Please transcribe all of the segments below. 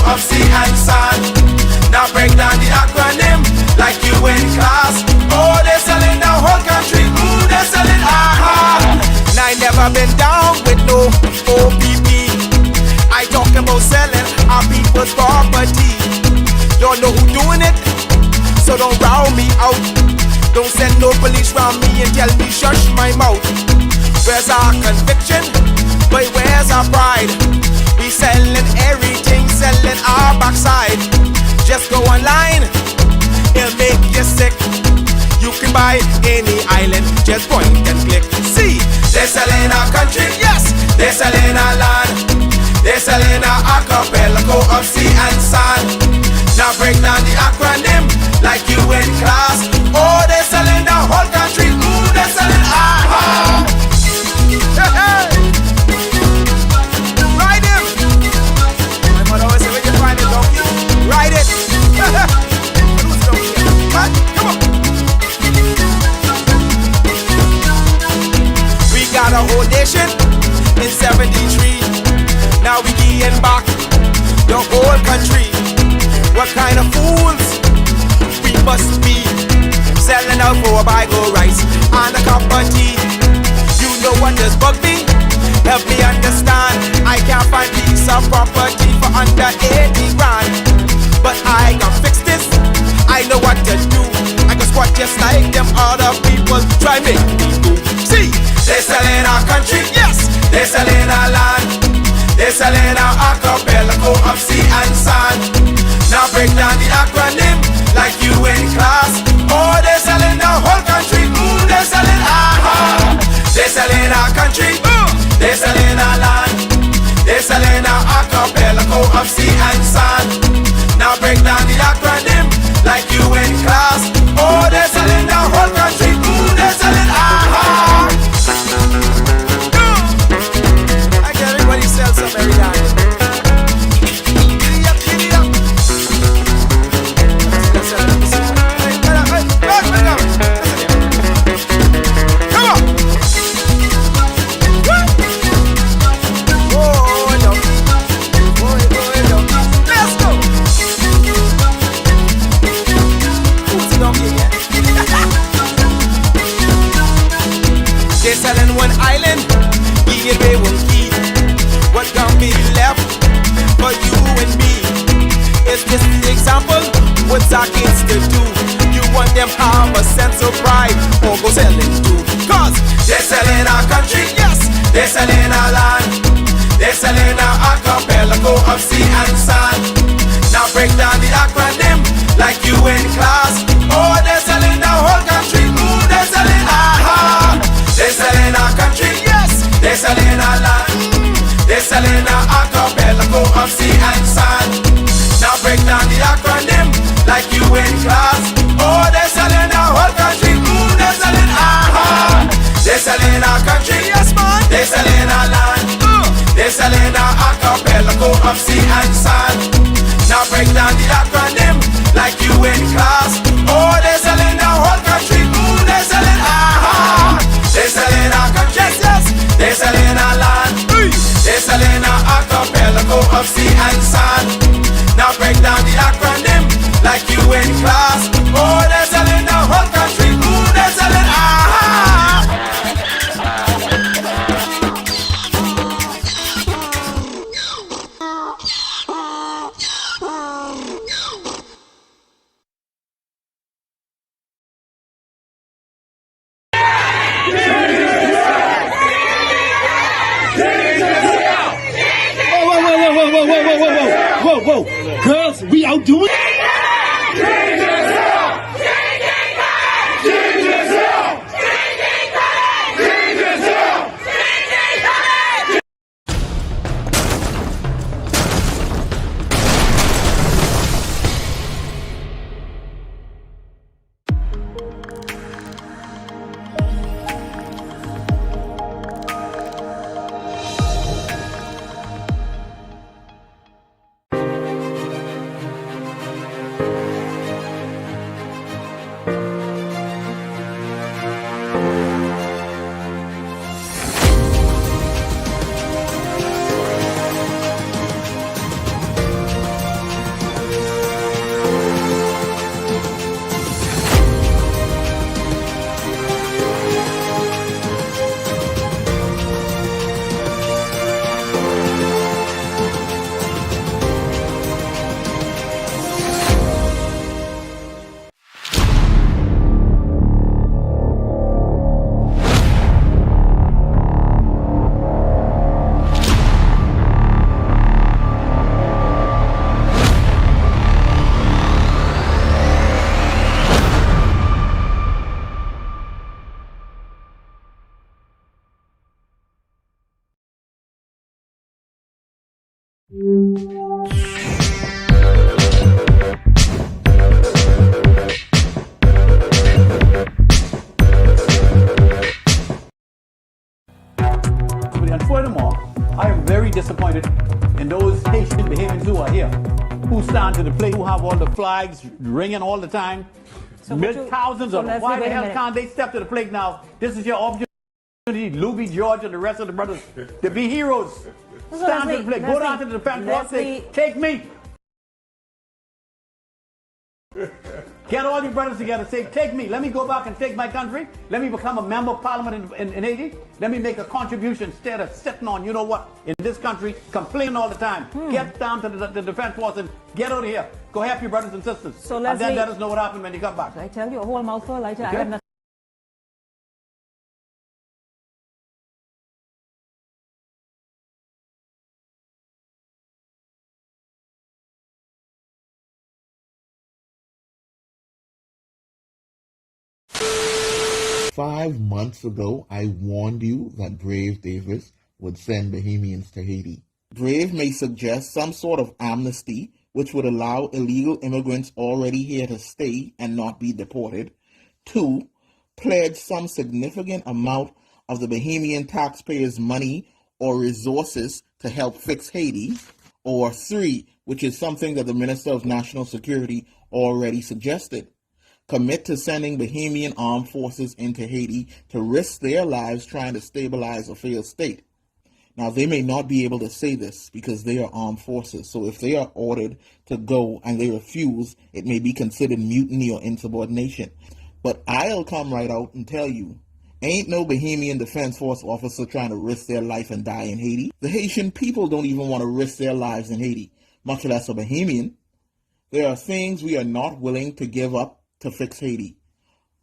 of sea and sand. Now break down the acronym like you in class. Oh, they're selling the whole country. Ooh, they're selling aha. And I never been down with no OPP. I talk about selling our people's property. Don't know who doing it, so don't round me out. Don't send no police round me and tell me shush my mouth. Where's our conviction? But where's our pride? We selling everything, selling our backside. Just go online, it'll make you sick. You can buy any island, just point and click. See, they're selling our country, yes, they're selling our land. They're selling our archipelago of sea and sand. Now break down the acronym like you in class. Oh, they're selling the whole country. Ooh, they're selling aha. Hey, hey. Ride him. My mother always say when you find a donkey, ride it. Who's donkey? Man, come on. We got a whole nation in 73. Now we getting back the whole country. What kind of fools we must be, selling out for a bag of rice and a cup of tea. You know what just bugged me? Help me understand. I can't find piece of property for under 80 grand, but I can fix this. I know what to do. I can squat just like them other people try make me do. See, they're selling our country, yes, they're selling our land. They're selling our archipelago of sea and sand. Now break down the acronym like you in class. Oh, they're selling the whole country. Ooh, they're selling aha. They're selling our country. Ooh, they're selling our land. They're selling our archipelago of sea and sand. Now break down the acronym like you in class. Oh, they're selling the whole country. Ooh, they're selling aha. I get everybody sell some every day. They're selling one island, we and they will keep. What can be left for you and me? It's just the example, what's our kids to do? You want them have a sense of pride, or go selling too. Cause they're selling our country, yes, they're selling our land. They're selling our archipelago of sea and sand. Now break down the acronym like you in class. Oh, they're selling the whole country. Ooh, they're selling aha. They're selling our country, yes, they're selling our land. They're selling our archipelago of sea and sand. Now break down the acronym like you in class. Oh, they're selling the whole country. Ooh, they're selling aha. They're selling our country, yes man. They're selling our land. They're selling our archipelago of sea and sand. Now break down the acronym like you in class. Oh, they're selling the whole country. Ooh, they're selling aha. They're selling our country, yes, they're selling our land. They're selling our archipelago of sea and sand. Now break down the acronym like you in class. Oh, they're selling the whole country. Ooh, they're selling aha. Whoa, girls, we out doing down to the plate who have all the flags ringing all the time. So Thousands of them. Why the hell can't they step to the plate now? This is your opportunity, Louis, George, and the rest of the brothers, to be heroes. Stand to the plate. Go down to the defense force. Say, take me. Get all your brothers together. Say, take me. Let me go back and take my country. Let me become a member of parliament in Haiti. Let me make a contribution instead of sitting on, you know what, in this country, complaining all the time. Get down to the defense force and get out of here. Go help your brothers and sisters. So and then let us know what happened when you come back. I tell you, a whole mouthful. I have nothing. 5 months ago, I warned you that Brave Davis would send Bahamians to Haiti. Brave may suggest some sort of amnesty which would allow illegal immigrants already here to stay and not be deported. 2, pledge some significant amount of the Bahamian taxpayers' money or resources to help fix Haiti. Or 3, which is something that the Minister of National Security already suggested, commit to sending Bahamian armed forces into Haiti to risk their lives trying to stabilize a failed state. Now, they may not be able to say this because they are armed forces, so if they are ordered to go and they refuse, it may be considered mutiny or insubordination. But I'll come right out and tell you, ain't no Bahamian Defense Force officer trying to risk their life and die in Haiti. The Haitian people don't even want to risk their lives in Haiti, much less a Bahamian. There are things we are not willing to give up to fix Haiti: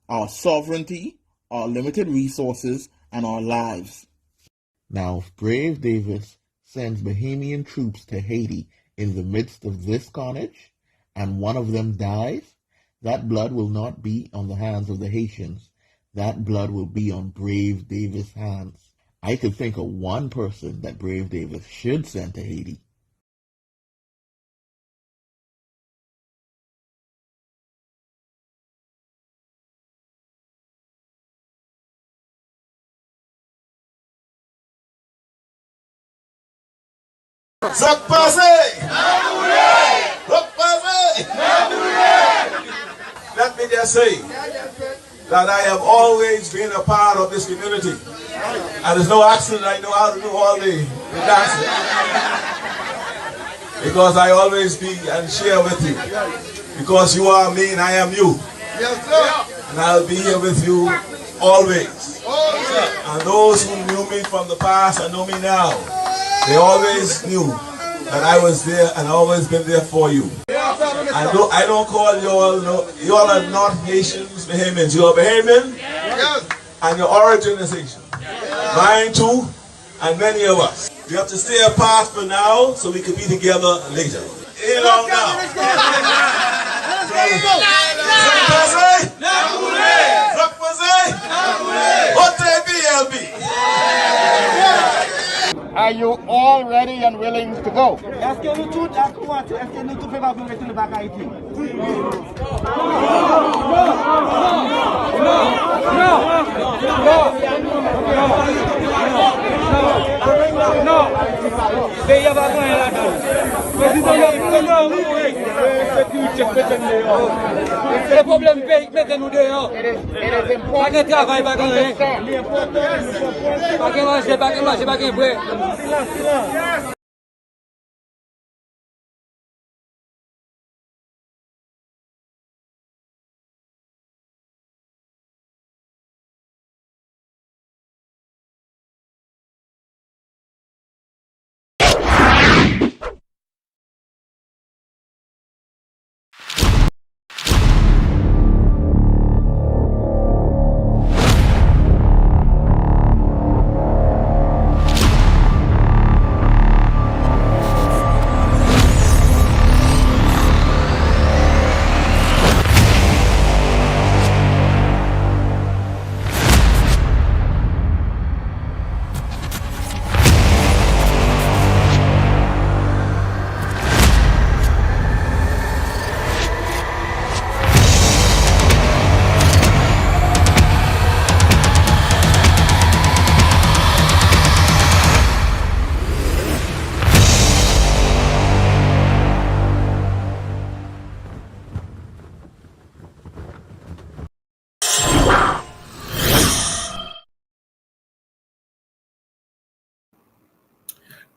our sovereignty, our limited resources, and our lives. Now, if Brave Davis sends Bahamian troops to Haiti in the midst of this carnage, and one of them dies, that blood will not be on the hands of the Haitians. That blood will be on Brave Davis' hands. I could think of one person that Brave Davis should send to Haiti. Rock passé! Rock passé! Let me just say that I have always been a part of this community. And there's no accident I know how to do all the dancing. Because I always be and share with you. Because you are me and I am you. Yes, sir. And I'll be here with you always. And those who knew me from the past and know me now, they always knew that I was there and always been there for you. I don't call you all, no, you all are not Haitians, Bahamians. You are Bahamian, yes, and your origin is Haitian. Mine too, and many of us. We have to stay apart for now so we can be together later. Hey, long now. Are you all ready and willing to go? Le problème pays mettez-nous dehors. It is important. Pas de travail, pas de rien. Pas de manger, pas de manger, pas de vrai.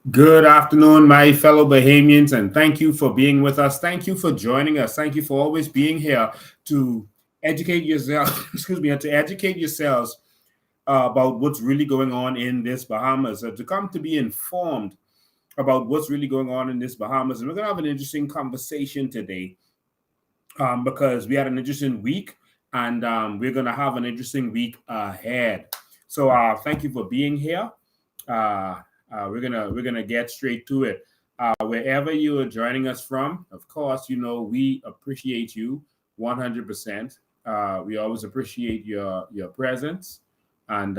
Good afternoon, my fellow Bahamians, and thank you for being with us. Thank you for joining us. Thank you for always being here to educate yourself, excuse me, and to educate yourselves about what's really going on in this Bahamas, to come to be informed about what's really going on in this Bahamas. And we're going to have an interesting conversation today because we had an interesting week, and we're going to have an interesting week ahead. So thank you for being here. We're gonna get straight to it. Wherever you are joining us from, of course, you know we appreciate you 100%. We always appreciate your presence, and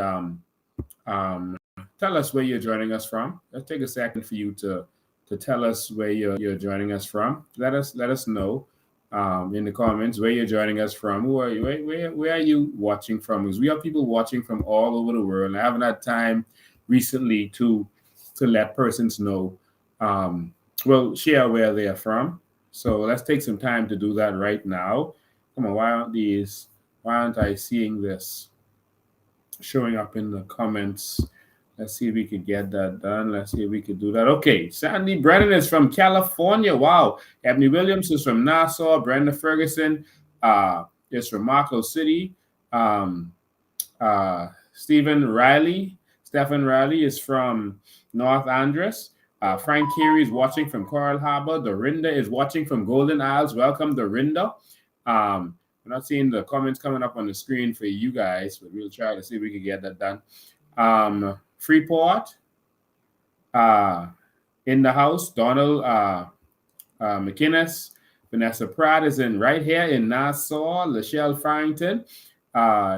tell us where you're joining us from. Let's take a second for you to tell us where you're joining us from. Let us know in the comments where you're joining us from. Who are you? Where are you watching from? Because we have people watching from all over the world. I haven't had time recently to let persons know, share where they are from. So let's take some time to do that right now. Come on, why aren't I seeing this showing up in the comments? Let's see if we could get that done. Let's see if we could do that. Okay, Sandy Brennan is from California. Wow. Ebony Williams is from Nassau. Brenda Ferguson is from Marco City. Stephen Riley is from North Andros. Frank Carey is watching from Coral Harbor. Dorinda is watching from Golden Isles. Welcome, Dorinda. I'm not seeing the comments coming up on the screen for you guys, but we'll try to see if we can get that done. Freeport in the house. Donald McInnes. Vanessa Pratt is right here in Nassau. Lachelle Farrington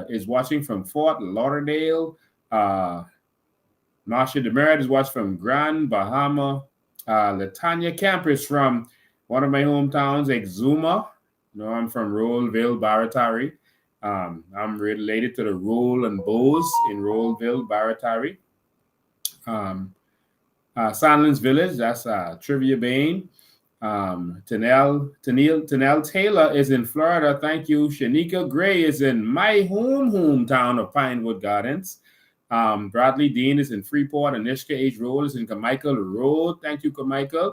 is watching from Fort Lauderdale. Marcia Demerit is watching from Grand Bahama. Latanya Camper is from one of my hometowns, Exuma. You know, I'm from Rollville, Barratari. I'm related to the Roll and Bows in Rollville, Barratari. Sandlands Village, that's Trivia Bain. Tanel Taylor is in Florida. Thank you. Shanika Gray is in my hometown of Pinewood Gardens. Bradley Dean is in Freeport. Anishka H. Road is in Carmichael Road. Thank you, Carmichael.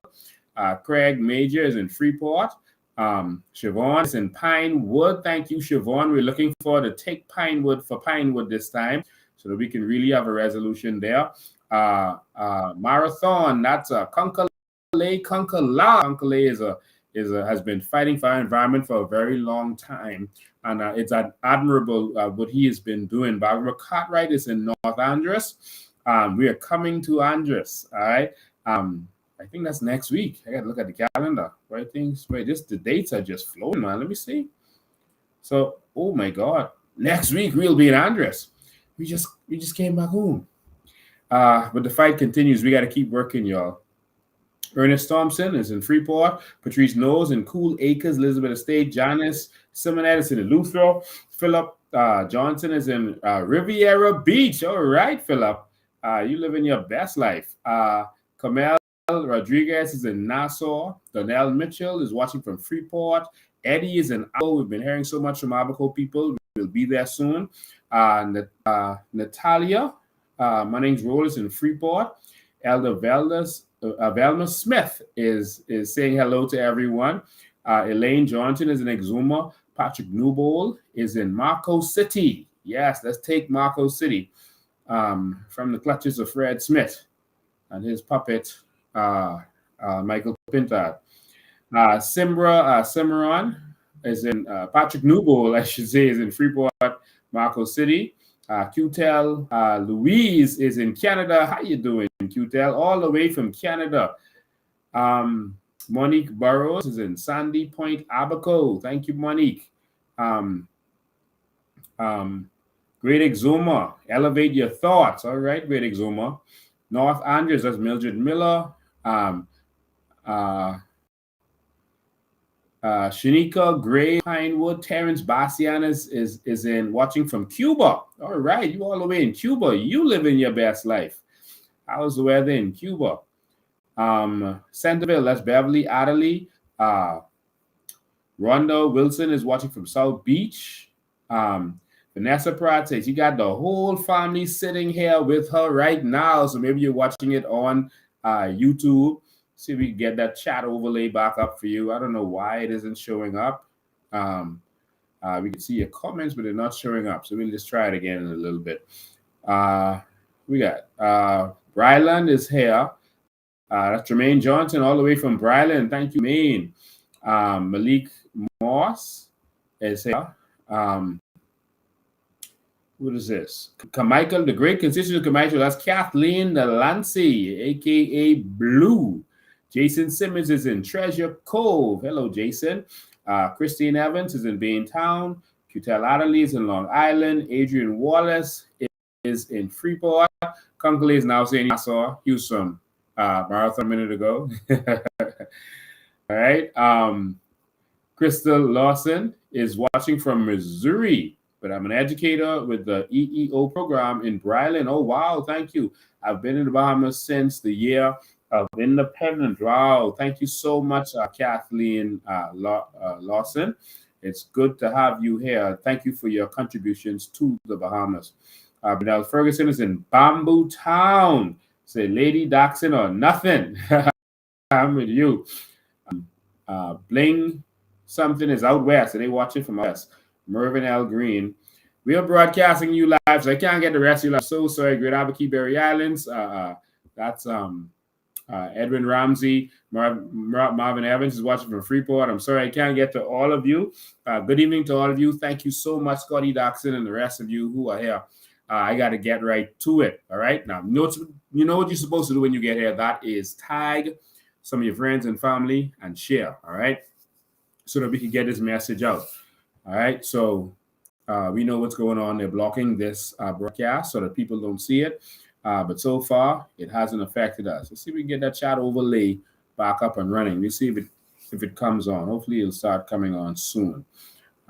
Craig Major is in Freeport. Siobhan is in Pinewood. Thank you, Siobhan. We're looking forward to take Pinewood for Pinewood this time so that we can really have a resolution there. Marathon, that's a Kunkale. Kunkale has been fighting for our environment for a very long time, and it's admirable what he has been doing. Barbara Cartwright is in North Andros. We are coming to Andros. All right. I think that's next week. I gotta look at the calendar. The dates are just flowing, man. Let me see. So, oh my God, next week we'll be in Andros. We just came back home. But the fight continues. We got to keep working, y'all. Ernest Thompson is in Freeport. Patrice Knowles in Cool Acres, Elizabeth Estate. Janice Simonet is in Eleuthero. Philip Johnson is in Riviera Beach. All right, Philip. You living your best life. Kamel Rodriguez is in Nassau. Donnell Mitchell is watching from Freeport. Eddie is in Abaco. We've been hearing so much from Abaco people. We'll be there soon. Natalia Munnings Roll is in Freeport. Elder Velma Smith is saying hello to everyone. Elaine Johnson is in Exuma. Patrick Newbold is in Marco City. Yes, let's take Marco City from the clutches of Fred Smith and his puppet, Michael Pintard. Cimarron is in Patrick Newbold, I should say, is in Freeport, Marco City. QTEL Louise is in Canada. How you doing, QTEL? All the way from Canada. Monique Burrows is in Sandy Point, Abaco. Thank you, Monique. Great Exuma. Elevate your thoughts. All right, Great Exuma. North Andros, that's Mildred Miller. Shanika Gray, Pinewood. Terrence Bastian is in watching from Cuba. All right, you all the way in Cuba. You living your best life. How's the weather in Cuba? Centerville, that's Beverly Adderley. Rhonda Wilson is watching from South Beach. Vanessa Pratt says you got the whole family sitting here with her right now, so maybe you're watching it on YouTube. See if we can get that chat overlay back up for you. I don't know why it isn't showing up. We can see your comments, but they're not showing up. So we'll just try it again in a little bit. We got Bryland is here. That's Jermaine Johnson all the way from Bryland. Thank you, Maine. Malik Moss is here. What is this? Carmichael, the great constituent Carmichael. That's Kathleen Delancey, a.k.a. Blue. Jason Simmons is in Treasure Cove. Hello, Jason. Christine Evans is in Baintown. Cutel Adderley is in Long Island. Adrian Wallace is in Freeport. Kunkley is now saying Nassau. He was from Marathon a minute ago. All right. Crystal Lawson is watching from Missouri, but I'm an educator with the EEO program in Bryland. Oh, wow. Thank you. I've been in the Bahamas since the year of independence. Wow. Thank you so much, Kathleen Lawson. It's good to have you here. Thank you for your contributions to the Bahamas. Benel Ferguson is in Bamboo Town. Say, Lady Daxon or nothing. I'm with you. Bling something is out west, and they watch it from us. Mervyn L. Green. We are broadcasting you live, so I can't get the rest of you live. So sorry, Great Abakie Berry Islands. That's Edwin Ramsey. Marvin Evans is watching from Freeport. I'm sorry I can't get to all of you. Good evening to all of you. Thank you so much, Scotty Daxon, and the rest of you who are here. I got to get right to it. All right. Now, you know what you're supposed to do when you get here. That is tag some of your friends and family and share. All right. So that we can get this message out. All right. So we know what's going on. They're blocking this broadcast so that people don't see it. But so far, it hasn't affected us. Let's see if we can get that chat overlay back up and running. We'll see if it comes on. Hopefully, it'll start coming on soon.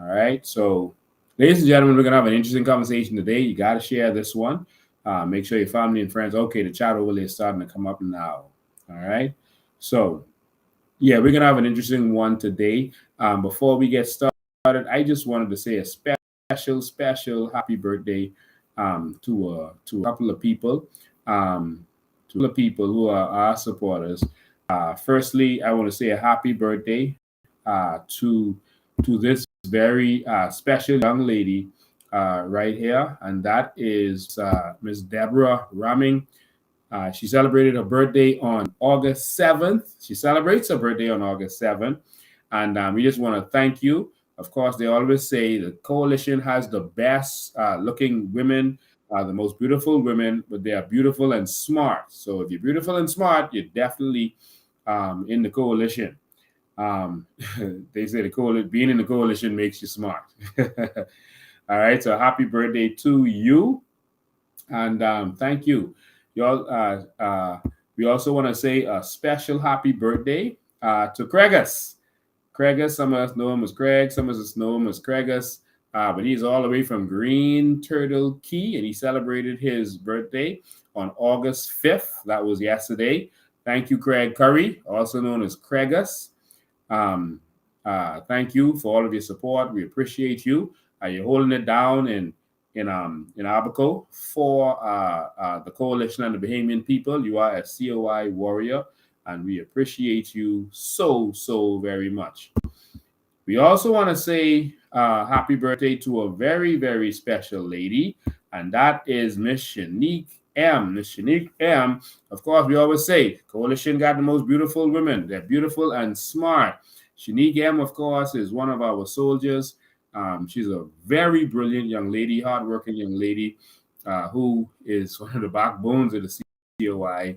All right. So, ladies and gentlemen, we're going to have an interesting conversation today. You got to share this one. Make sure your family and friends. Okay, the chat overlay is starting to come up now. All right. So, yeah, we're going to have an interesting one today. Before we get started, I just wanted to say a special happy birthday to a couple of people, who are our supporters. Firstly, I want to say a happy birthday to this very special young lady right here, and that is Miss Deborah Ramming. She celebrated her birthday on August 7th. She celebrates her birthday on August 7th, and we just want to thank you. Of course, they always say the coalition has the best looking women, the most beautiful women, but they are beautiful and smart. So if you're beautiful and smart, you're definitely in the coalition. They say being in the coalition makes you smart. All right. So happy birthday to you. And thank you. Y'all, we also want to say a special happy birthday to Cregus. Cregus, some of us know him as Craig, some of us know him as Cregus, but he's all the way from Green Turtle Key, and he celebrated his birthday on August 5th. That was yesterday. Thank you, Craig Curry, also known as Cregus. Thank you for all of your support. We appreciate you. You're holding it down in Abaco for the coalition and the Bahamian people. You are a COI warrior, and we appreciate you so very much. We also want to say happy birthday to a very, very special lady, and that is Miss Shanique M. Miss Shanique M. Of course, we always say coalition got the most beautiful women. They're beautiful and smart. Shanique M, of course, is one of our soldiers. She's a very brilliant young lady, hardworking young lady, who is one of the backbones of the COI.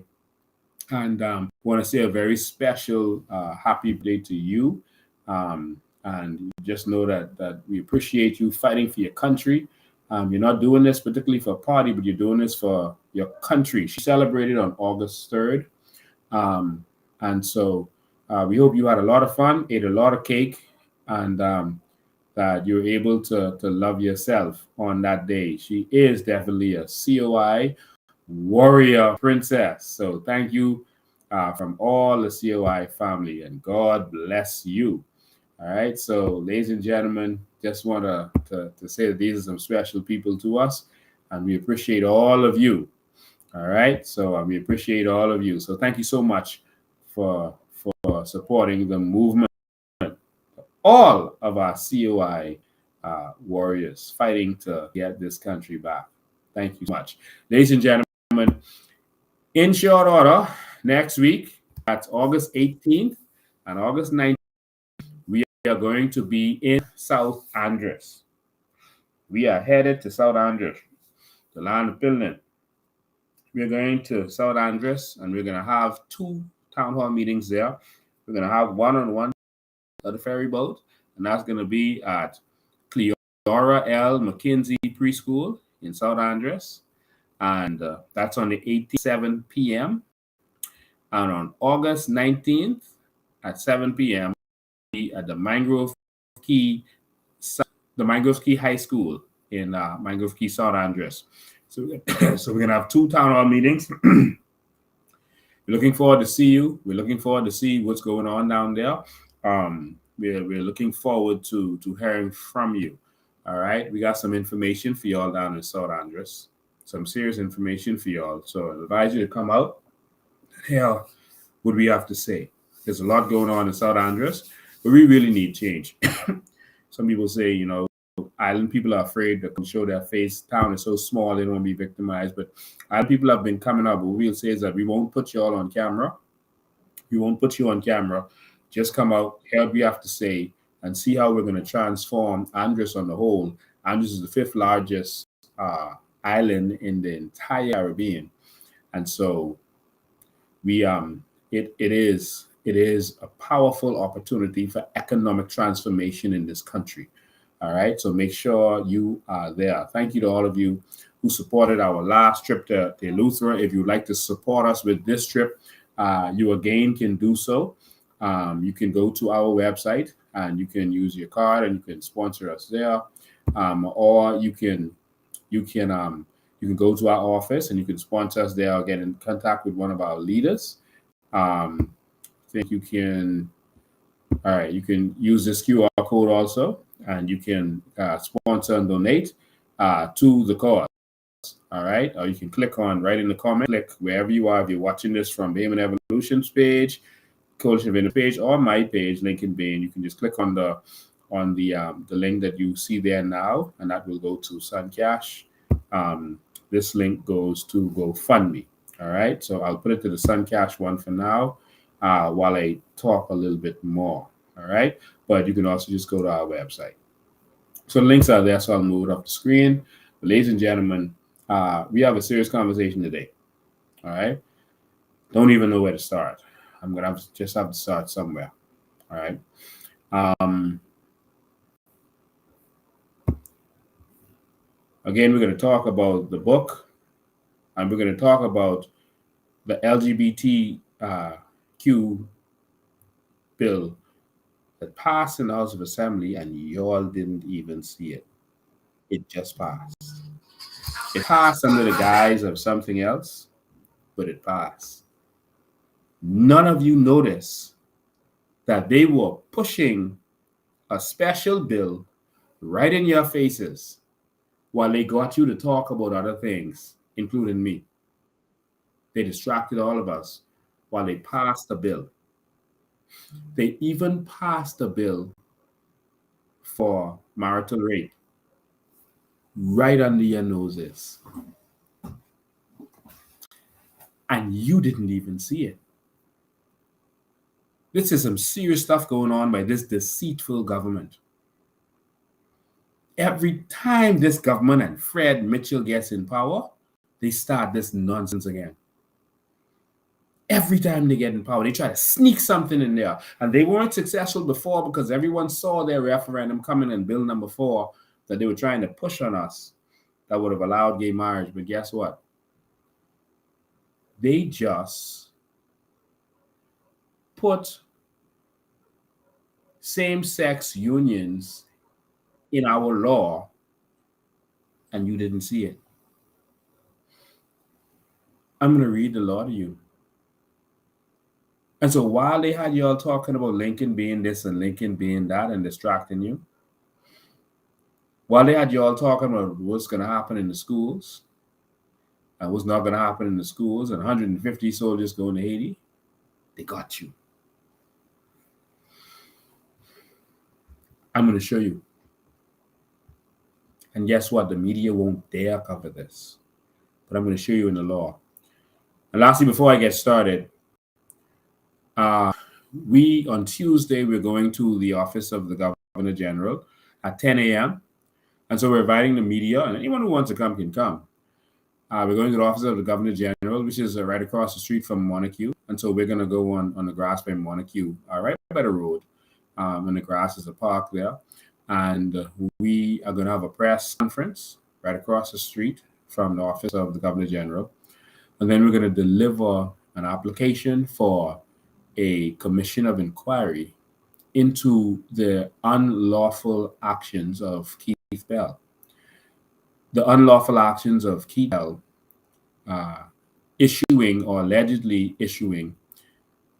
And want to say a very special happy birthday to you. And just know that we appreciate you fighting for your country. You're not doing this particularly for a party, but you're doing this for your country. She celebrated on August 3rd. And so we hope you had a lot of fun, ate a lot of cake, and that you're able to love yourself on that day. She is definitely a COI warrior princess. So thank you from all the COI family, and God bless you. All right. So, ladies and gentlemen, just want to say that these are some special people to us, and we appreciate all of you. All right. So we appreciate all of you. So thank you so much for supporting the movement. All of our COI warriors fighting to get this country back. Thank you so much. Ladies and gentlemen, in short order, next week, that's August 18th and August 19th, we are going to be in South Andres. We are headed to South Andres, the land of Pilnin. We're going to South Andres, and we're going to have 2 town hall meetings there. We're going to have one-on-one at the ferry boat, and that's going to be at Cleora L. McKinsey Preschool in South Andres, and that's on the 18th, 7 p.m. And on August 19th at 7 p.m. at the Mangrove Key High School in Mangrove Key, South Andres. So we're going to have 2 town hall meetings. We're looking forward to see you. We're looking forward to see what's going on down there. We're looking forward to hearing from you. All right. We got some information for y'all down in South Andres. Some serious information for y'all. So I advise you to come out. Hell, what we have to say. There's a lot going on in South Andres, but we really need change. Some people say, island people are afraid to show their face. Town is so small, they don't want to be victimized. But island people have been coming up. What we'll say is that we won't put you all on camera. We won't put you on camera. Just come out, hear what we have to say, and see how we're going to transform Andres on the whole. Andres is the 5th largest island in the entire Caribbean. And so it is a powerful opportunity for economic transformation in this country. All right, so make sure you are there. Thank you to all of you who supported our last trip to Eleuthera. If you'd like to support us with this trip, you again can do so. You can go to our website and you can use your card and you can sponsor us there, or you can go to our office and you can sponsor us there or get in contact with one of our leaders. I think you can. All right, you can use this QR code also, and you can sponsor and donate to the cause. All right, or you can click on right in the comment, click wherever you are. If you're watching this from Bahamian Evolution's page, Coalition of Independence page, or my page, Lincoln Bain, you can just click on the link that you see there now, and that will go to Suncash. This link goes to GoFundMe. All right, so I'll put it to the Suncash one for now while I talk a little bit more. All right, but you can also just go to our website. So the links are there, so I'll move it off the screen. But ladies and gentlemen, we have a serious conversation today. All right, don't even know where to start. I'm gonna have to start somewhere. All right. Again, we're going to talk about the book, and we're going to talk about the LGBTQ bill that passed in the House of Assembly, and y'all didn't even see it. It just passed. It passed under the guise of something else, but it passed. None of you noticed that they were pushing a special bill right in your faces while they got you to talk about other things, including me. They distracted all of us while they passed the bill. They even passed a bill for marital rape right under your noses. And you didn't even see it. This is some serious stuff going on by this deceitful government. Every time this government and Fred Mitchell gets in power, they start this nonsense again. Every time they get in power, they try to sneak something in there. And they weren't successful before because everyone saw their referendum coming in, Bill number 4, that they were trying to push on us that would have allowed gay marriage. But guess what? They just put same-sex unions in our law, and you didn't see it. I'm going to read the law to you. And so while they had y'all talking about Lincoln being this and Lincoln being that and distracting you, while they had y'all talking about what's going to happen in the schools, what's not going to happen in the schools, and 150 soldiers going to Haiti, they got you. I'm going to show you. And guess what? The media won't dare cover this. But I'm going to show you in the law. And lastly, before I get started, on Tuesday, we're going to the office of the Governor General at 10 a.m. And so we're inviting the media, and anyone who wants to come can come. We're going to the office of the Governor General, which is right across the street from Montague. And so we're going to go on the grass by Montague, right by the road. And the grass is a park there. And we are going to have a press conference right across the street from the office of the Governor General. And then we're going to deliver an application for a commission of inquiry into the unlawful actions of Keith Bell. The unlawful actions of Keith Bell issuing or allegedly issuing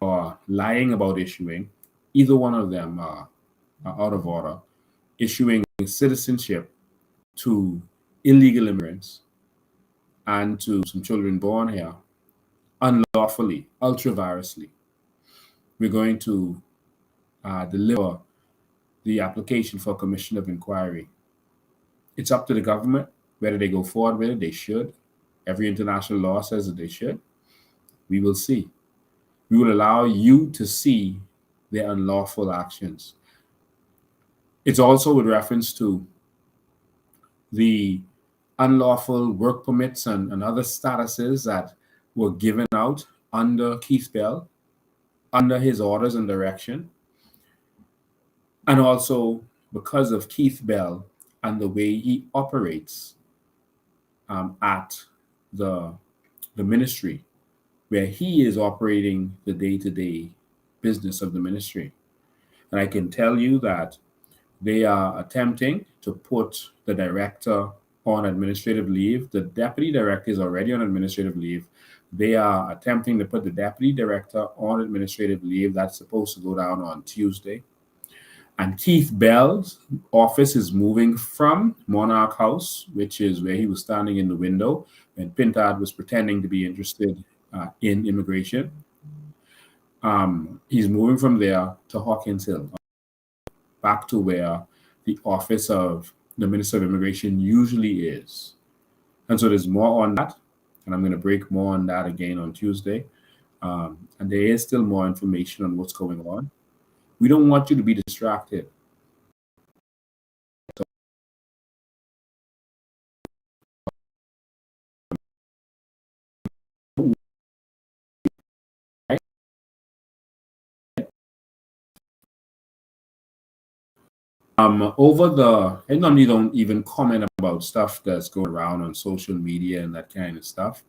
or lying about issuing, either one of them are out of order, issuing citizenship to illegal immigrants and to some children born here unlawfully, ultra-virusly. We're going to deliver the application for a commission of inquiry. It's up to the government whether they go forward with it. They should. Every international law says that they should. We will see. We will allow you to see their unlawful actions. It's also with reference to the unlawful work permits and other statuses that were given out under Keith Bell, under his orders and direction, and also because of Keith Bell and the way he operates at the ministry, where he is operating the day-to-day business of the ministry. And I can tell you that they are attempting to put the director on administrative leave. The deputy director is already on administrative leave. They are attempting to put the deputy director on administrative leave. That's supposed to go down on Tuesday. And Keith Bell's office is moving from Monarch House, which is where he was standing in the window when Pintard was pretending to be interested in immigration. He's moving from there to Hawkins Hill, back to where the office of the Minister of Immigration usually is. And so there's more on that, and I'm going to break more on that again on Tuesday. And there is still more information on what's going on. We don't want you to be distracted. I normally don't even comment about stuff that's going around on social media and that kind of stuff.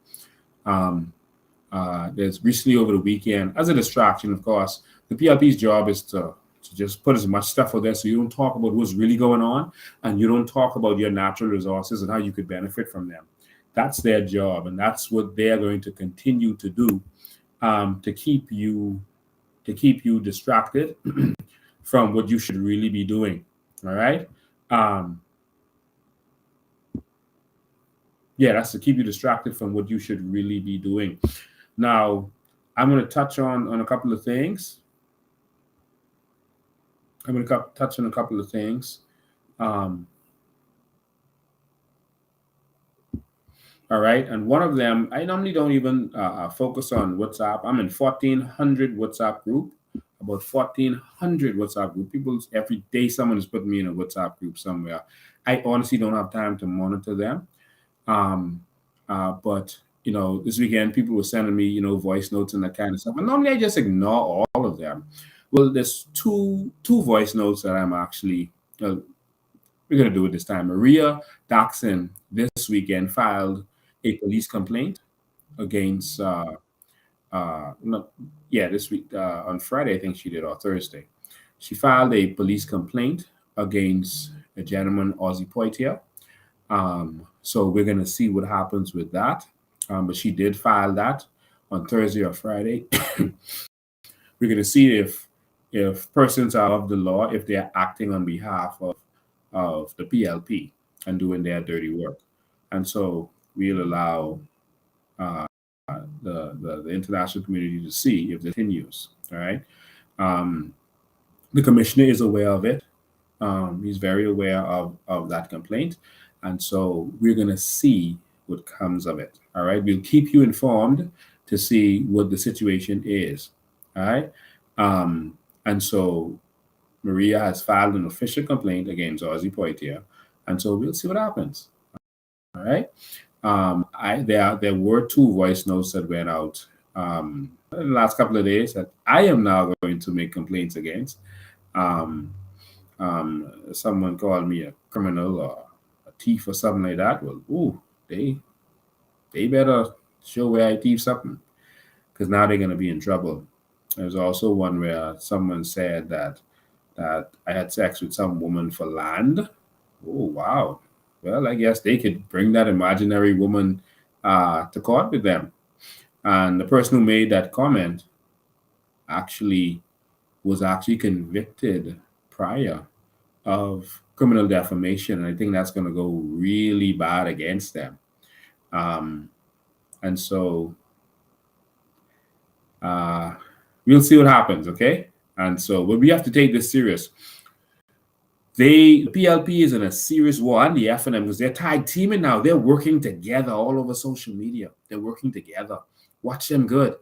There's recently over the weekend, as a distraction, of course, the PLP's job is to just put as much stuff out there so you don't talk about what's really going on and you don't talk about your natural resources and how you could benefit from them. That's their job, and that's what they're going to continue to do to keep you distracted from what you should really be doing. All right. That's to keep you distracted from what you should really be doing. Now, I'm going to touch on a couple of things. All right. And one of them, I normally don't even focus on WhatsApp. I'm in 1,400 WhatsApp group, about 1,400 WhatsApp group. People, every day someone is putting me in a WhatsApp group somewhere. I honestly don't have time to monitor them. But, this weekend people were sending me, voice notes and that kind of stuff. And normally I just ignore all of them. Well, there's two voice notes that I'm actually, we're going to do it this time. Maria Daxon this weekend filed a police complaint against, this week, on Friday, I think she did, or Thursday. She filed a police complaint against a gentleman, Ozzy Poitier. So we're going to see what happens with that. But she did file that on Thursday or Friday. We're going to see if persons are of the law, if they're acting on behalf of the PLP and doing their dirty work. And so we'll allow the international community to see if this continues. All right. The commissioner is aware of it. He's very aware of that complaint. And so we're going to see what comes of it. All right. We'll keep you informed to see what the situation is. All right. And so Maria has filed an official complaint against Ozzy Poitier. And so we'll see what happens. All right. There were 2 voice notes that went out in the last couple of days that I am now going to make complaints against. Someone called me a criminal or a thief or something like that. Well, they better show where I thief something, because now they're going to be in trouble. There's also one where someone said that I had sex with some woman for land. Oh, wow. Well, I guess they could bring that imaginary woman to court with them. And the person who made that comment was actually convicted prior of criminal defamation. And I think that's going to go really bad against them. And so we'll see what happens, okay? And so, but we have to take this serious. The PLP is in a serious war, and the FNM, because they're tag teaming now. They're working together all over social media. They're working together. Watch them good.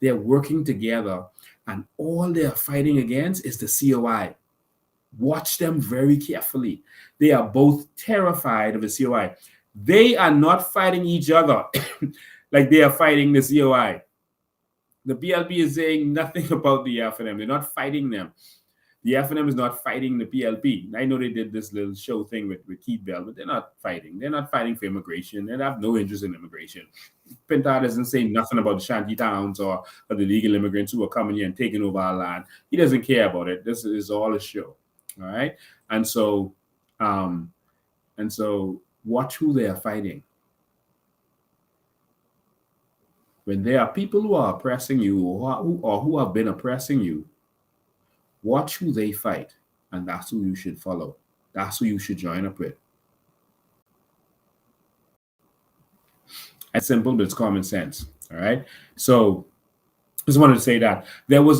They're working together, and all they're fighting against is the COI. Watch them very carefully. They are both terrified of the COI. They are not fighting each other like they are fighting the COI. The PLP is saying nothing about the FNM. They're not fighting them. The FNM is not fighting the PLP. I know they did this little show thing with Keith Bell, but they're not fighting. They're not fighting for immigration. They have no interest in immigration. Pintar doesn't say nothing about the shanty towns or the legal immigrants who are coming here and taking over our land. He doesn't care about it. This is all a show. All right. And so watch who they are fighting. When there are people who are oppressing you or who have been oppressing you, watch who they fight, and that's who you should follow. That's who you should join up with. It's simple, but it's common sense. All right. So just wanted to say that there was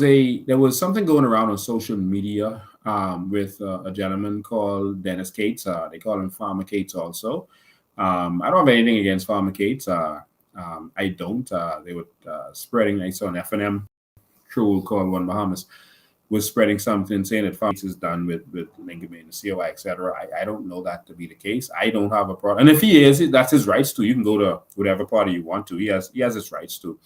something going around on social media with a gentleman called Dennis Cates. They call him Farmer Cates also. I don't have anything against Farmer Cates. I don't. They were spreading. I saw an FNM troll called One Bahamas was spreading something saying that Farmer Cates is done with Lincoln and the COI, etc. I don't know that to be the case. I don't have a problem. And if he is, that's his rights to. You can go to whatever party you want to. He has his rights to.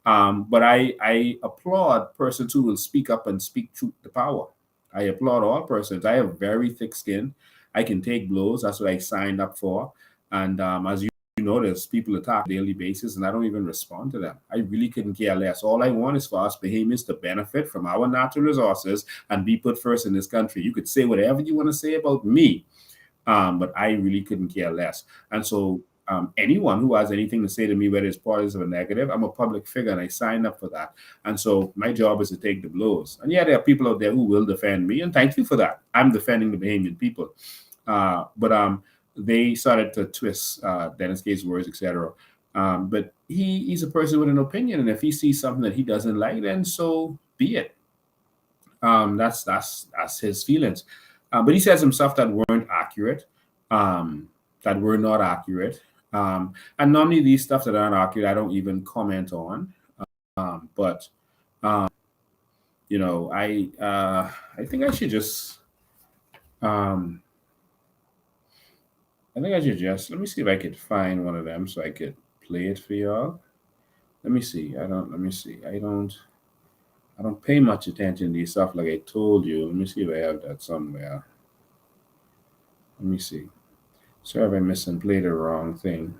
But I applaud persons who will speak up and speak truth to power. I applaud all persons. I have very thick skin. I can take blows. That's what I signed up for. And as you notice, people attack on a daily basis, and I don't even respond to them. I really couldn't care less. All I want is for us Bahamians to benefit from our natural resources and be put first in this country. You could say whatever you want to say about me, but I really couldn't care less. And so anyone who has anything to say to me, whether it's positive or negative, I'm a public figure and I signed up for that. And so my job is to take the blows. And yeah, there are people out there who will defend me, and thank you for that. I'm defending the Bahamian people. But they started to twist Dennis Gates' words, etc. But he's a person with an opinion, and if he sees something that he doesn't like, then so be it. That's his feelings. But he said some stuff that weren't accurate, that were not accurate. And normally these stuff that aren't accurate, I don't even comment on. But you know, I think I should just. let me see if I could find one of them so I could play it for y'all. Let me see. I don't pay much attention to these stuff like I told you. Let me see if I have that somewhere. Let me see. Sorry if I missed and played the wrong thing.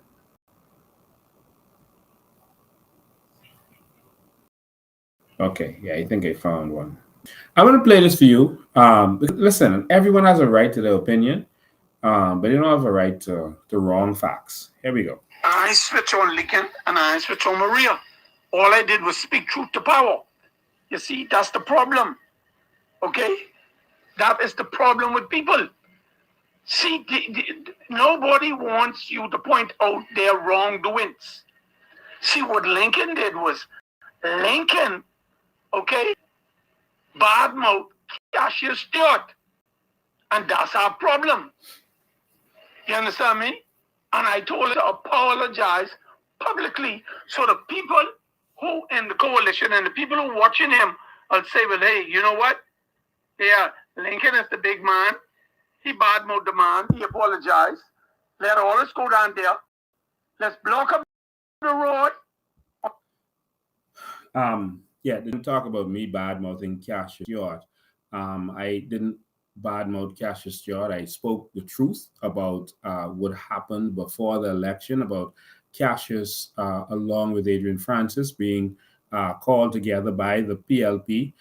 Okay, yeah, I think I found one. I'm going to play this for you. Listen, everyone has a right to their opinion. But they don't have a right to wrong facts. Here we go. I switch on Lincoln and I switch on Maria. All I did was speak truth to power. You see, that's the problem. Okay? That is the problem with people. See, nobody wants you to point out their wrongdoings. See, what Lincoln did was Lincoln, okay, badmouth Cassius Stewart. And that's our problem. You understand me? And I told him to apologize publicly so the people who in the coalition and the people who are watching him will say, well, hey, you know what? Yeah, Lincoln is the big man. He badmouthed the man. He apologized. Let all us go down there. Let's block up the road. Yeah, didn't talk about me badmouthing Cassius Stewart. I didn't badmouth Cassius Stewart. I spoke the truth about what happened before the election, about Cassius, along with Adrian Francis, being called together by the PLP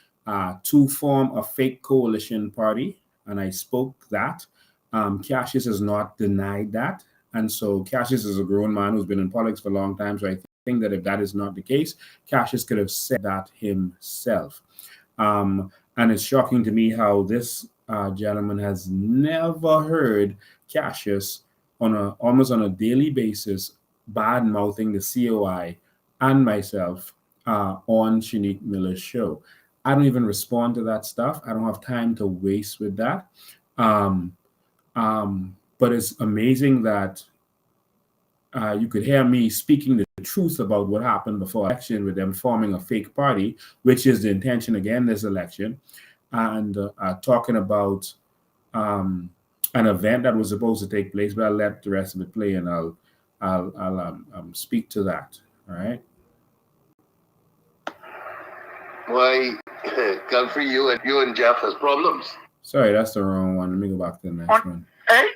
to form a fake coalition party. And I spoke that. Cassius has not denied that. And so Cassius is a grown man who's been in politics for a long time. So I think that if that is not the case, Cassius could have said that himself. And it's shocking to me how this gentleman has never heard Cassius almost on a daily basis bad mouthing the COI and myself on Shanique Miller's show. I don't even respond to that stuff. I don't have time to waste with that. But it's amazing that you could hear me speaking the truth about what happened before election with them forming a fake party, which is the intention again this election, and talking about an event that was supposed to take place. But I'll let the rest of it play, and I'll speak to that. All right. Why, Godfrey, you and Jeff has problems. Sorry, that's the wrong one. Let me go back to the next one. Hey,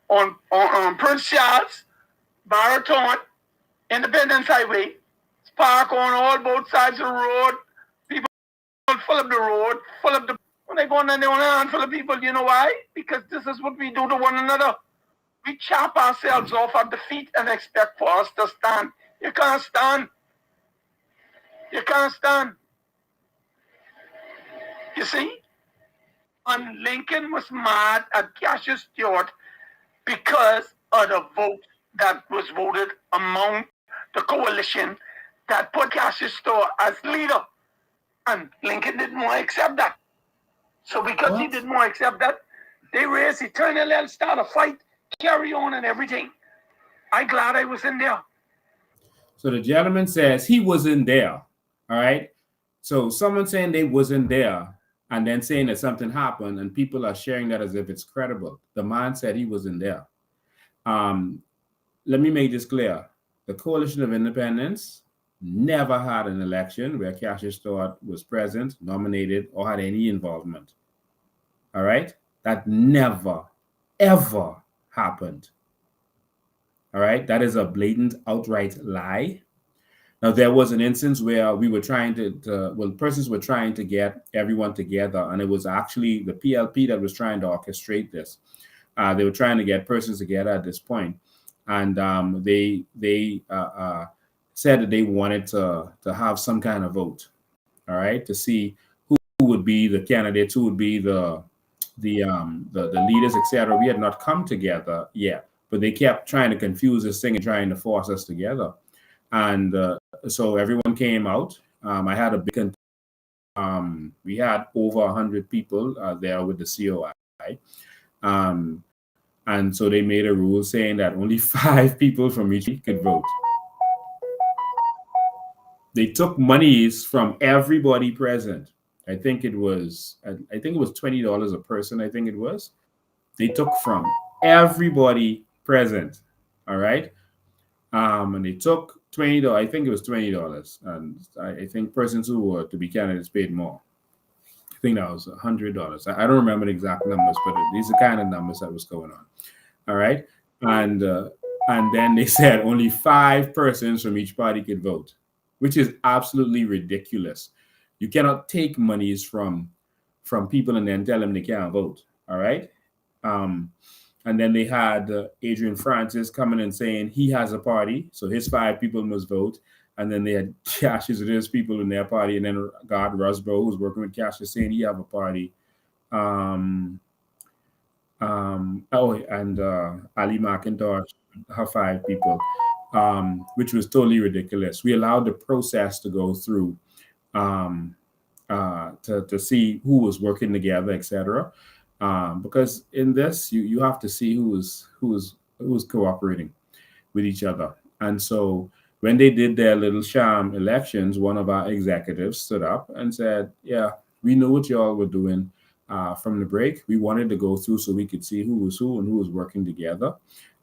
on Prince Charles, Baraton, Independence Highway, park on all both sides of the road. People fill up the road, when they go on and they want a handful of people, you know why? Because this is what we do to one another. We chop ourselves off at the feet and expect for us to stand. You can't stand. You can't stand. You see? And Lincoln was mad at Cassius Stewart because of the vote that was voted among the coalition that put Cassius Stewart as leader. And Lincoln didn't want to accept that. So because he didn't want to accept that, they raised eternal hell, start a fight, carry on and everything. I'm glad I was in there. So the gentleman says he wasn't there. All right. So someone saying they wasn't there and then saying that something happened and people are sharing that as if it's credible. The man said he wasn't there. Let me make this clear. The Coalition of Independence never had an election where Cassius Stewart was present, nominated, or had any involvement. All right? That never, ever happened. All right? That is a blatant, outright lie. Now, there was an instance where we were trying persons were trying to get everyone together, and it was actually the PLP that was trying to orchestrate this. They were trying to get persons together at this point, and they said that they wanted to have some kind of vote, all right, to see who would be the candidates, who would be the leaders, etc. We had not come together yet, but they kept trying to confuse this thing and trying to force us together. And so everyone came out. I had a big, we had over 100 people there with the COI. And so they made a rule saying that only 5 people from each could vote. They took monies from everybody present. I think it was $20 a person. I think it was. They took from everybody present. All right. And they took $20. I think it was $20, and I think persons who were to be candidates paid more. I think that was $100. I don't remember the exact numbers, but these are kind of numbers that was going on. All right, and then they said only 5 persons from each party could vote, which is absolutely ridiculous. You cannot take monies from people and then tell them they can't vote. All right. And then they had Adrian Francis coming and saying he has a party, so his 5 people must vote. And then they had Cassius with his people in their party, and then God Rusbro, who's working with Cassius, saying he have a party. And Ali McIntosh, her 5 people. which was totally ridiculous. We allowed the process to go through to see who was working together, etc. Because in this, you have to see who was cooperating with each other. And so when they did their little sham elections, one of our executives stood up and said, "Yeah, we know what y'all were doing from the break. We wanted to go through so we could see who was who and who was working together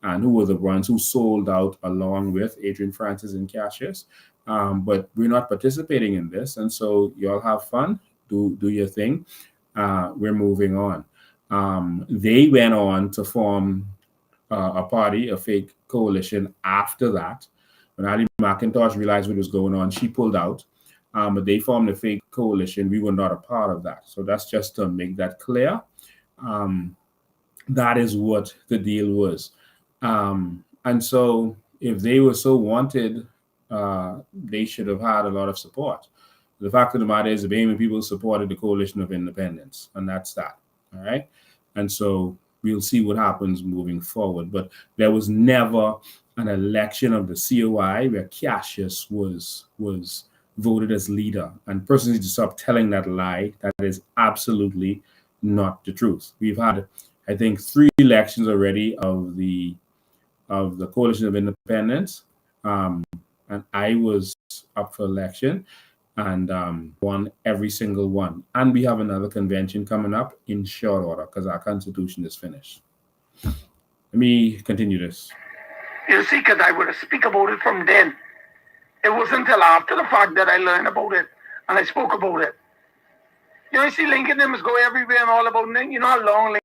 and who were the ones who sold out along with Adrian Francis and Cassius. But we're not participating in this. And so y'all have fun, do your thing. We're moving on." They went on to form a party, a fake coalition after that. When Ali McIntosh realized what was going on, she pulled out. But they formed a fake coalition. We were not a part of that. So that's just to make that clear. That is what the deal was. And so if they were so wanted, they should have had a lot of support. The fact of the matter is the Bahamian people supported the Coalition of Independence, and that's that. All right. And so we'll see what happens moving forward. But there was never an election of the COI where Cassius was voted as leader. And persons need to stop telling that lie. That is absolutely not the truth. We've had, I think, 3 elections already of the Coalition of Independence. And I was up for election and won every single one. And we have another convention coming up in short order because our constitution is finished. Let me continue this. You see, because I would speak about it from then. It wasn't until after the fact that I learned about it and I spoke about it. You see, Lincoln them go everywhere and all about it. You know how long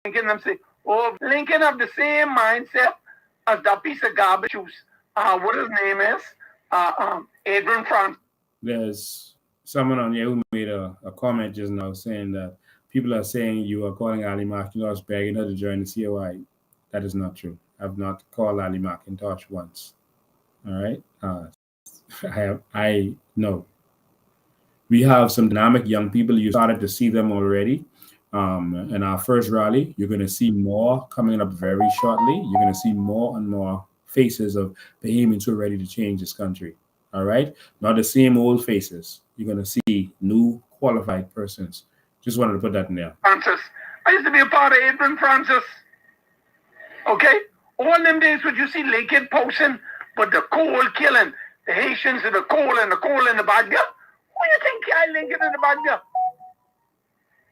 Lincoln them say, "Oh, Lincoln have the same mindset as that piece of garbage juice." What his name is? Adrian Francis. There's someone on here who made a comment just now saying that people are saying you are calling Ali McIntosh begging her to join the COI. That is not true. I've not called Ali McIntosh once. All right. I know. We have some dynamic young people. You started to see them already. In our first rally, you're going to see more coming up very shortly. You're going to see more and more faces of Bahamians who are ready to change this country. All right? Not the same old faces. You're going to see new qualified persons. Just wanted to put that in there. Francis. I used to be a part of Adrian Francis. Okay? All them days would you see Lincoln posting, but the coal killing, the Haitians and the coal in the bag there. Who do you think I Lincoln in the bag there?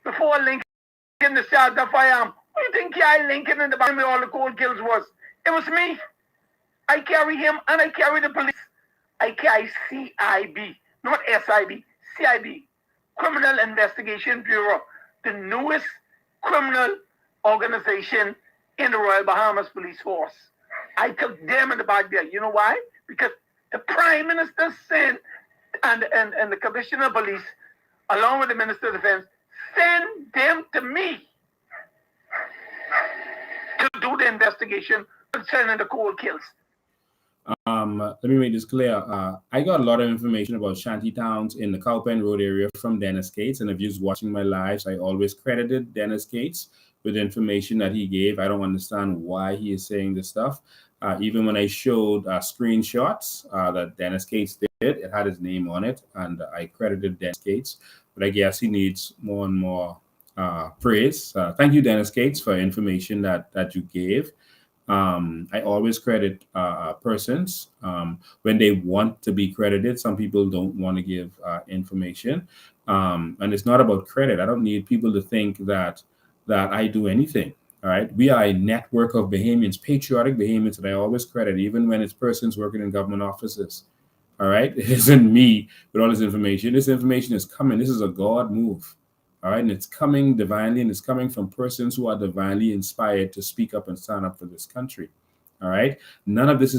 Before Lincoln started the firearm, who do you think I Lincoln in the bag where all the coal kills was? It was me. I carry him and I carry the police. I carry CIB, not SIB, CIB, Criminal Investigation Bureau, the newest criminal organization in the Royal Bahamas Police Force. I took them in the back there. You know why? Because the Prime Minister sent and the Commissioner of Police, along with the Minister of Defense, send them to me to do the investigation concerning the coal kills. Let me make this clear. I got a lot of information about shanty towns in the Cowpen Road area from Dennis Cates, and if you're watching my lives, I always credited Dennis Cates with information that he gave. I don't understand why he is saying this stuff. Even when I showed screenshots that Dennis Cates did, it had his name on it, and I credited Dennis Cates. But I guess he needs more and more praise. Thank you, Dennis Cates, for information that you gave. I always credit persons when they want to be credited. Some people don't want to give information, and it's not about credit. I don't need people to think that I do anything. All right, we are a network of Bahamians, patriotic Bahamians, that I always credit, even when it's persons working in government offices. All right, it isn't me with all this information. This information is coming. This is a God move. All right, and it's coming divinely, and it's coming from persons who are divinely inspired to speak up and stand up for this country. All right, none of this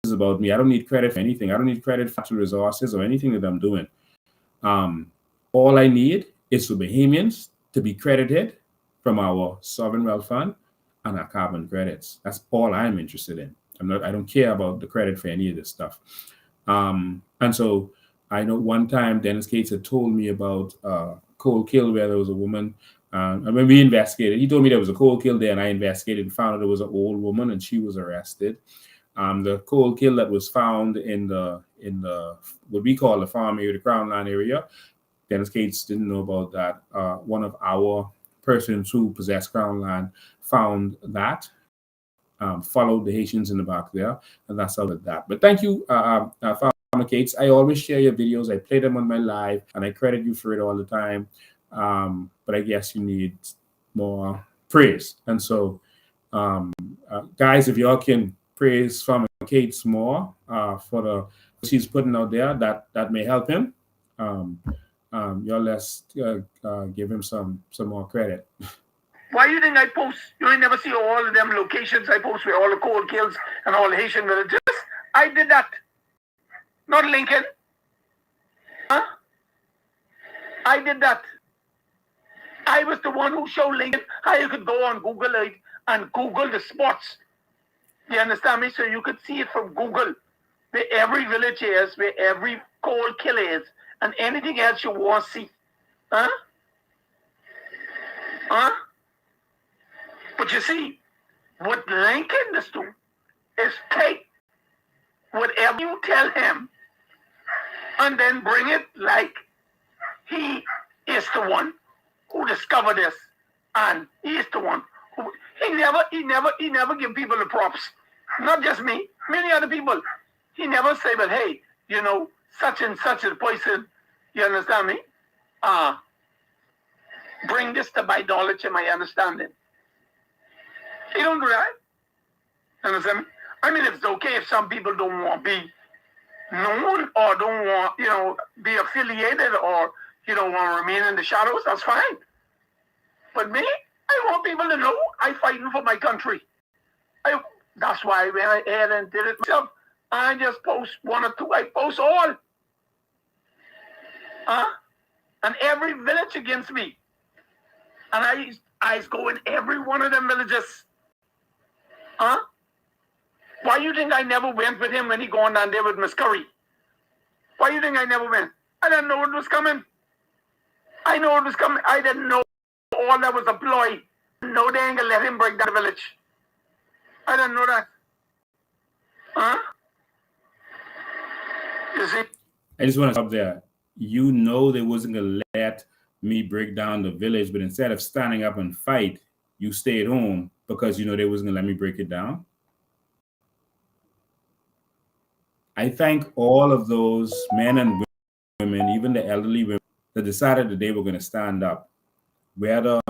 is about me. I don't need credit for anything. I don't need credit for natural resources or anything that I'm doing. All I need is for Bahamians to be credited from our sovereign wealth fund and our carbon credits. That's all I'm interested in. I don't care about the credit for any of this stuff. And so I know one time Dennis Cates had told me about coal kill where there was a woman. And when we investigated, he told me there was a coal kill there, and I investigated and found out it was an old woman, and she was arrested. The cold kill that was found in the what we call the farm area, the Crown Line area. Dennis Cates didn't know about that. One of our persons who possessed Crown Land found that, followed the Haitians in the back there, and that's all of that. But thank you, Farmer Cates. I always share your videos. I play them on my live, and I credit you for it all the time. But I guess you need more praise. And so, guys, if y'all can praise Farmer Cates more for the she's putting out there, that may help him. Y'all let's give him some more credit. Why you think I post? You ain't never see all of them locations I post with all the cold kills and all the Haitian villages. I did that. Not Lincoln. Huh? I did that. I was the one who showed Lincoln how you could go on Google Earth and Google the spots. You understand me? So you could see it from Google, where every village is, where every cold kill is, and anything else you want to see. Huh? Huh? But you see, what Lincoln does do is take whatever you tell him and then bring it like he is the one who discovered this, and he is the one who he never give people the props. Not just me, many other people. He never say, but hey, you know, such and such a person, you understand me? Bring this to my knowledge and my understanding. He don't do that. Understand me? I mean, it's okay if some people don't want to be known or don't want, you know, be affiliated or, you know, want to remain in the shadows. That's fine. But me, I want people to know I'm fighting for my country. That's why I went ahead and did it myself. I just post one or two. I post all. And every village against me. And I go in every one of them villages. Why you think I never went with him when he going down there with Miss Curry? Why you think I never went? I didn't know it was coming. I know it was coming. I didn't know all that was a ploy. No, they ain't gonna let him break that village. I didn't know that. You see? I just want to stop there. You know they wasn't gonna let me break down the village, but instead of standing up and fight, you stayed home because you know they wasn't gonna let me break it down. I thank all of those men and women, even the elderly women, that decided that they were going to stand up. Whether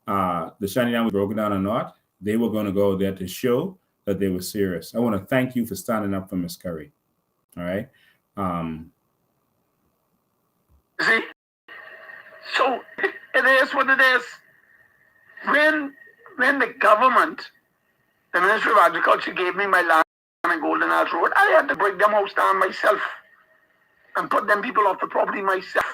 the shutting down was broken down or not, they were going to go there to show that they were serious. I want to thank you for standing up for Miss Curry. All right. See? So it is what it is. When the government, the Ministry of Agriculture gave me my land on Golden Arch Road, I had to break them house down myself and put them people off the property myself.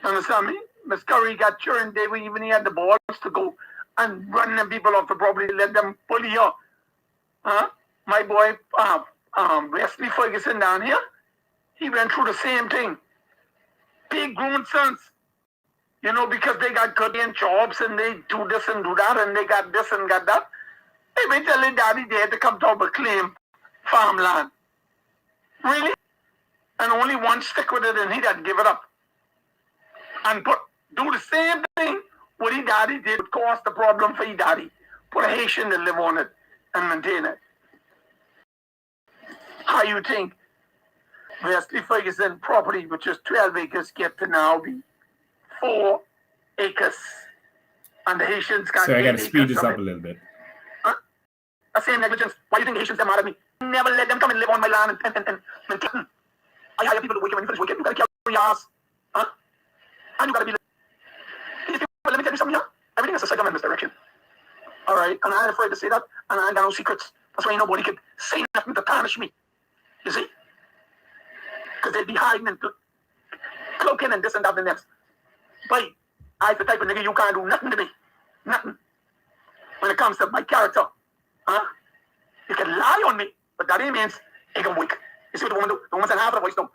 Understand me? Miss Curry got churned. He had the balls to go and run them people off the property, let them bully her. My boy, Wesley Ferguson down here, he went through the same thing. Big grown sons, you know, because they got good in jobs and they do this and do that and they got this and got that. They been telling daddy they had to come to claim farmland. Really? And only one stick with it and he had to give it up. And do the same thing what he daddy did would cause the problem for he daddy. Put a Haitian to live on it and maintain it. How you think Wesley Ferguson property, which is 12 acres, get to now be 4 acres? And the Haitians can't. So I got to speed this up a little bit. The same negligence. Why do you think the Haitians are mad at me? Never let them come and live on my land and I hire people to work when you finish working. You gotta carry your ass. And you gotta be like, let me tell you something here. Everything is a second misdirection. Alright, and I'm not afraid to say that, and I ain't got no secrets. That's why nobody could say nothing to tarnish me. You see? Because they'd be hiding and cloaking and this and that and next. But I'm the type of nigga you can't do nothing to me. Nothing. When it comes to my character. You can lie on me, but that ain't means it can work. You see what the woman do? The woman said half of the voice though.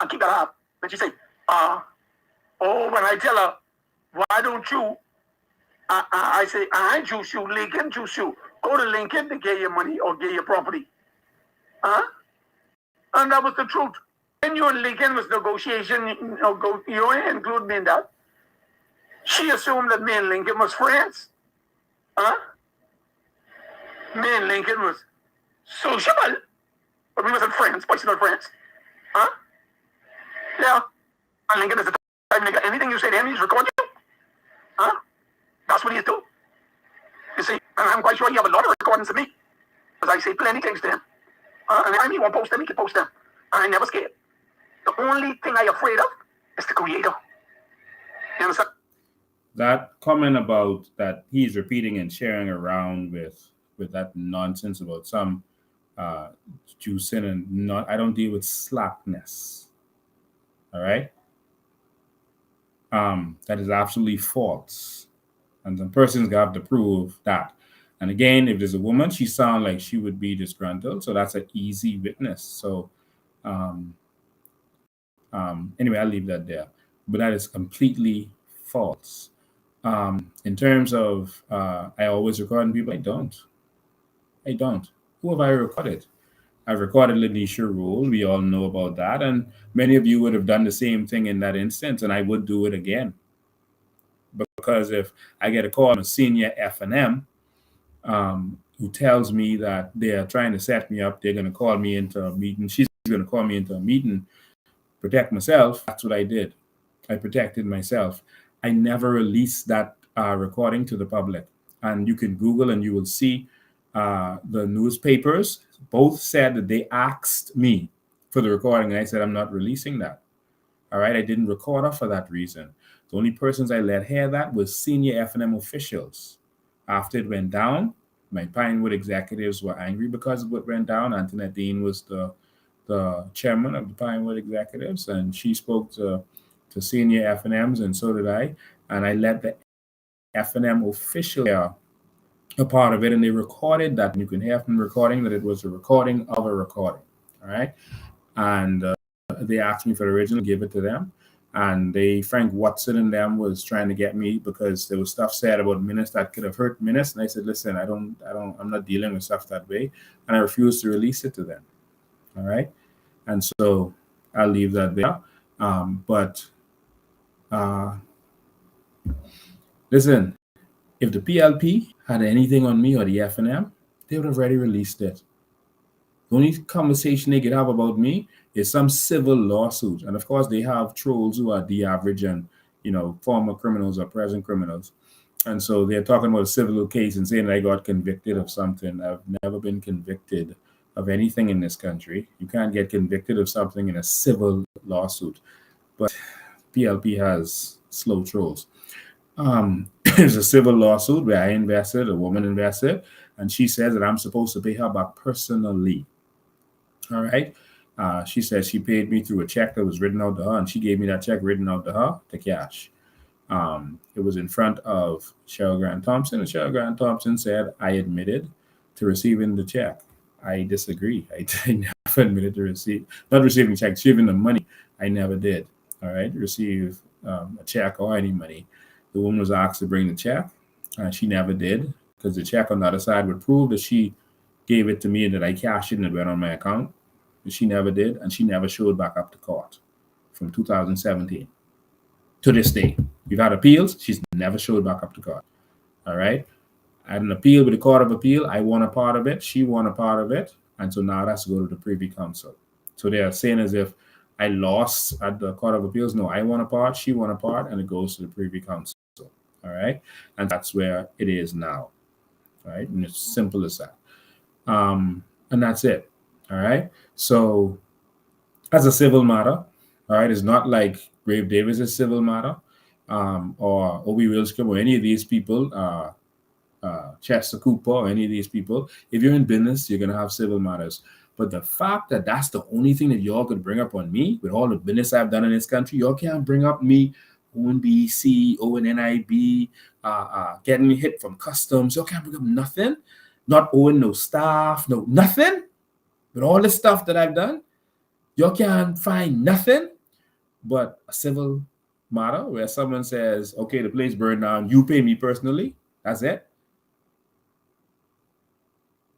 And keep that half. Then she say, when I tell her, why don't you? I say, I juice you, Lincoln juice you. go to Lincoln to get your money or get your property. Huh? And that was the truth. When you and Lincoln was negotiation, you include me in that. She assumed that me and Lincoln was friends. Huh? Me and Lincoln was sociable, but we wasn't friends, personal friends. Huh? Yeah. And Lincoln is the type nigga. Anything you say to him, he's recording you. Huh? That's what he's doing. You see, and I'm quite sure you have a lot of recordings of me. Because I say plenty things to him. And if he won't post them, he can post them. And I never scared. The only thing I'm afraid of is the creator. You understand? That comment about that he's repeating and sharing around with that nonsense about some juicing and not, I don't deal with slackness. All right? That is absolutely false. And some person's got to prove that. And again, if there's a woman, she sounds like she would be disgruntled. So that's an easy witness. So anyway, I'll leave that there. But that is completely false. In terms of I always record people, I don't. Who have I recorded? I've recorded Lanisha Rule. We all know about that. And many of you would have done the same thing in that instance, and I would do it again. Because if I get a call from a senior F&M who tells me that they're trying to set me up, they're going to call me into a meeting. She's going to call me into a meeting, protect myself. That's what I did. I protected myself. I never released that recording to the public. And you can Google and you will see the newspapers both said that they asked me for the recording. And I said, I'm not releasing that. All right. I didn't record her for that reason. The only persons I let hear that was senior F&M officials. After it went down, my Pinewood executives were angry because of what went down. Antoinette Dean was the chairman of the Pinewood executives, and she spoke to senior F&Ms, and so did I. And I let the F&M official hear a part of it, and they recorded that. And you can hear from the recording that it was a recording of a recording. All right. And they asked me for the original, give it to them. And Frank Watson and them was trying to get me because there was stuff said about Minutes that could have hurt Minutes. And I said, listen, I'm not dealing with stuff that way. And I refused to release it to them. All right. And so I'll leave that there. Listen, if the PLP had anything on me or the F&M, they would have already released it. The only conversation they could have about me is some civil lawsuit. And of course, they have trolls who are the average and, former criminals or present criminals. And so they're talking about a civil case and saying that I got convicted of something. I've never been convicted of anything in this country. You can't get convicted of something in a civil lawsuit. But PLP has slow trolls. There's a civil lawsuit where I invested, a woman invested, and she says that I'm supposed to pay her back personally. All right. She says she paid me through a check that was written out to her, and she gave me that check written out to her to cash. It was in front of Cheryl Grant Thompson, and Cheryl Grant Thompson said I admitted to receiving the check. I disagree. I never admitted to not receiving checks, receiving the money. I never did. All right. Receive a check or any money. The woman was asked to bring the check. She never did, because the check on the other side would prove that she gave it to me and that I cashed it and it went on my account. But she never did, and she never showed back up to court from 2017 to this day. We've had appeals. She's never showed back up to court. All right. I had an appeal with the Court of Appeal. I won a part of it. She won a part of it. And so now it has to go to the Privy Council. So they are saying as if I lost at the Court of Appeals. No, I won a part, she won a part, and it goes to the Privy Council. All right. And that's where it is now. All right. And it's simple as that. And that's it. All right. So as a civil matter, all right, it's not like Brave Davis is civil matter, or Obi Wilscombe or any of these people, Chester Cooper or any of these people. If you're in business, you're going to have civil matters. But the fact that that's the only thing that y'all could bring up on me, with all the business I've done in this country, y'all can't bring up me owing BEC, owing NIB, getting hit from customs. Y'all can't bring up nothing. Not owing no staff, no nothing. With all the stuff that I've done, y'all can't find nothing but a civil matter where someone says, okay, the place burned down, you pay me personally. That's it.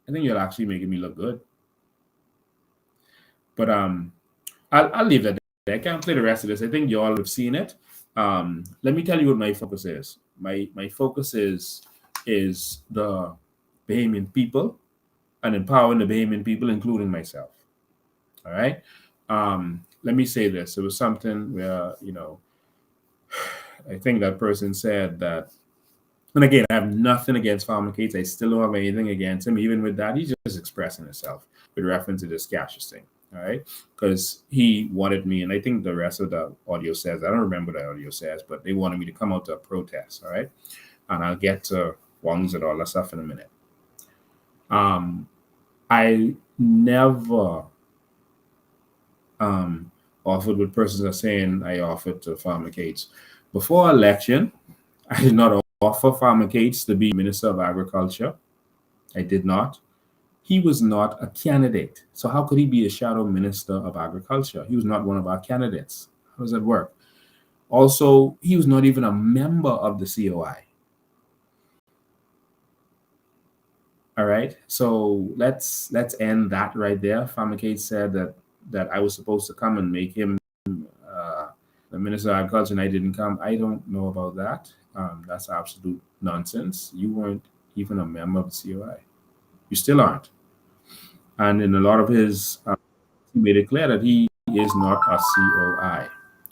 I think you're actually making me look good. But I'll leave that there. I can't play the rest of this. I think you all have seen it. Let me tell you what my focus is. My focus is the Bahamian people and empowering the Bahamian people, including myself. All right. Let me say this. It was something where, I think that person said that, and again, I have nothing against Farmer Cates. I still don't have anything against him. Even with that, he's just expressing himself with reference to this Cassius thing. All right. Because he wanted me, and I think the rest of the audio says, I don't remember what the audio says, but they wanted me to come out to a protest. All right. And I'll get to Wongs and all that stuff in a minute. I never offered what persons are saying I offered to Farmer Cates. Before election, I did not offer Farmer Cates to be Minister of Agriculture. I did not. He was not a candidate. So how could he be a shadow Minister of Agriculture? He was not one of our candidates. How does that work? Also, he was not even a member of the COI. All right. So let's end that right there. Farmer Cates said that I was supposed to come and make him the Minister of Agriculture, and I didn't come. I don't know about that. That's absolute nonsense. You weren't even a member of the COI. You still aren't. And in a lot of his, he made it clear that he is not a COI.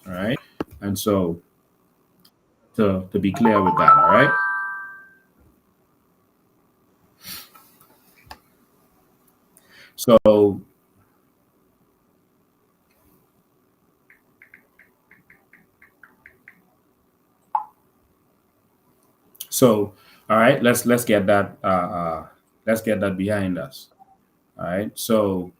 All right. And so to be clear with that, all right. So, all right, let's get that behind us. All right, so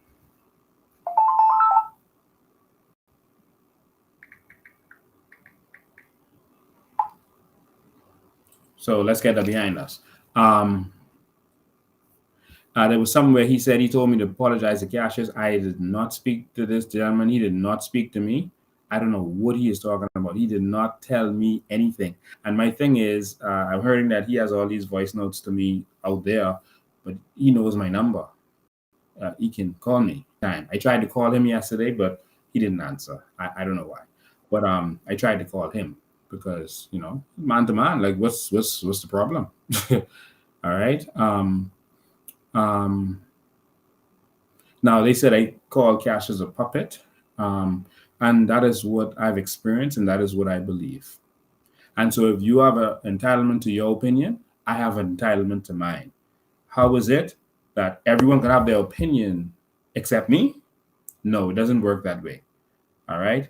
let's get that behind us. There was somewhere he said he told me to apologize to Cassius. I did not speak to this gentleman. He did not speak to me. I don't know what he is talking about. He did not tell me anything. And my thing is, I'm hearing that he has all these voice notes to me out there, but he knows my number. He can call me time. I tried to call him yesterday, but he didn't answer. I don't know why. But I tried to call him because, man to man, like what's the problem? All right. Now they said I call Cassius a puppet. And that is what I've experienced, and that is what I believe. And so if you have an entitlement to your opinion, I have an entitlement to mine. How is it that everyone can have their opinion except me? No, it doesn't work that way. All right.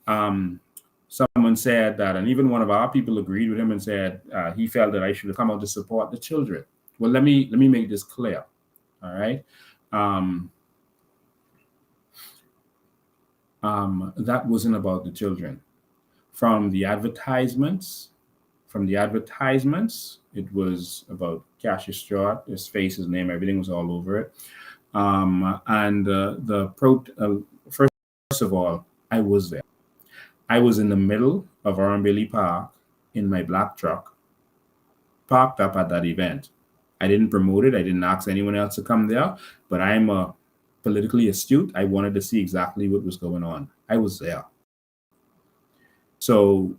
Someone said that, and even one of our people agreed with him and said he felt that I should have come out to support the children. Well, let me make this clear. All right. That wasn't about the children. From the advertisements, it was about Cassius Stewart, his face, his name, everything was all over it. First of all, I was there. I was in the middle of Arambili Park in my black truck, parked up at that event. I didn't promote it. I didn't ask anyone else to come there, but I'm politically astute. I wanted to see exactly what was going on. I was there. So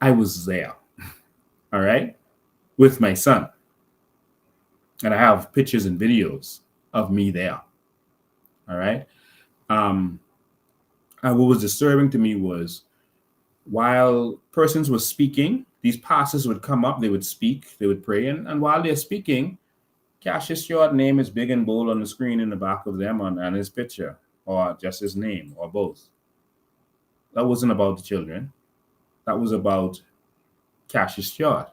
I was there, all right, with my son. And I have pictures and videos of me there, all right. And what was disturbing to me was while persons were speaking, these pastors would come up, they would speak, they would pray, and while they're speaking, Cassius Stewart name is big and bold on the screen in the back of them and his picture, or just his name, or both. That wasn't about the children. That was about Cassius Stewart.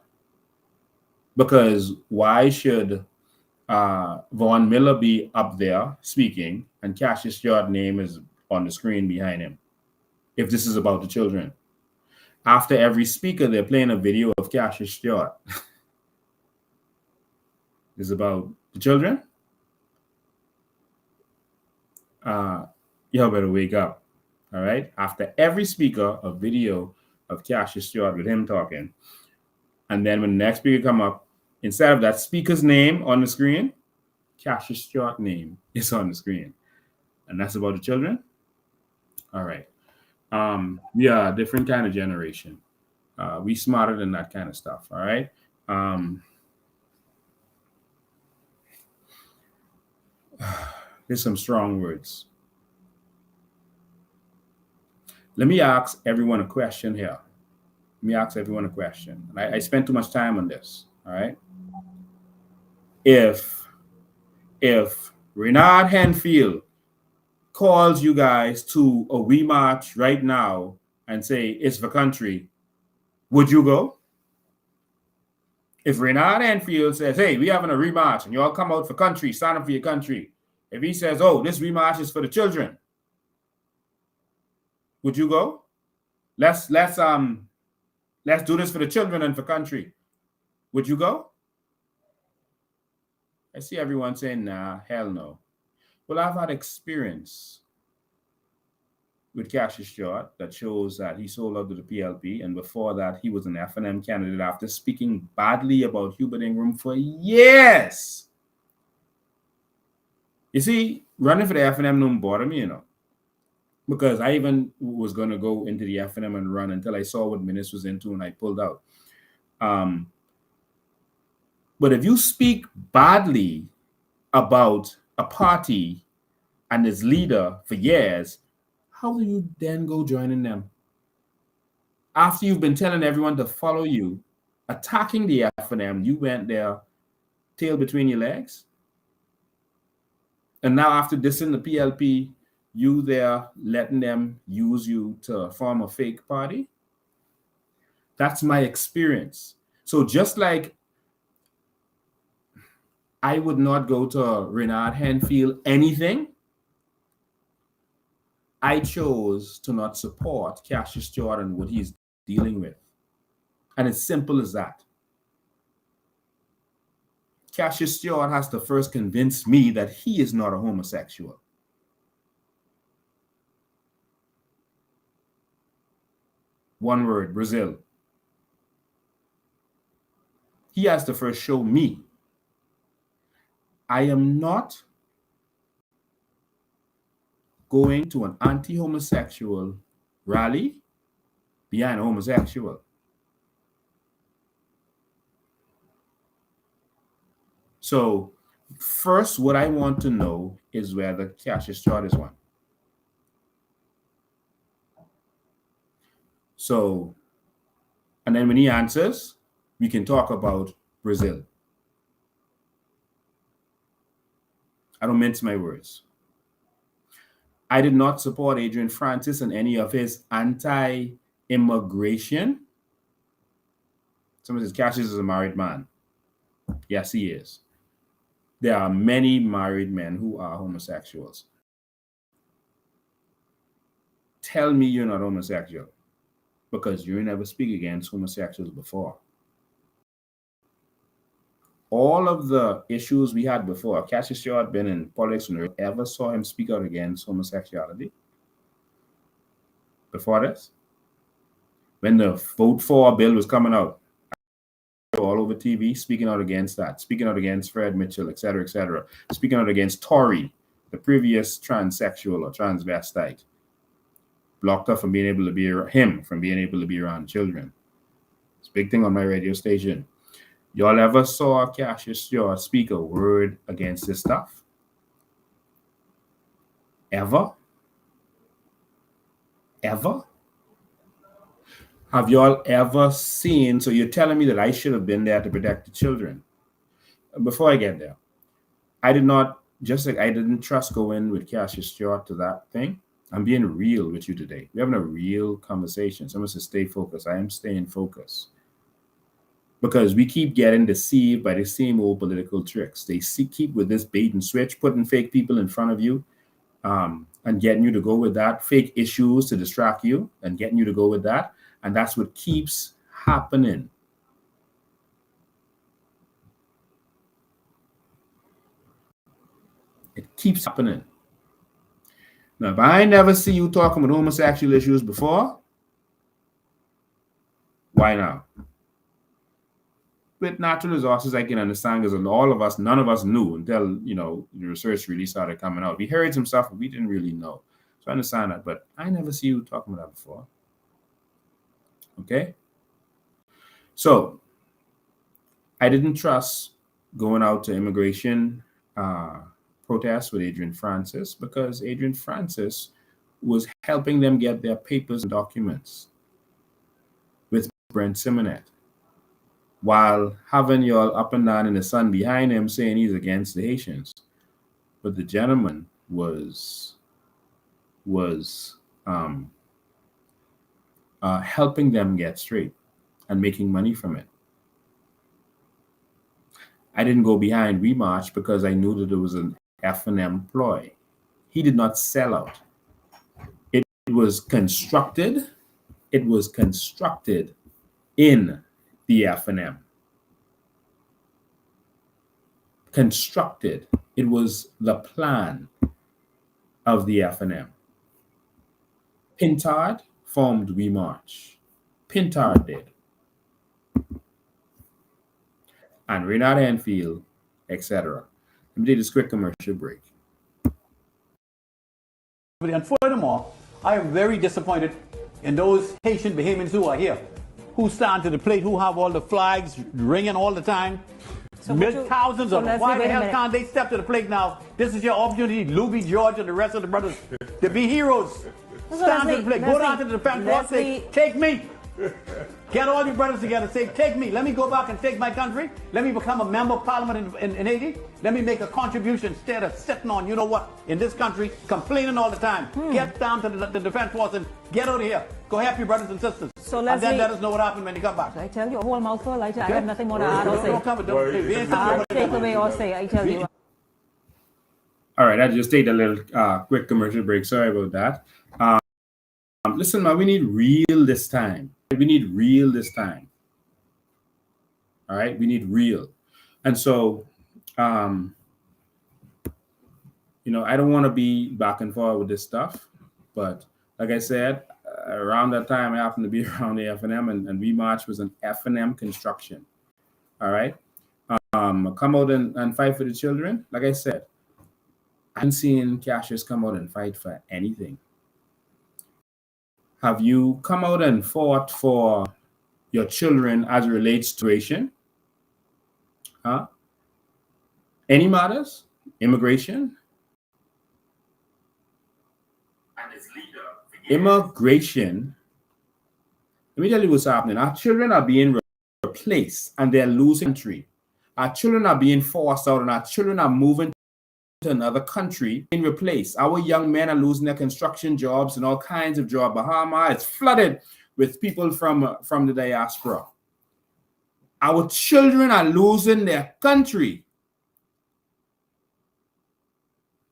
Because why should Vaughn Miller be up there speaking and Cassius Stewart's name is on the screen behind him if this is about the children? After every speaker, they're playing a video of Cassius Stewart. Is about the children? Y'all better wake up. All right. After every speaker, a video of Cassius Stewart with him talking. And then when the next speaker come up, Instead of that speaker's name on the screen, Cassius Stewart name is on the screen. And that's about the children. All right. We are a different kind of generation. We smarter than that kind of stuff. All right. There's some strong words. Let me ask everyone a question here. Let me ask everyone a question. I spent too much time on this. All right. If Renard Henfield calls you guys to a we march right now and say it's for country, would you go? If Renard Henfield says, hey, we having a remarch and you all come out for country, stand up for your country. If he says, oh, this remarch is for the children, would you go? Let's do this for the children and for country. Would you go? I see everyone saying, nah, hell no. Well, I've had experience with Cassius Stewart that shows that he sold out to the PLP, and before that, he was an F&M candidate after speaking badly about Hubert Ingram for years. You see, running for the F&M don't bother me, because I even was going to go into the F&M and run until I saw what Minnis was into and I pulled out. But if you speak badly about a party and its leader for years, how do you then go joining them? After you've been telling everyone to follow you, attacking the F&M, you went there, tail between your legs. And now after dissing the PLP, you there letting them use you to form a fake party? That's my experience. So just like I would not go to Renard Henfield anything, I chose to not support Cassius Stewart and what he's dealing with. And it's simple as that. Cassius Stewart has to first convince me that he is not a homosexual. One word, Brazil. He has to first show me I am not going to an anti-homosexual rally behind a homosexual. So first, what I want to know is whether Cassius Stewart is one. So, and then when he answers, we can talk about Brazil. I don't mince my words. I did not support Adrian Francis and any of his anti-immigration. Someone says Cassius is a married man. Yes, he is. There are many married men who are homosexuals. Tell me you're not homosexual, because you never speak against homosexuals before. All of the issues we had before, Cassius Stewart been in politics and ever saw him speak out against homosexuality before this? When the Vote For bill was coming out, all over TV, speaking out against that, speaking out against Fred Mitchell, etc., speaking out against Tory, the previous transsexual or transvestite, blocked up from being able to be around children. It's a big thing on my radio station. Y'all ever saw Cassius Stewart speak a word against this stuff? Ever? Ever? Have y'all ever seen, so you're telling me that I should have been there to protect the children? Before I get there, I didn't trust going with Cassius Stewart to that thing. I'm being real with you today. We're having a real conversation. Someone says stay focused. I am staying focused. Because we keep getting deceived by the same old political tricks. They keep with this bait and switch, putting fake people in front of you and getting you to go with that, fake issues to distract you and getting you to go with that. And that's what keeps happening. It keeps happening. Now, if I never see you talking about homosexual issues before, why now? with natural resources, I can understand because all of us, none of us knew until, the research really started coming out. We heard some stuff, but we didn't really know. So I understand that, but I never see you talking about that before. Okay? So I didn't trust going out to immigration protests with Adrian Francis because Adrian Francis was helping them get their papers and documents with Brent Simonet, while having y'all up and down in the sun behind him saying he's against the Haitians. But the gentleman was helping them get straight and making money from it. I didn't go behind We March because I knew that it was an F&M ploy. He did not sell out. It was constructed. It was constructed in the F&M. Constructed. It was the plan of the F&M. Pintard formed We March. Pintard did. And Renard Enfield, etc. Let me take this quick commercial break. And furthermore, I am very disappointed in those Haitian Bahamians who are here, who stand to the plate, who have all the flags ringing all the time. Thousands of them. Why the hell can't they step to the plate now? This is your opportunity, Louis, George, and the rest of the brothers, to be heroes. Stand to the plate. Go down to the defense force, say, take me. Get all your brothers together, say, take me. Let me go back and take my country. Let me become a member of parliament in Haiti. Let me make a contribution instead of sitting on, you know what, in this country, complaining all the time. Get down to the defense force and get out of here. Go help your brothers and sisters. So and then let us know what happened when you come back. I tell you, a whole mouthful. I have nothing more to add or say. Don't Take away or say, I tell you. All right, I just take a little quick commercial break. Sorry about that. Listen, man, we need real this time. We need real this time. All right, we need real. And so, I don't want to be back and forth with this stuff, but like I said, around that time, I happened to be around the F&M, and We March was an F&M construction. All right, come out and fight for the children. Like I said, I haven't seen cashiers come out and fight for anything. Have you come out and fought for your children as it relates to immigration? Any matters? Immigration? Immigration. Let me tell you what's happening. Our children are being replaced and they're losing country. Our children are being forced out and our children are moving to another country being replaced. Our young men are losing their construction jobs and all kinds of jobs. Bahamas is flooded with people from the diaspora. Our children are losing their country.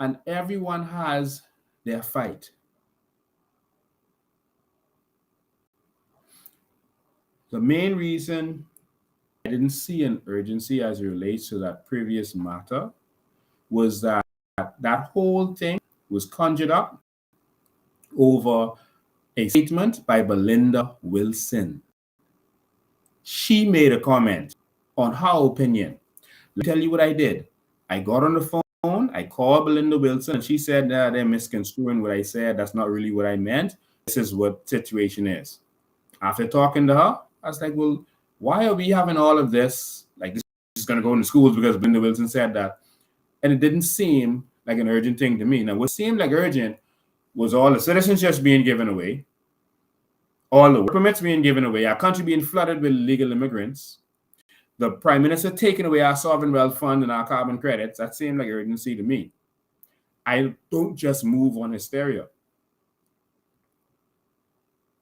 And everyone has their fight. The main reason I didn't see an urgency as it relates to that previous matter was that whole thing was conjured up over a statement by Belinda Wilson. She made a comment on her opinion. Let me tell you what I did. I got on the phone, I called Belinda Wilson, and she said that they're misconstruing what I said. That's not really what I meant. This is what the situation is. After talking to her, I was like, well, why are we having all of this? Like, this is going to go into schools because Belinda Wilson said that. And it didn't seem like an urgent thing to me. Now, what seemed like urgent was all the citizenships being given away, all the work permits being given away, our country being flooded with illegal immigrants, the Prime Minister taking away our sovereign wealth fund and our carbon credits. That seemed like urgency to me. I don't just move on hysteria.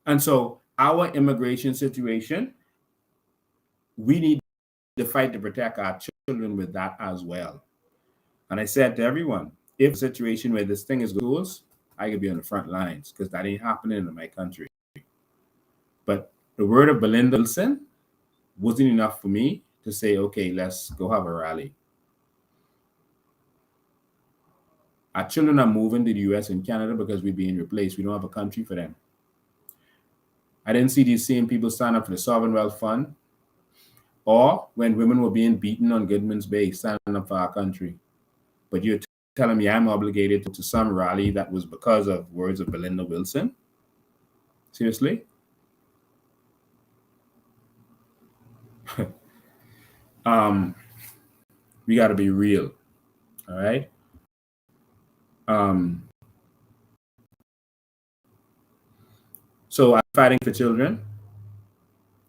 And so our immigration situation, we need to fight to protect our children with that as well. And I said to everyone, if a situation where this thing is goes, I could be on the front lines because that ain't happening in my country. But the word of Belinda Wilson wasn't enough for me to say, okay, let's go have a rally. Our children are moving to the US and Canada because we're being replaced. We don't have a country for them. I didn't see these same people sign up for the Sovereign Wealth Fund. or when women were being beaten on Goodman's Bay, standing up for our country. But you're telling me I'm obligated to some rally that was because of words of Belinda Wilson? Seriously? We got to be real. All right. So I'm fighting for children.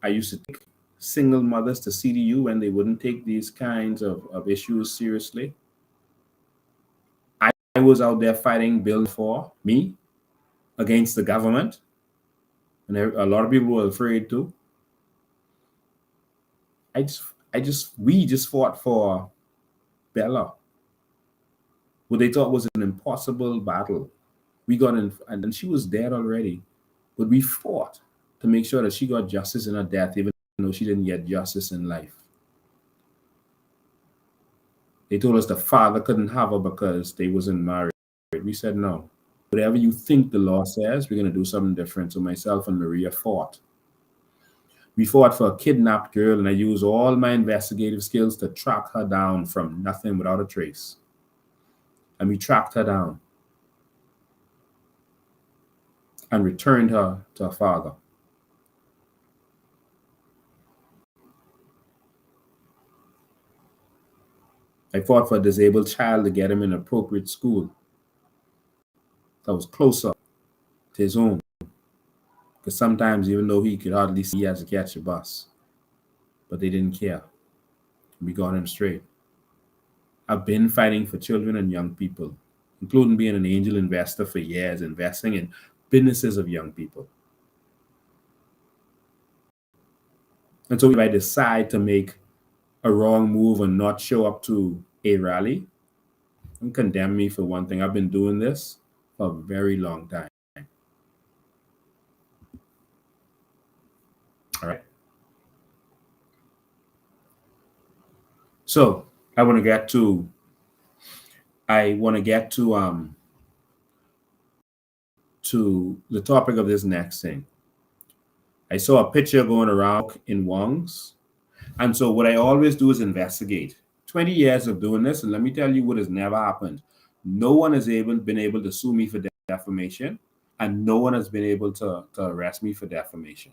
I used to take single mothers to CDU when they wouldn't take these kinds of issues seriously. I was out there fighting bills for me against the government, and a lot of people were afraid to. We just fought for Bella, what they thought was an impossible battle. We got in, and she was dead already, but we fought to make sure that she got justice in her death, even though she didn't get justice in life. They told us the father couldn't have her because they wasn't married. We said no. Whatever you think the law says, we're going to do something different. So myself and Maria fought. We fought for a kidnapped girl, and I used all my investigative skills to track her down from nothing without a trace. And we tracked her down and returned her to her father. I fought for a disabled child to get him in an appropriate school that was closer to his home. Because sometimes, even though he could hardly see, he has to catch a bus. But they didn't care. We got him straight. I've been fighting for children and young people, including being an angel investor for years, investing in businesses of young people. And so if I decide to make a wrong move and not show up to a rally, don't condemn me for one thing. I've been doing this for a very long time. All right. So I want to get to the topic of this next thing. I saw a picture going around in Wongs. And so what I always do is investigate. 20 years of doing this, and let me tell you what has never happened. No one has been able to sue me for defamation, and no one has been able to arrest me for defamation.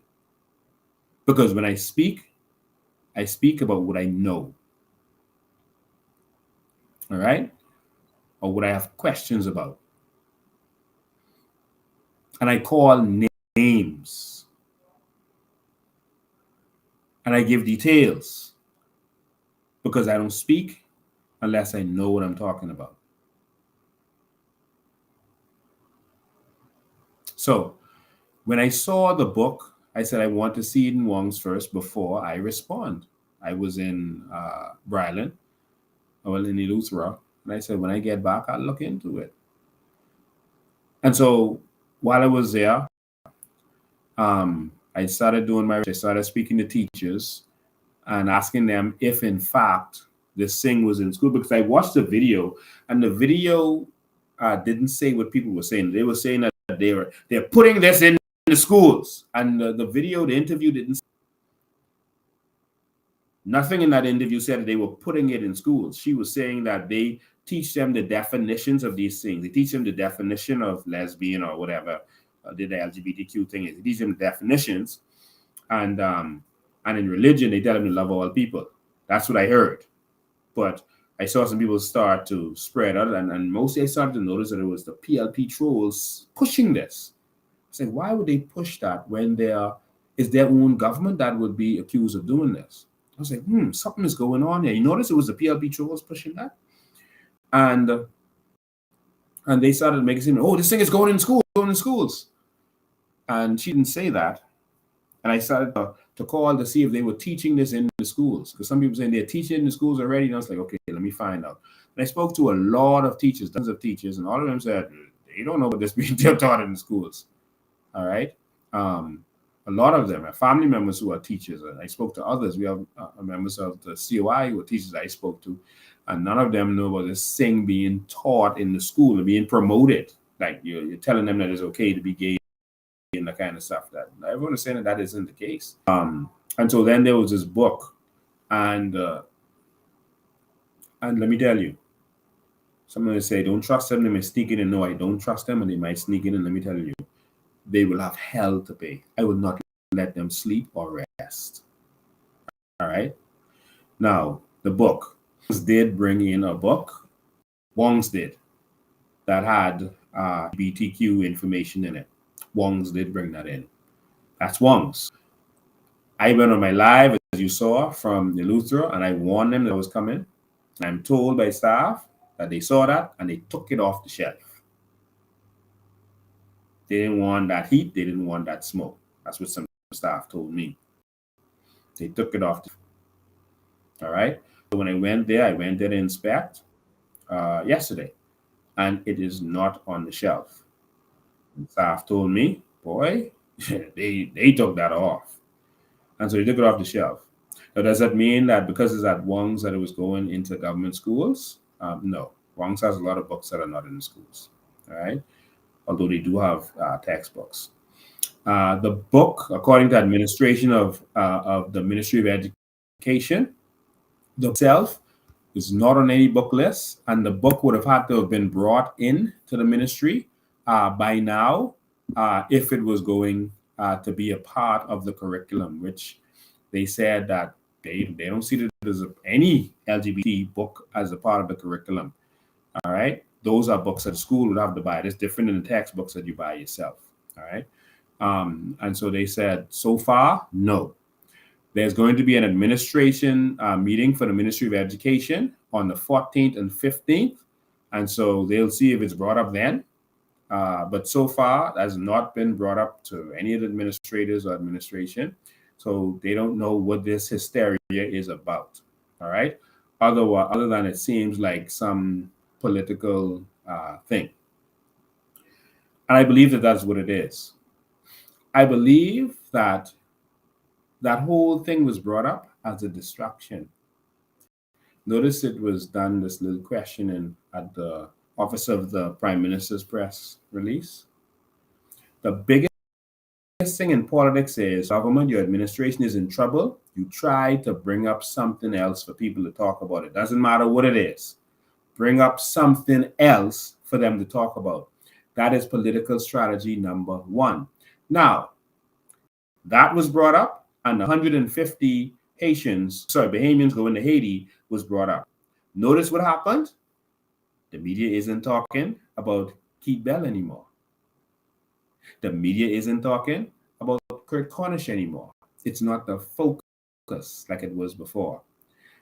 Because when I speak about what I know. All right? Or what I have questions about. And I call names. And I give details. Because I don't speak unless I know what I'm talking about. So when I saw the book, I said I want to see it in Wongs first before I respond. I was in Bryland, well, in Eleuthera, and I said, when I get back, I'll look into it. And so while I was there, I started doing my research. I started speaking to teachers and asking them if, in fact, this thing was in school, because I watched the video, and the video didn't say what people were saying. They were saying that they're putting this in the schools, and the video, the interview didn't. Nothing in that interview said that they were putting it in schools. She was saying that they teach them the definitions of these things. They teach them the definition of lesbian or whatever the LGBTQ thing is. They teach them the definitions, and in religion they tell them to love all people. That's what I heard. But I saw some people start to spread out, and mostly I started to notice that it was the PLP trolls pushing this. I said, why would they push that when there is their own government that would be accused of doing this? I was like, something is going on here. You notice it was the PLP trolls pushing that? And they started making it seem, oh, this thing is going in schools. And she didn't say that. And I started to call to see if they were teaching this in the schools. Because some people saying they're teaching in the schools already. And I was like, okay, let me find out. And I spoke to a lot of teachers, dozens of teachers, and all of them said, they don't know what this being taught in the schools. All right. A lot of them are family members who are teachers. And I spoke to others. We have members of the COI who are teachers I spoke to. And none of them know about this thing being taught in the school and being promoted. Like you're telling them that it's okay to be gay and that kind of stuff. That everyone is saying that isn't the case. And so then there was this book And let me tell you, someone will say, don't trust them, they may sneak in. And no, I don't trust them, and they might sneak in. And let me tell you, they will have hell to pay. I will not let them sleep or rest. All right? Now, the book. Did bring in a book. Wongs did. That had LGBTQ information in it. Wongs did bring that in. That's Wongs. I went on my live, as you saw, from the Luther, and I warned them that I was coming. I'm told by staff that they saw that and they took it off the shelf. They didn't want that heat. They didn't want that smoke. That's what some staff told me. They took it off. All right. So when I went there to inspect yesterday, and it is not on the shelf. The staff told me, boy, they took that off. And so they took it off the shelf. Now, does that mean that because it's at Wongs that it was going into government schools? No. Wongs has a lot of books that are not in the schools. All right. Although they do have textbooks. The book, according to administration of the Ministry of Education, the book itself is not on any book list, and the book would have had to have been brought in to the ministry by now if it was going to be a part of the curriculum, which they said that they don't see that there's any LGBT book as a part of the curriculum. All right. Those are books that the school would have to buy. It's different than the textbooks that you buy yourself. All right. And so they said, so far, no. There's going to be an administration meeting for the Ministry of Education on the 14th and 15th. And so they'll see if it's brought up then. But so far, it has not been brought up to any of the administrators or administration. So they don't know what this hysteria is about. All right. Other than it seems like some political thing. And I believe that that's what it is. I believe that that whole thing was brought up as a distraction. Notice it was done, this little questioning at the Office of the Prime Minister's press release. The biggest thing in politics is government, your administration is in trouble. You try to bring up something else for people to talk about. It doesn't matter what it is. Bring up something else for them to talk about. That is political strategy number one. Now, that was brought up, and 150 Bahamians going to Haiti was brought up. Notice what happened? The media isn't talking about Keith Bell anymore. The media isn't talking about Kurt Cornish anymore. It's not the focus like it was before.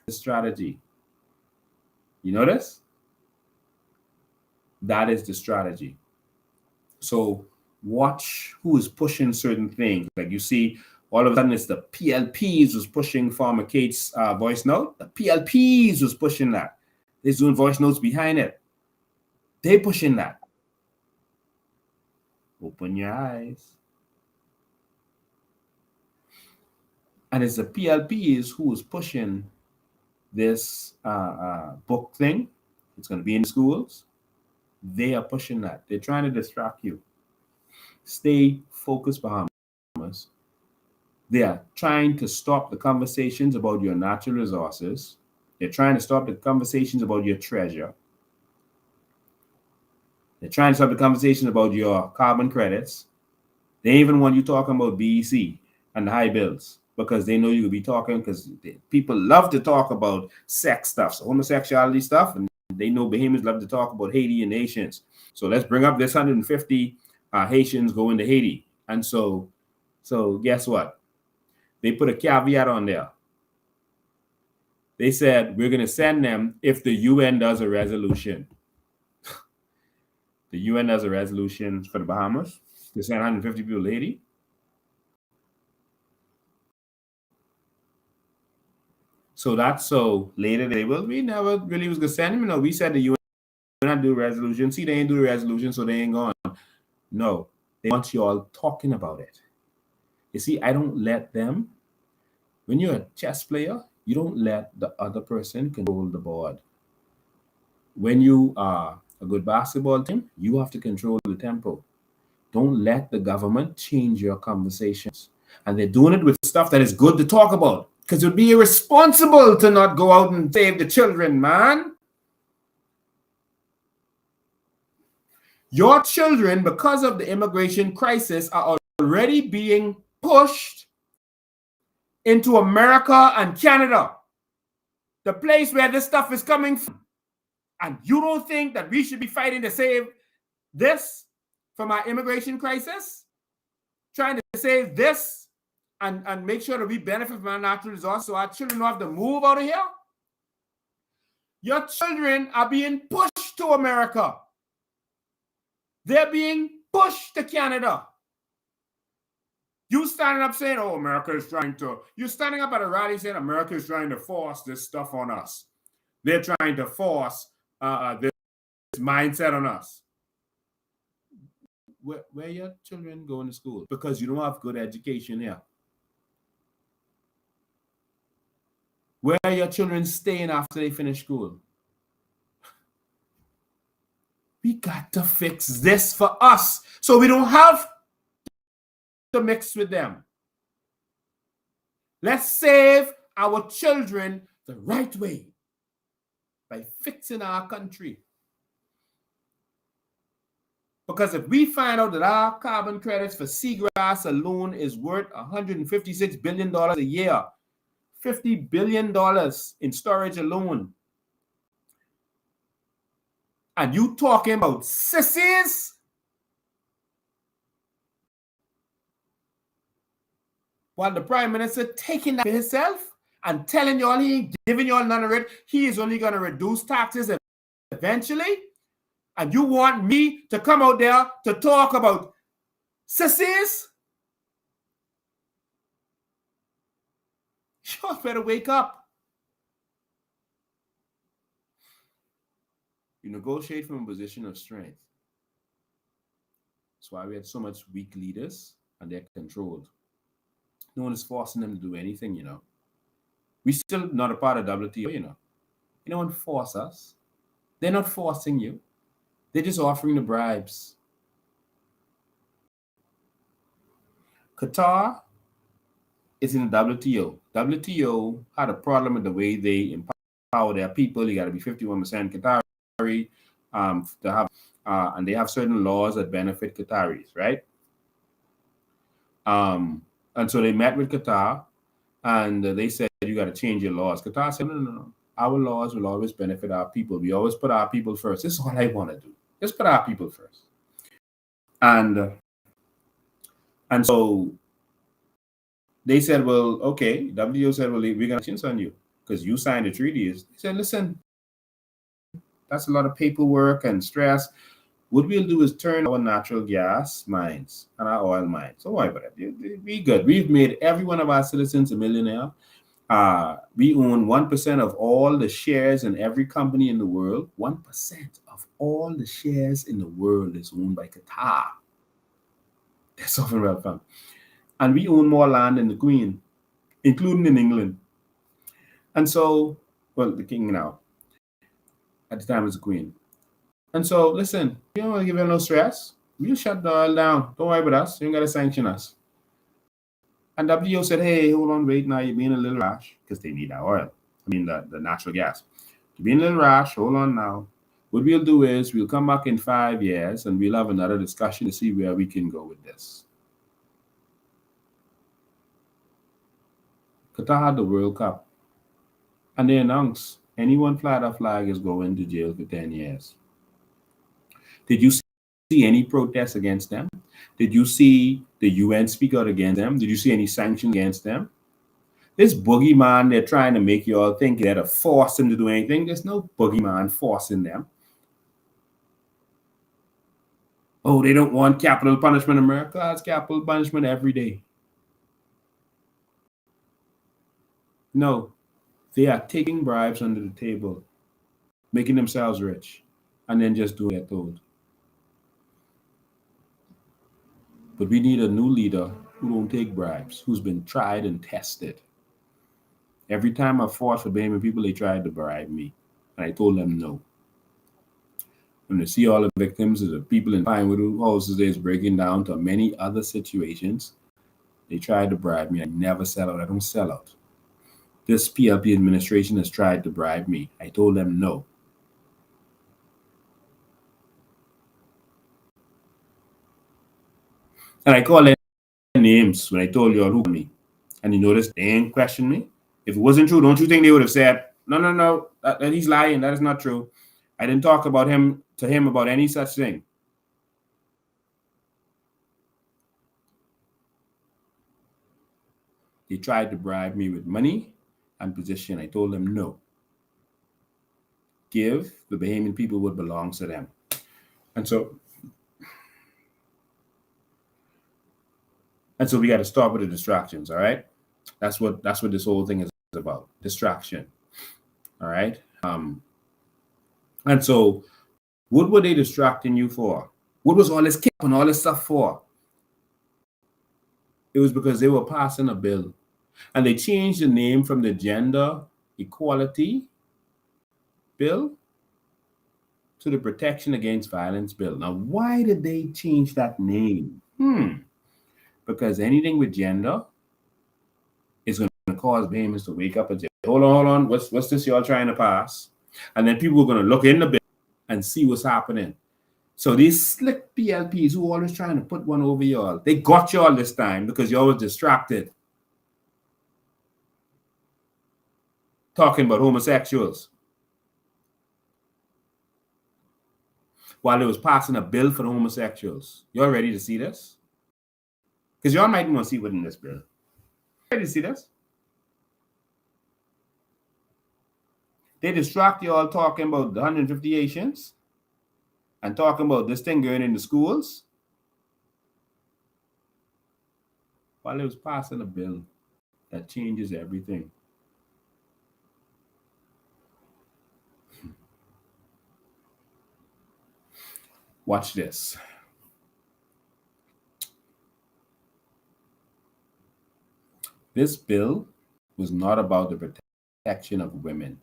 The strategy. You notice? That is the strategy. So watch who is pushing certain things. Like you see, all of a sudden it's the PLPs was pushing Farmer Kate's voice note. The PLPs was pushing that. They're doing voice notes behind it. They pushing that. Open your eyes. And it's the PLPs who is pushing this book thing. It's going to be in schools. They are pushing that. They're trying to distract you. Stay focused, Bahamas. They are trying to stop the conversations about your natural resources. They're trying to stop the conversations about your treasure. They're trying to stop the conversation about your carbon credits. They even want you talking about BEC and the high bills because they know you'll be talking because people love to talk about sex stuff, so homosexuality stuff, and they know Bahamians love to talk about Haiti and Haitians. So let's bring up this 150 Haitians going to Haiti. And so guess what? They put a caveat on there. They said, we're going to send them if the UN does a resolution. The UN does a resolution for the Bahamas to send 150 people to Haiti. So that's so later they will. We never really was going to send them. No, we said the UN not do a resolution. See, they ain't do the resolution, so they ain't gone. No, they want you all talking about it. You see, I don't let them. When you're a chess player, you don't let the other person control the board. When you are a good basketball team, you have to control the tempo. Don't let the government change your conversations. And they're doing it with stuff that is good to talk about. Because it would be irresponsible to not go out and save the children, man. Your children, because of the immigration crisis, are already being pushed into America and Canada, the place where this stuff is coming from. And you don't think that we should be fighting to save this from our immigration crisis? Trying to save this and make sure that we benefit from our natural resources so our children don't have to move out of here? Your children are being pushed to America. They're being pushed to Canada. You standing up saying, oh, America is trying to, you're standing up at a rally saying America is trying to force this stuff on us. They're trying to force this mindset on us. Where your children going to school? Because you don't have good education here. Where are your children staying after they finish school? We got to fix this for us so we don't have to mix with them. Let's save our children the right way by fixing our country. Because if we find out that our carbon credits for seagrass alone is worth $156 billion a year, $50 billion in storage alone, and you talking about sissies? While the Prime Minister taking that for himself and telling y'all he ain't giving y'all none of it, he is only going to reduce taxes eventually. And you want me to come out there to talk about sissies? Y'all better wake up. You negotiate from a position of strength. That's why we had so much weak leaders and they're controlled. No one is forcing them to do anything, you know. We're still not a part of WTO, you know. No one force us. They're not forcing you. They're just offering the bribes. Qatar is in the WTO. WTO had a problem with the way they empower their people. You got to be 51% Qatari to have, and they have certain laws that benefit Qataris, right? And so they met with Qatar, and they said, you got to change your laws. Qatar said, no. Our laws will always benefit our people. We always put our people first. This is all I want to do. Just put our people first. And so they said, well, okay. WTO said, well, we're going to change on you because you signed the treaties. They said, listen, that's a lot of paperwork and stress. What we'll do is turn our natural gas mines and our oil mines. Don't worry about it. Be good. We've made every one of our citizens a millionaire. We own 1% of all the shares in every company in the world. 1% of all the shares in the world is owned by Qatar. That's often well found. And we own more land than the Queen, including in England. And so, well, the King now. At the time it was the Queen. And so, listen, you don't want to give them no stress. We'll shut the oil down. Don't worry about us. You ain't got to sanction us. And WTO said, hey, hold on, wait, now you're being a little rash because they need our oil. I mean, the natural gas. You're being a little rash. Hold on now. What we'll do is we'll come back in 5 years and we'll have another discussion to see where we can go with this. Qatar had the World Cup. And they announced anyone fly that flag is going to jail for 10 years. Did you see any protests against them? Did you see the UN speak out against them? Did you see any sanctions against them? This boogeyman, they're trying to make you all think they're to force them to do anything. There's no boogeyman forcing them. Oh, they don't want capital punishment in America. It's capital punishment every day. No, they are taking bribes under the table, making themselves rich, and then just doing what they're told. But we need a new leader who don't take bribes, who's been tried and tested. Every time I fought for Bahamian people, they tried to bribe me. And I told them no. When they see all the victims of the people in Pinewood houses is breaking down to many other situations, they tried to bribe me. I never sell out. I don't sell out. This PLP administration has tried to bribe me. I told them no. And I called their names when I told you all who me. And you notice they ain't questioned me. If it wasn't true, don't you think they would have said, no, that he's lying. That is not true. I didn't talk about him about any such thing. They tried to bribe me with money and position. I told them no. Give the Bahamian people what belongs to them. And so we got to stop with the distractions, all right? That's what this whole thing is about. Distraction. All right. And so what were they distracting you for? What was all this kick and all this stuff for? It was because they were passing a bill. And they changed the name from the Gender Equality Bill to the Protection Against Violence Bill. Now, why did they change that name? Because anything with gender is going to cause Bahamians to wake up and say, hold on, what's this y'all trying to pass? And then people are going to look in the bill and see what's happening. So these slick PLPs who are always trying to put one over y'all, they got y'all this time because y'all was distracted. Talking about homosexuals. While they was passing a bill for the homosexuals. Y'all ready to see this? Because y'all might want to see what's in this bill. Ready to see this? They distract y'all talking about the 150 Haitians and talking about this thing going into schools while they was passing a bill that changes everything. Watch this. This bill was not about the protection of women.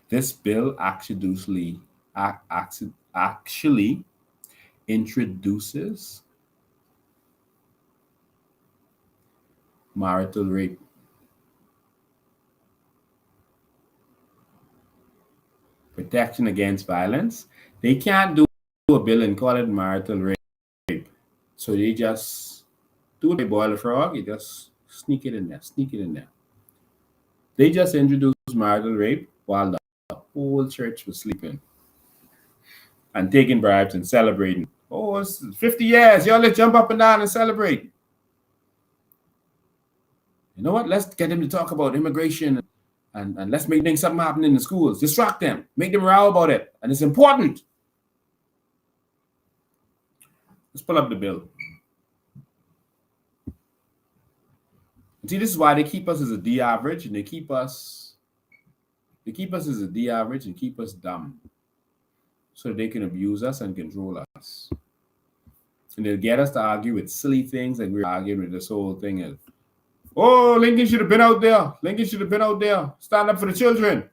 This bill actually introduces marital rape. Protection against violence. They can't do a bill and call it marital rape. So they just do it. They boil a frog. You just sneak it in there. They just introduced marital rape while the whole church was sleeping and taking bribes and celebrating. Oh, it's 50 years. Y'all let's jump up and down and celebrate. You know what? Let's get them to talk about immigration and let's make something happen in the schools. Distract them. Make them row about it. And it's important. Let's pull up the bill. See, this is why they keep us as a D average, and they keep us as a D average and keep us dumb so they can abuse us and control us. And they'll get us to argue with silly things like we're arguing with this whole thing of, oh, Lincoln should have been out there. Lincoln should have been out there. Stand up for the children.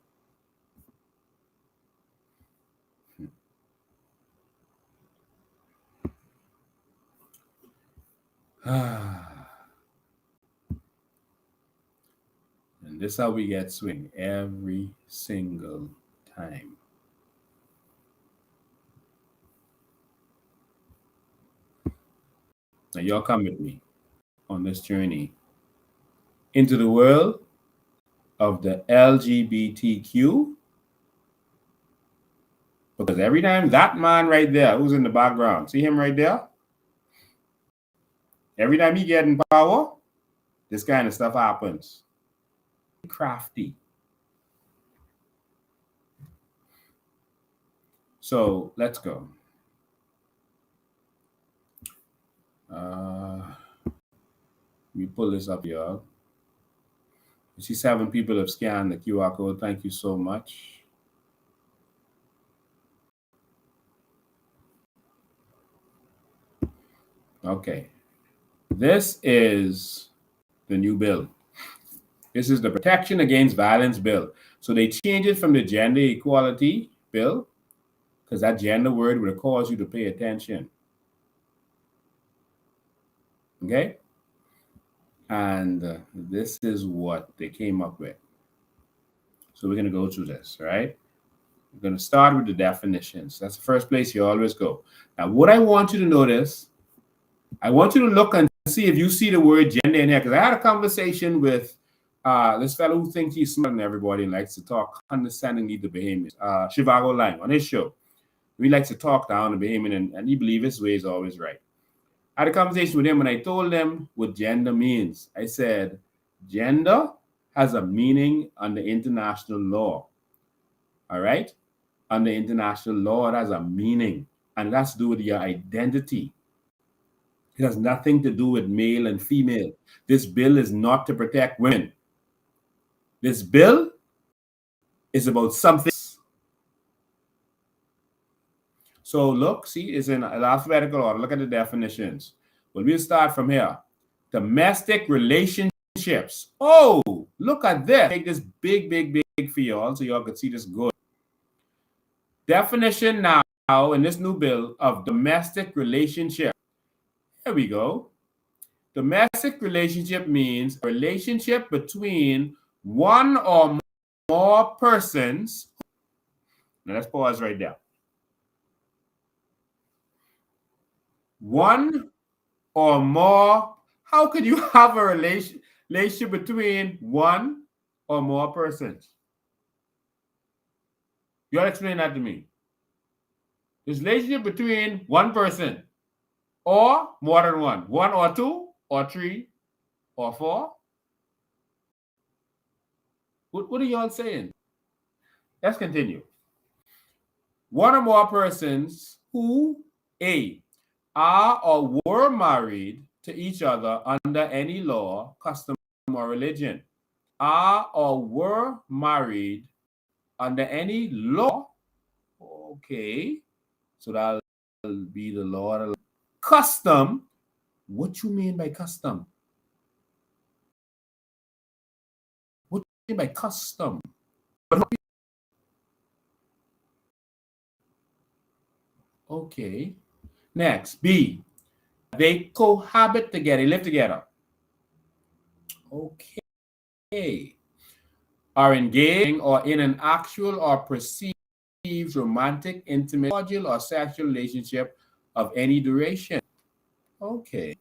And this is how we get swing every single time. Now y'all come with me on this journey into the world of the LGBTQ. Because every time that man right there, who's in the background, see him right there? Every time he get in power, this kind of stuff happens. Crafty. So let's go. Let me pull this up, y'all. You see 7 people have scanned the QR code. Thank you so much. Okay. This is the new bill. This is the Protection Against Violence Bill. So they changed it from the Gender Equality Bill because that gender word would have caused you to pay attention. Okay? And this is what they came up with. So we're going to go through this, right? We're going to start with the definitions. That's the first place you always go. Now, what I want you to notice, I want you to look and see if you see the word gender in here, because I had a conversation with this fellow who thinks he's smarter than everybody and likes to talk condescendingly to Bahamians, Shivago Lang, on his show. He likes to talk down to Bahamian, and he believes his way is always right. I had a conversation with him, and I told him what gender means. I said, gender has a meaning under international law. All right? Under international law, it has a meaning, and it has to do with your identity. It has nothing to do with male and female. This bill is not to protect women. This bill is about something. So look, see, it's in alphabetical order. Look at the definitions. Well, we'll start from here. Domestic relationships. Oh, look at this. Make this big, big, big for y'all so y'all can see this good. Definition now in this new bill of domestic relationship. Here we go. Domestic relationship means a relationship between one or more persons. Now let's pause right there. One or more. How could you have a relationship between one or more persons? You gotta explain that to me. This relationship between one person or more than one or two or three or four. What are y'all saying? Let's continue. One or more persons who A, are or were married to each other under any law, custom, or religion. Are or were married under any law. Okay. So that'll be the law. Custom. What you mean by custom? What do you mean by custom? Okay. Next, B. They cohabit together, live together. Okay. Are engaging or in an actual or perceived romantic, intimate, cordial, or sexual relationship of any duration. Okay.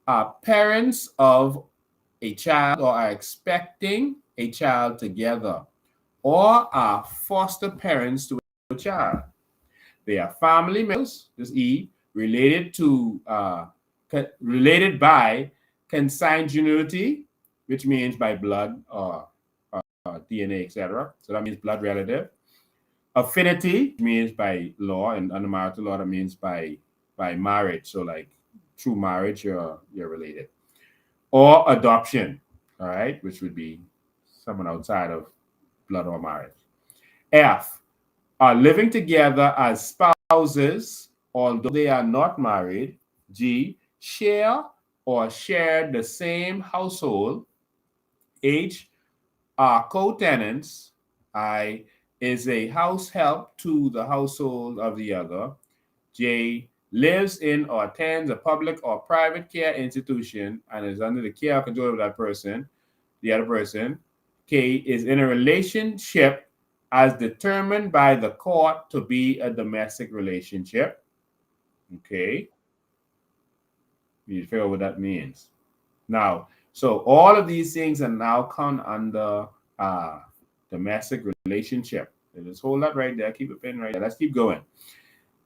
Are parents of a child or are expecting a child together, or are foster parents to a child. They are family members, this E, related by consanguinity, which means by blood or DNA, etc. So that means blood relative. Affinity means by law, and under marital law, that means by marriage. So like through marriage, you're related. Or adoption, all right, which would be someone outside of blood or marriage. F, are living together as spouses, although they are not married. G, share or share the same household. H, are co-tenants. I, is a house help to the household of the other. J, lives in or attends a public or private care institution and is under the care or control of that person, the other person. K, is in a relationship as determined by the court to be a domestic relationship. Okay. You need to figure out what that means. Now, so all of these things are now come under domestic relationship. So just hold that right there. Keep a pin right there. Let's keep going.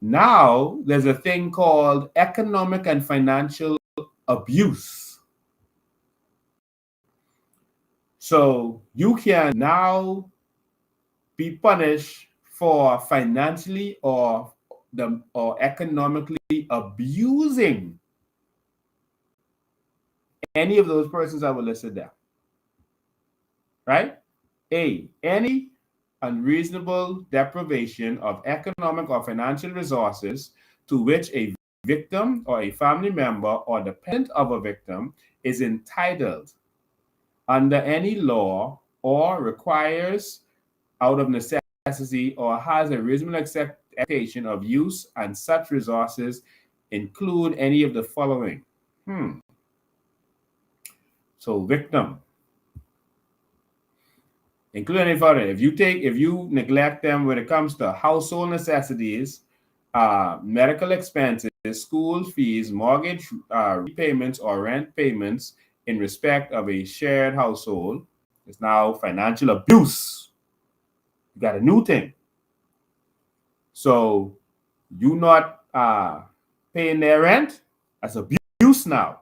Now, there's a thing called economic and financial abuse. So you can now be punished for financially or economically abusing any of those persons that were listed there. Right? A, any unreasonable deprivation of economic or financial resources to which a victim or a family member or dependent of a victim is entitled under any law, or requires out of necessity, or has a reasonable expectation of use, and such resources include any of the following. So victim. Including any further. If you neglect them when it comes to household necessities, medical expenses, school fees, mortgage repayments, or rent payments in respect of a shared household, it's now financial abuse. You got a new thing. So you not paying their rent, that's abuse now.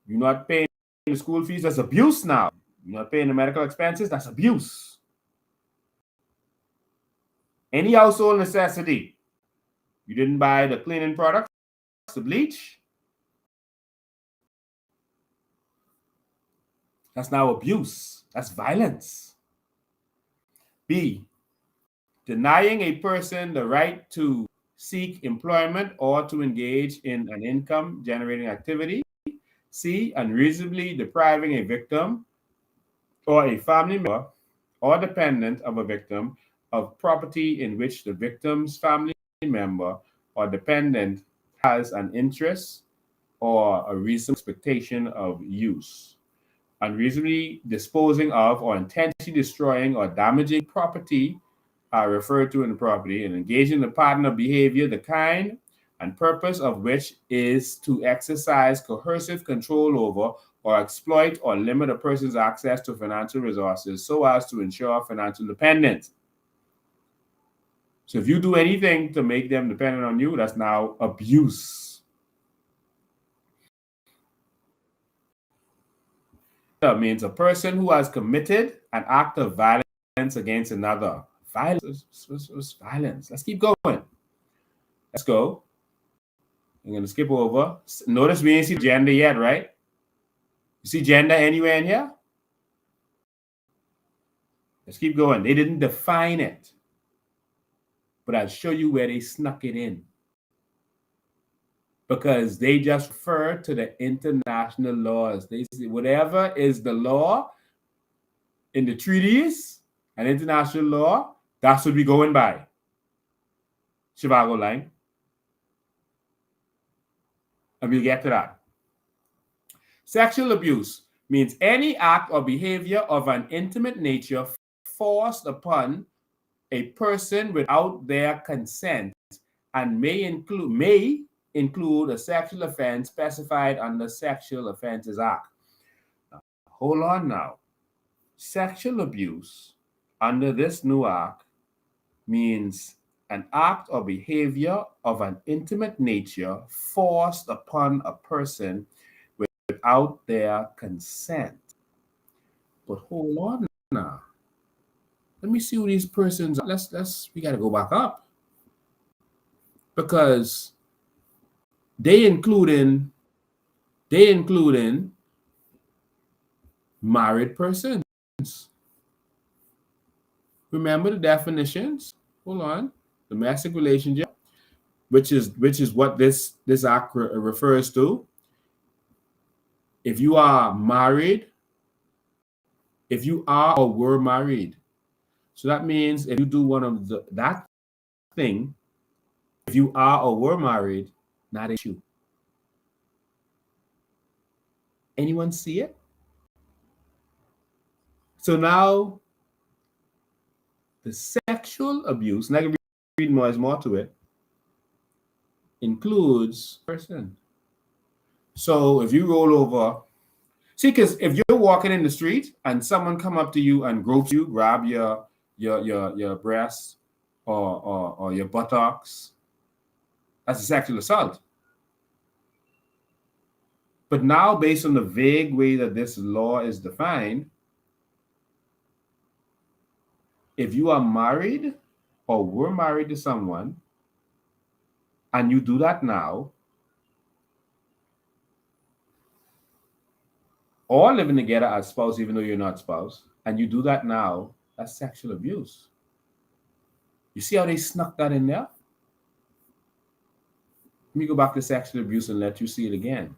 You're not paying the school fees, that's abuse now. You're not paying the medical expenses, that's abuse. Any household necessity, you didn't buy the cleaning products, the bleach, that's now abuse. That's violence. B, denying a person the right to seek employment or to engage in an income-generating activity. C, unreasonably depriving a victim or a family member or dependent of a victim of property in which the victim's family member or dependent has an interest or a reasonable expectation of use. Unreasonably disposing of or intentionally destroying or damaging property referred to in the property, and engaging in the pattern of behavior, the kind and purpose of which is to exercise coercive control over or exploit or limit a person's access to financial resources so as to ensure financial dependence. So if you do anything to make them dependent on you, that's now abuse. That means a person who has committed an act of violence against another. Violence. Violence. Let's keep going. Let's go. I'm going to skip over. Notice we ain't see gender yet, right? You see gender anywhere in here? Let's keep going. They didn't define it, but I'll show you where they snuck it in. Because they just refer to the international laws. They say whatever is the law in the treaties and international law, that's what we're going by. Chicago line. And we'll get to that. Sexual abuse means any act or behavior of an intimate nature forced upon a person without their consent and may include a sexual offense specified under Sexual Offences Act. Now, hold on now. Sexual abuse under this new act means an act or behavior of an intimate nature forced upon a person without their consent. But hold on now. Let me see who these persons are. We got to go back up. Because they including married persons. Remember the definitions? Hold on. Domestic relationship, which is what this act refers to. If you are married, if you are or were married, so that means if you do one of that thing, if you are or were married, not an issue. Anyone see it? So now, the sexual abuse, and I can read more, there's more to it, includes person. So if you roll over, see, because if you're walking in the street and someone come up to you and grope you, grab your breast or your buttocks, that's a sexual assault. But now, based on the vague way that this law is defined, if you are married or were married to someone and you do that now, or living together as spouse, even though you're not spouse, and you do that now, that's sexual abuse. You see how they snuck that in there? Let me go back to sexual abuse and let you see it again.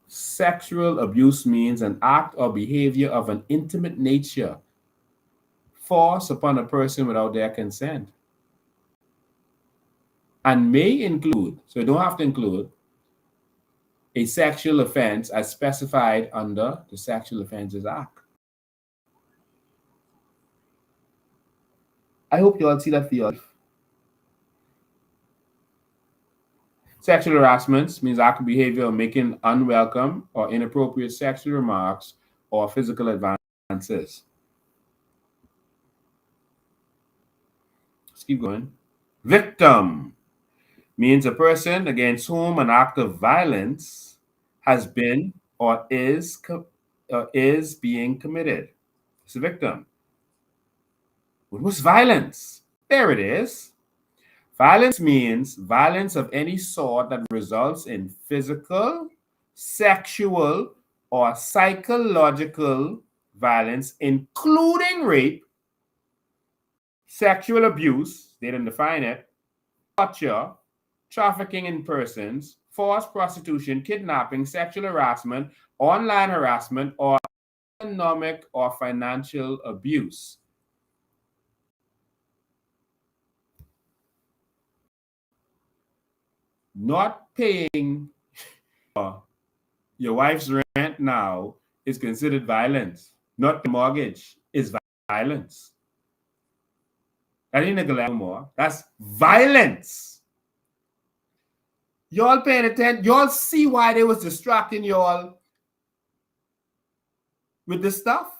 Sexual abuse means an act or behavior of an intimate nature forced upon a person without their consent. and may include, so you don't have to include, a sexual offense as specified under the Sexual Offences Act. I hope you all see that for your life. Sexual harassment means act of behavior of making unwelcome or inappropriate sexual remarks or physical advances. Let's keep going. Victim means a person against whom an act of violence has been or is being committed. It's a victim. What was violence? There it is. Violence means violence of any sort that results in physical, sexual, or psychological violence, including rape, sexual abuse, they didn't define it, torture, trafficking in persons, forced prostitution, kidnapping, sexual harassment, online harassment, or economic or financial abuse. Not paying your wife's rent now is considered violence. Not the mortgage is violence. That ain't neglect no more. That's violence. Y'all paying attention? Y'all see why they was distracting y'all with this stuff?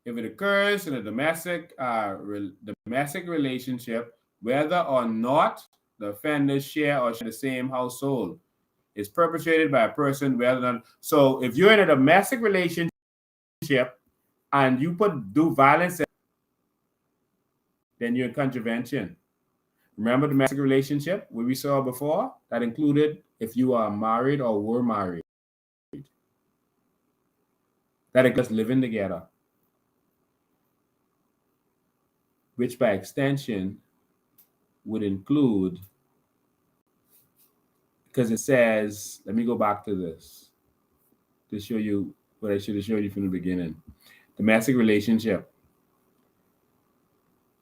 If it occurs in a domestic relationship, whether or not the offenders share the same household, is perpetrated by a person rather than. So if you're in a domestic relationship and you do violence, then you're in contravention. Remember domestic relationship, what we saw before? That included if you are married or were married. That includes living together, which by extension would include, because it says, let me go back to this to show you what I should have showed you from the beginning. Domestic relationship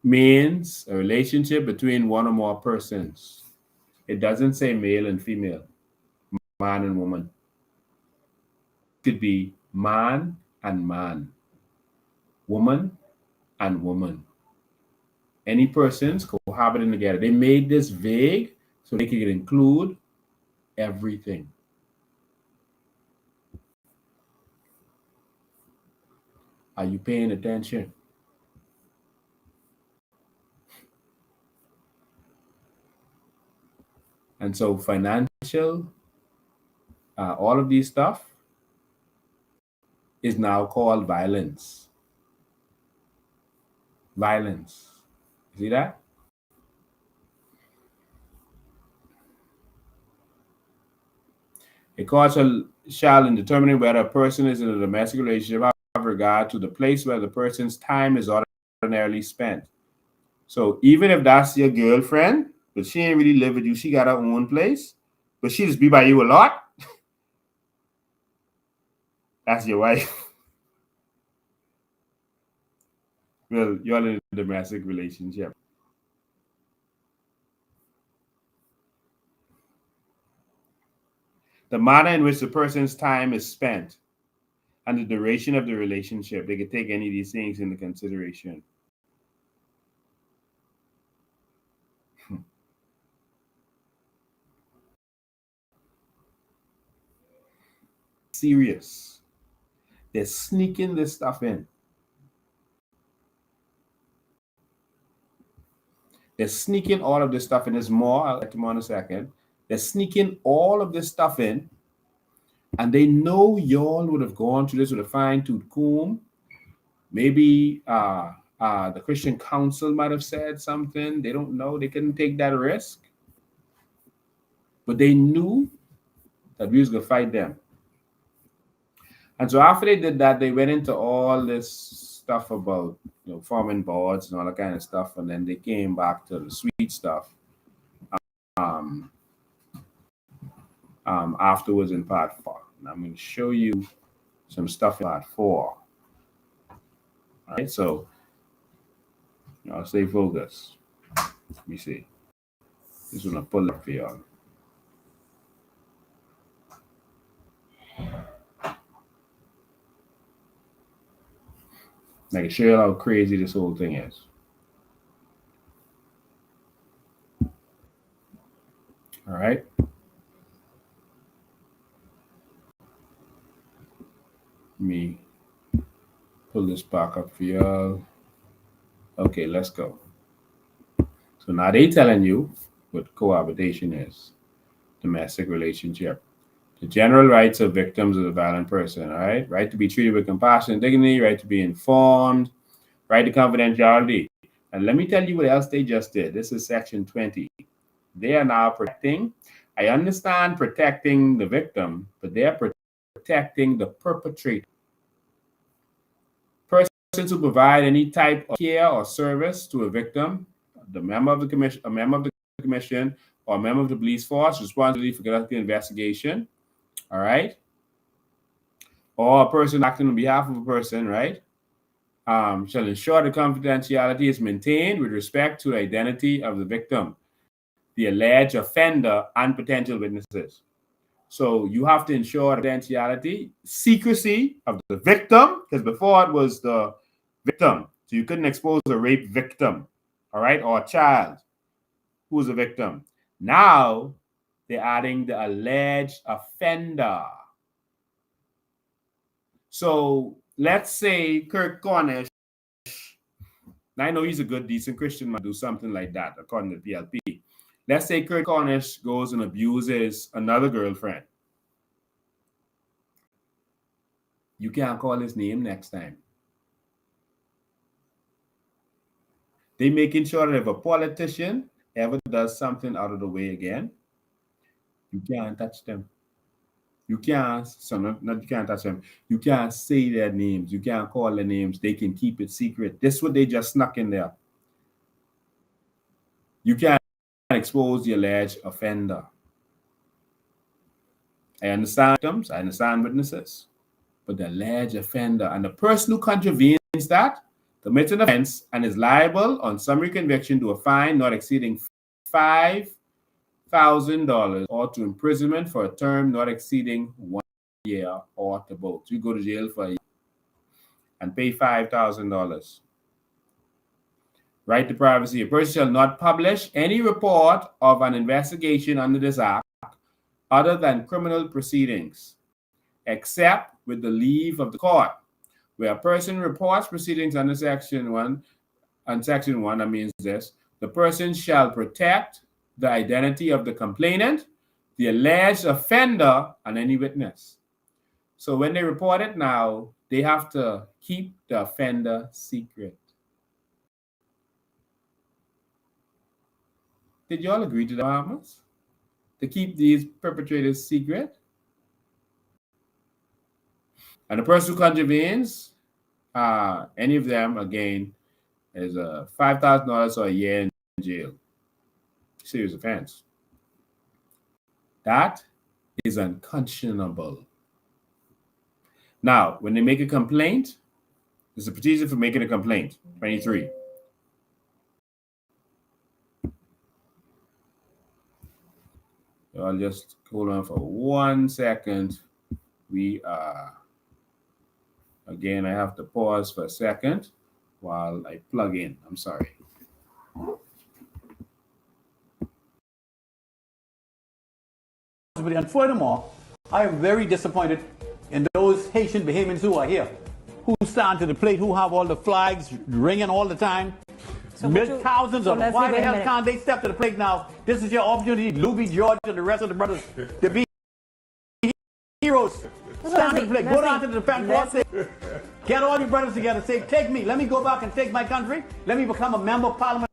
means a relationship between one or more persons. It doesn't say male and female, man and woman. It could be man and man, woman and woman. Any persons cohabiting together. They made this vague so they could include everything. Are you paying attention? And so financial, all of these stuff is now called violence. Violence. See that? A court shall, in determining whether a person is in a domestic relationship, have regard to the place where the person's time is ordinarily spent. So even if that's your girlfriend, but she ain't really live with you, she got her own place, but she just be by you a lot, that's your wife. Well, you're in a domestic relationship. The manner in which the person's time is spent and the duration of the relationship, they could take any of these things into consideration. Serious. They're sneaking this stuff in. They're sneaking all of this stuff in. There's more. I'll get to more in a second. They're sneaking all of this stuff in, and they know y'all would have gone through this with a fine-tooth comb. Maybe the Christian Council might have said something. They don't know. They couldn't take that risk. But they knew that we was going to fight them. And so after they did that, they went into all this stuff about forming boards and all that kind of stuff, and then they came back to the sweet stuff um, afterwards in part 4. And I'm going to show you some stuff in part 4. All right, so I'll stay focused. Let me see. Just want to pull it for y'all. I can show you how crazy this whole thing is. All right. Let me pull this back up for y'all. Okay, let's go. So now they telling you what cohabitation is. Domestic relationship. The general rights of victims of a violent person, all right? Right to be treated with compassion and dignity, right to be informed, right to confidentiality. And let me tell you what else they just did. This is section 20. They are now protecting. I understand protecting the victim, but they are protecting the perpetrator. Persons who provide any type of care or service to a victim, the member of the commission, a member of the commission, or a member of the police force, responsibility for conducting investigation, all right? Or a person acting on behalf of a person, right? Shall ensure the confidentiality is maintained with respect to the identity of the victim, the alleged offender, and potential witnesses. So you have to ensure confidentiality, secrecy of the victim, because before it was the victim. So you couldn't expose a rape victim, all right, or a child who was a victim. Now they're adding the alleged offender. So let's say Kirk Cornish, I know he's a good, decent Christian man, do something like that, according to PLP. Let's say Kirk Cornish goes and abuses another girlfriend. You can't call his name next time. They making sure that if a politician ever does something out of the way again, you can't touch them. You can't, so not you can't touch them. You can't say their names. You can't call their names. They can keep it secret. This is what they just snuck in there. You can't expose the alleged offender. I understand victims, I understand witnesses, but the alleged offender and the person who contravenes that commits an offense and is liable on summary conviction to a fine not exceeding $5,000 or to imprisonment for a term not exceeding 1 year or to both. You go to jail for a year and pay $5,000. Right to privacy. A person shall not publish any report of an investigation under this act other than criminal proceedings, except with the leave of the court. Where a person reports proceedings under Section 1, that means this, the person shall protect the identity of the complainant, the alleged offender, and any witness. So when they report it now, they have to keep the offender secret. Did you all agree to the Bahamas? To keep these perpetrators secret? And the person who contravenes, any of them, again, is $5,000 or a year in jail. Serious offense. That is unconscionable. Now, when they make a complaint, there's a procedure for making a complaint. 23. I'll just hold on for 1 second. We are, again, I have to pause for a second while I plug in. I'm sorry. And furthermore, I am very disappointed in those Haitian Bahamians who are here, who stand to the plate, who have all the flags ringing all the time. So Thousands of them. Why the hell can't they step to the plate now? This is your opportunity, Louis, George, and the rest of the brothers, to be heroes. Stand to the plate. Go down to the defense force. Get all your brothers together. Say, take me. Let me go back and take my country. Let me become a member of parliament.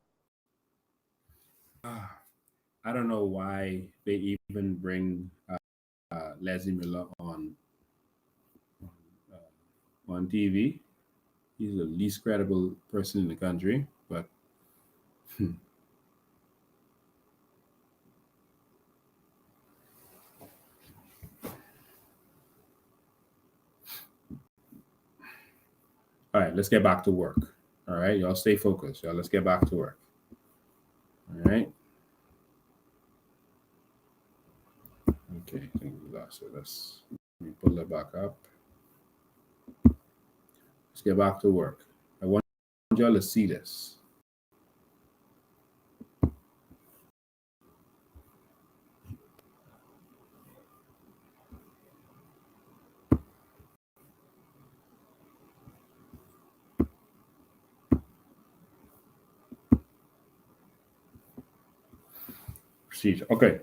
I don't know why they even bring Leslie Miller on on TV. He's the least credible person in the country, but all right, let's get back to work. All right, y'all stay focused. Y'all, let's get back to work. All right. Okay, I think we lost it. Let me pull that back up. Let's get back to work. I want y'all to see this. Procedure. Okay.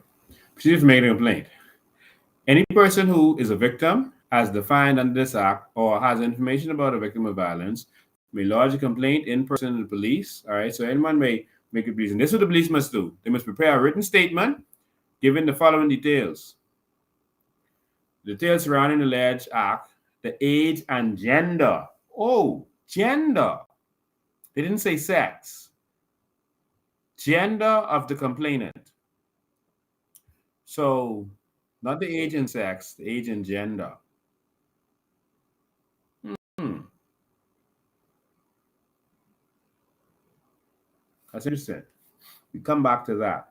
Procedure for making a complaint. Any person who is a victim, as defined under this act, or has information about a victim of violence, may lodge a complaint in person to the police. All right. So anyone may make a police. And this is what the police must do. They must prepare a written statement giving the following details. Details surrounding the alleged act, the age and gender. Oh, gender. They didn't say sex. Gender of the complainant. So, not the age and sex, the age and gender. That's interesting. We come back to that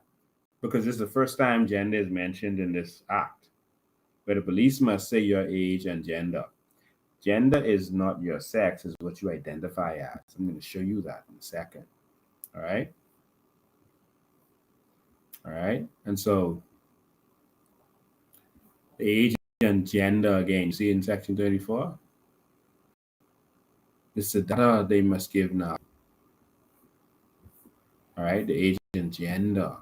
because this is the first time gender is mentioned in this act, where the police must say your age and gender. Gender is not your sex, it's what you identify as. I'm going to show you that in a second. All right? All right? And so, the age and gender, again, you see in section 34? This is the data they must give now. All right, the age and gender.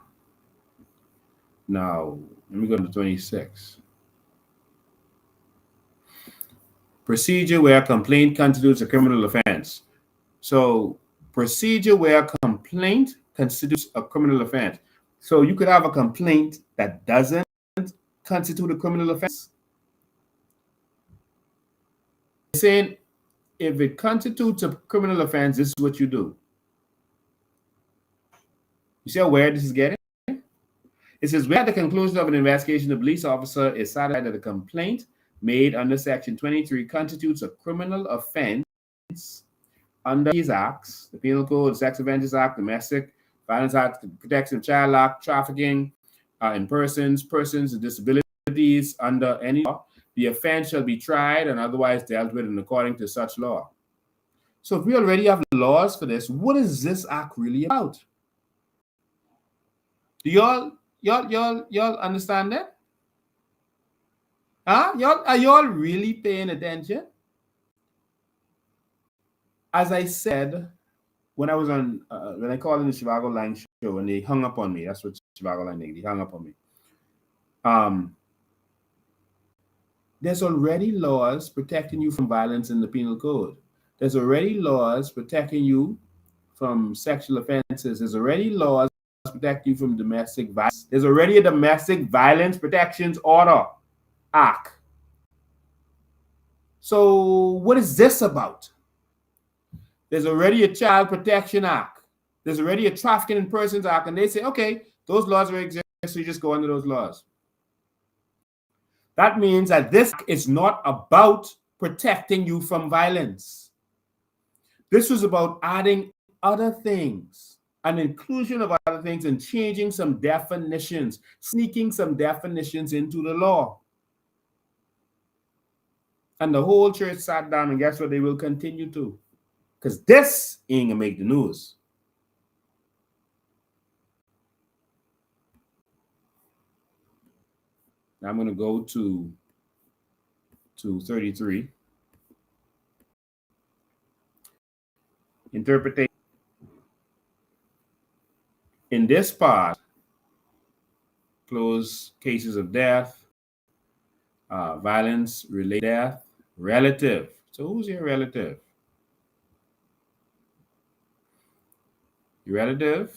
Now, let me go to 26. Procedure where complaint constitutes a criminal offense. So, procedure where complaint constitutes a criminal offense. So, you could have a complaint that doesn't constitute a criminal offense. Saying if it constitutes a criminal offense, this is what you do. You see how weird this is getting? It says, where at the conclusion of an investigation, the police officer is satisfied that the complaint made under Section 23 constitutes a criminal offense under these acts, the Penal Code, the Sex Offenders Act, Domestic Violence Act, the Protection of Child Act, trafficking in persons with disabilities under any law. The offense shall be tried and otherwise dealt with in according to such law. So if we already have laws for this, what is this act really about? Do y'all understand that? Huh? Are y'all really paying attention? As I said, when I was on, when I called in the Chicago Line show and they hung up on me, that's what Chicago Line did, they hung up on me. There's already laws protecting you from violence in the Penal Code. There's already laws protecting you from sexual offenses. There's already laws protecting you from domestic violence. There's already a Domestic Violence Protections Order Act. So what is this about? There's already a Child Protection Act. There's already a Trafficking in Persons Act. And they say, okay, those laws already exist, so you just go under those laws. That means that this is not about protecting you from violence. This was about adding other things, an inclusion of other things, and changing some definitions, sneaking some definitions into the law. And the whole church sat down, and guess what? They will continue to. Because this ain't gonna make the news. Now I'm gonna go to 33. Interpretation. In this part, close cases of death, violence related death, relative. So who's your relative? Your relative?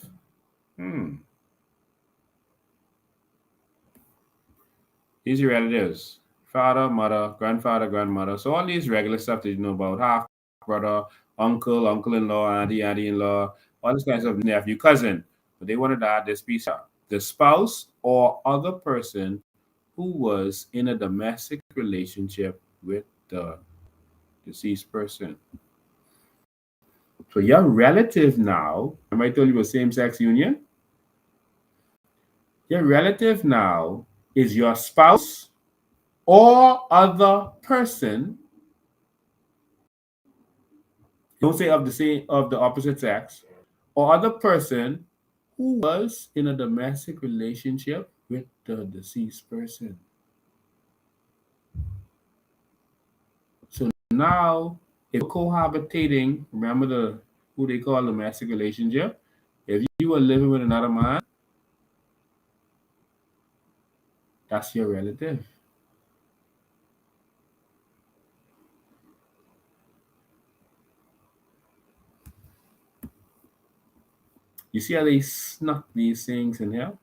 These are your relatives. father, mother, grandfather, grandmother. So all these regular stuff that you know about, half brother, uncle, uncle-in-law, auntie, auntie-in-law, all this kind of stuff, nephew, cousin. But they wanted to add this piece up. The spouse or other person who was in a domestic relationship with the deceased person. So your relative now, remember I told you about same-sex union? Your relative now is your spouse or other person, don't say of the opposite sex, or other person who was in a domestic relationship with the deceased person. So now, if cohabitating, remember who they call domestic relationship? If you were living with another man, that's your relative. You see how they snuck these things in here?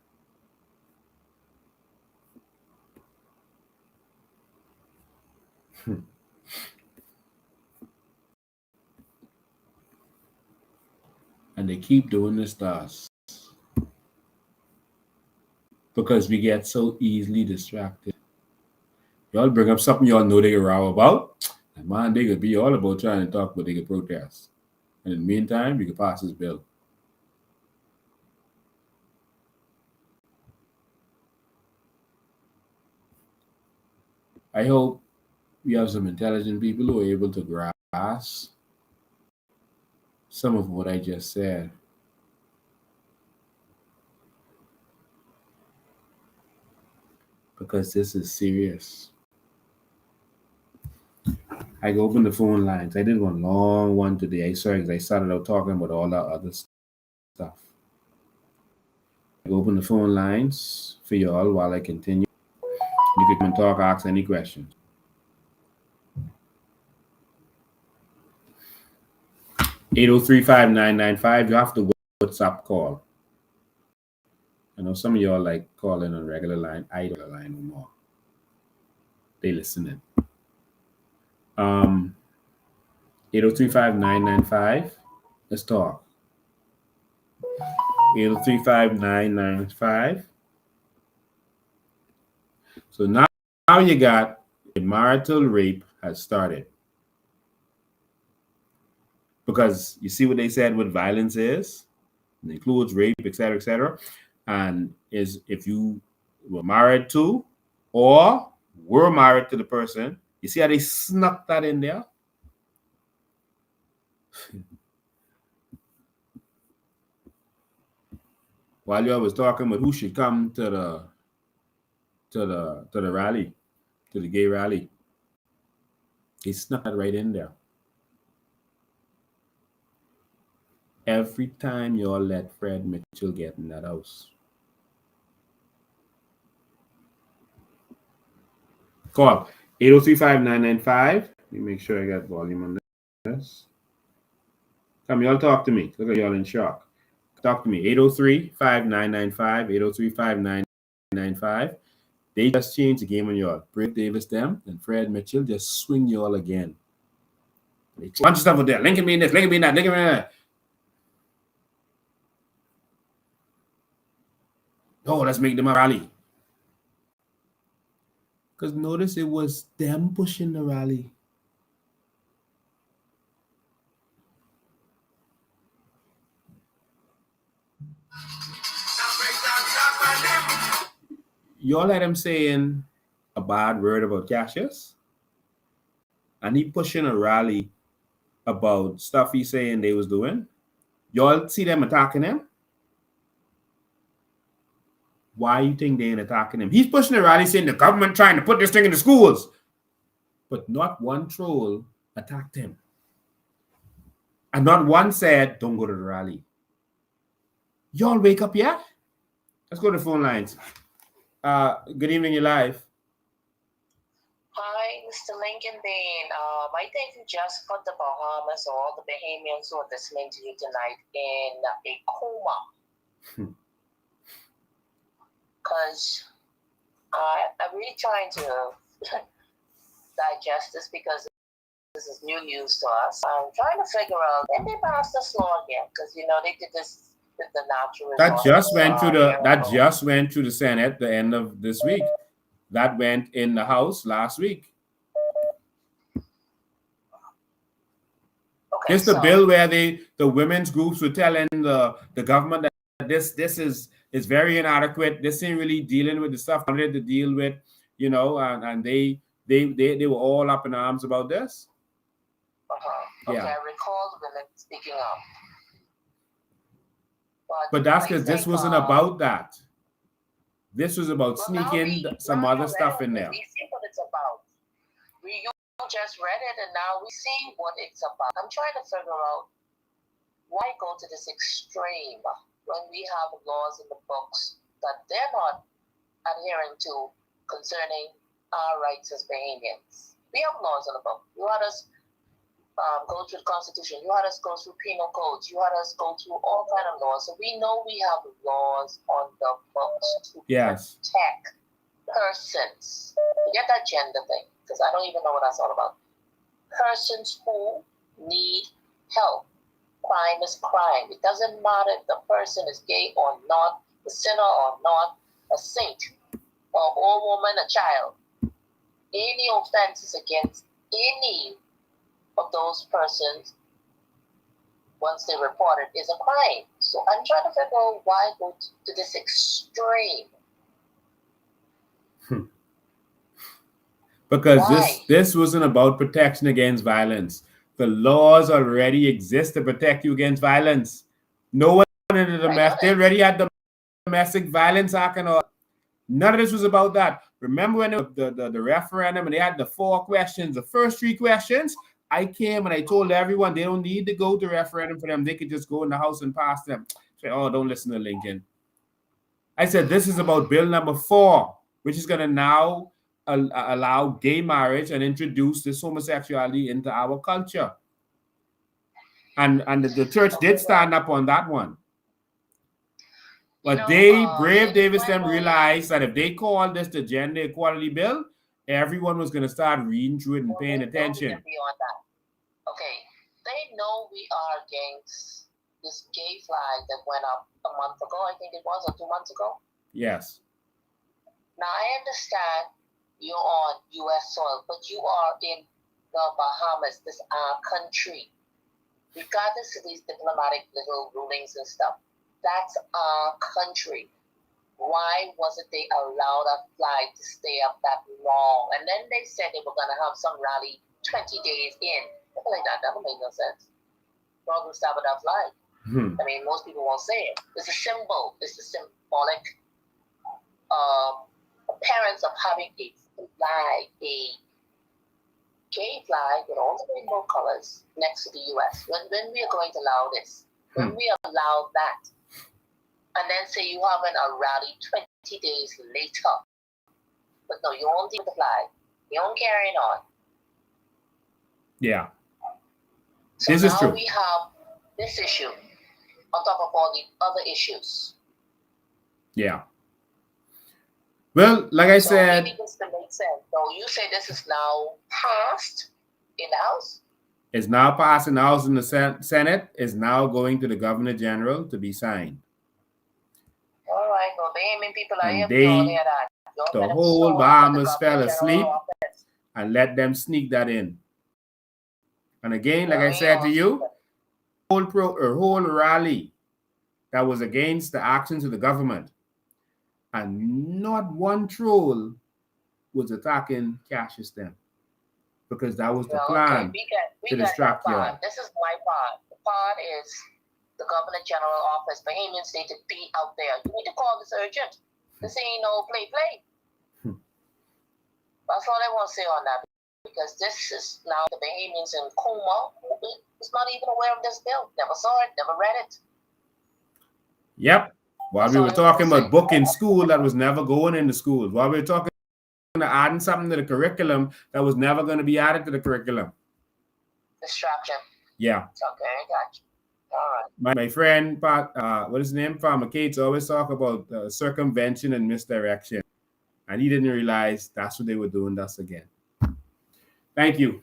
And they keep doing this to us because we get so easily distracted. Y'all bring up something y'all know they can row about, and man, they could be all about trying to talk, but they could protest. And in the meantime, we could pass this bill. I hope we have some intelligent people who are able to grasp some of what I just said. Because this is serious. I go open the phone lines. I did one long one today. Sorry, because I started out talking about all that other stuff. I go open the phone lines for y'all while I continue. You can come and talk, ask any questions. 803-5995. You have to WhatsApp call. I know some of y'all like calling on regular line. I don't line no more. They listening. 803-5995. Let's talk. 803-5995. So now you got a marital rape has started. Because you see what they said what violence is? It includes rape, etc., etc. And is if you were married to or were married to the person, you see how they snuck that in there? While you was talking about who should come to the rally, to the gay rally, he snuck that right in there. Every time y'all let Fred Mitchell get in that house. Call 803-5995. Let me make sure I got volume on this. Come, y'all talk to me. Look at y'all in shock. Talk to me. 803-5995. 803-5995. They just changed the game on y'all. Brett Davis them and Fred Mitchell just swing y'all again. They bunch of stuff out there. Lincoln me in this, Lincoln me in that, Lincoln me in that. Oh, let's make them a rally. Because notice it was them pushing the rally. Y'all had him saying a bad word about Cassius. And he pushing a rally about stuff he saying they was doing. Y'all see them attacking him? Why you think they ain't attacking him? He's pushing a rally saying the government trying to put this thing in the schools. But not one troll attacked him. And not one said, don't go to the rally. Y'all wake up yet? Let's go to the phone lines. Good evening, you're live. Hi, Mr. Lincoln Bean. I think you just put the Bahamas or all the Bahamians who are listening to you tonight in a coma. Because I'm really trying to digest this because this is new news to us. I'm trying to figure out when they passed this law again, because they did this with the natural That just went through the the Senate at the end of this week. That went in the House last week. Okay, It's the bill where the women's groups were telling the government that this is very inadequate. This ain't really dealing with the stuff they wanted to deal with, and they were all up in arms about this. Okay, I recall the women speaking up. But that's because this wasn't about that. This was about sneaking some other stuff in there. We see what it's about. You just read it, and now we see what it's about. I'm trying to figure out why go to this extreme when we have laws in the books that they're not adhering to concerning our rights as Bahamians. We have laws in the book. You had us go through the Constitution. You had us go through penal codes. You had us go through all kind of laws. So we know we have laws on the books to protect persons. Forget that gender thing, because I don't even know what that's all about. Persons who need help. Crime is crime. It doesn't matter if the person is gay or not, a sinner or not, a saint, or old woman, a child. Any offenses against any of those persons, once they report it, is a crime. So I'm trying to figure out why go to this extreme. Because this wasn't about protection against violence. The laws already exist to protect you against violence. No one in the they already had the Domestic Violence Act and all. None of this was about that. Remember when the referendum and they had the 4 questions, the first 3 questions, I came and I told everyone they don't need to go to referendum for them. They could just go in the House and pass them. Say, oh, don't listen to Lincoln. I said, this is about bill number 4, which is going to now allow gay marriage and introduce this homosexuality into our culture. And the church did stand up on that one. But Brave Davis them realized that if they called this the gender equality bill, everyone was going to start reading through it and paying attention. Okay, they know we are against this gay flag that went up a month ago, I think it was, or 2 months ago. Yes. Now, I understand you're on U.S. soil, but you are in the Bahamas, this country. Regardless of these diplomatic little rulings and stuff, that's our country. Why wasn't they allowed that flag to stay up that long? And then they said they were going to have some rally 20 days in. Like that don't make no sense. Why would stop with that flag? I mean, most people won't say it. It's a symbol. It's a symbolic appearance of having a flag, a gay flag with all the rainbow colors next to the U.S. When we are going to allow this? When we allow that? And then say you having a rally 20 days later. But no, you won't deal with the flag. You won't carry it on. Yeah. So this now is true. We have this issue on top of all the other issues. Yeah. Well, like I said, maybe this can make sense. So you say this is now passed in the House? It's now passed in the House and the Senate. Is now going to the Governor General to be signed. All right. Well, Bahamian people are And here. the whole Bahamas fell asleep and let them sneak that in. And again, like I said to you, whole rally that was against the actions of the government, and not one troll was attacking Cassius then, because that was the plan to distract you. This is my part. The part is the Governor General office. Bahamians need to be out there. You need to call this urgent. This ain't no play. That's all I want to say on that. Because this is now the Bahamians in coma who's not even aware of this bill. Never saw it, never read it. Yep. While we were talking about book in school that was never going into school. While we were talking about adding something to the curriculum that was never going to be added to the curriculum. Distraction. Yeah. Okay, I got you. All right. My friend, what is his name? Farmer Cates always talk about circumvention and misdirection. And he didn't realize that's what they were doing to us again. Thank you.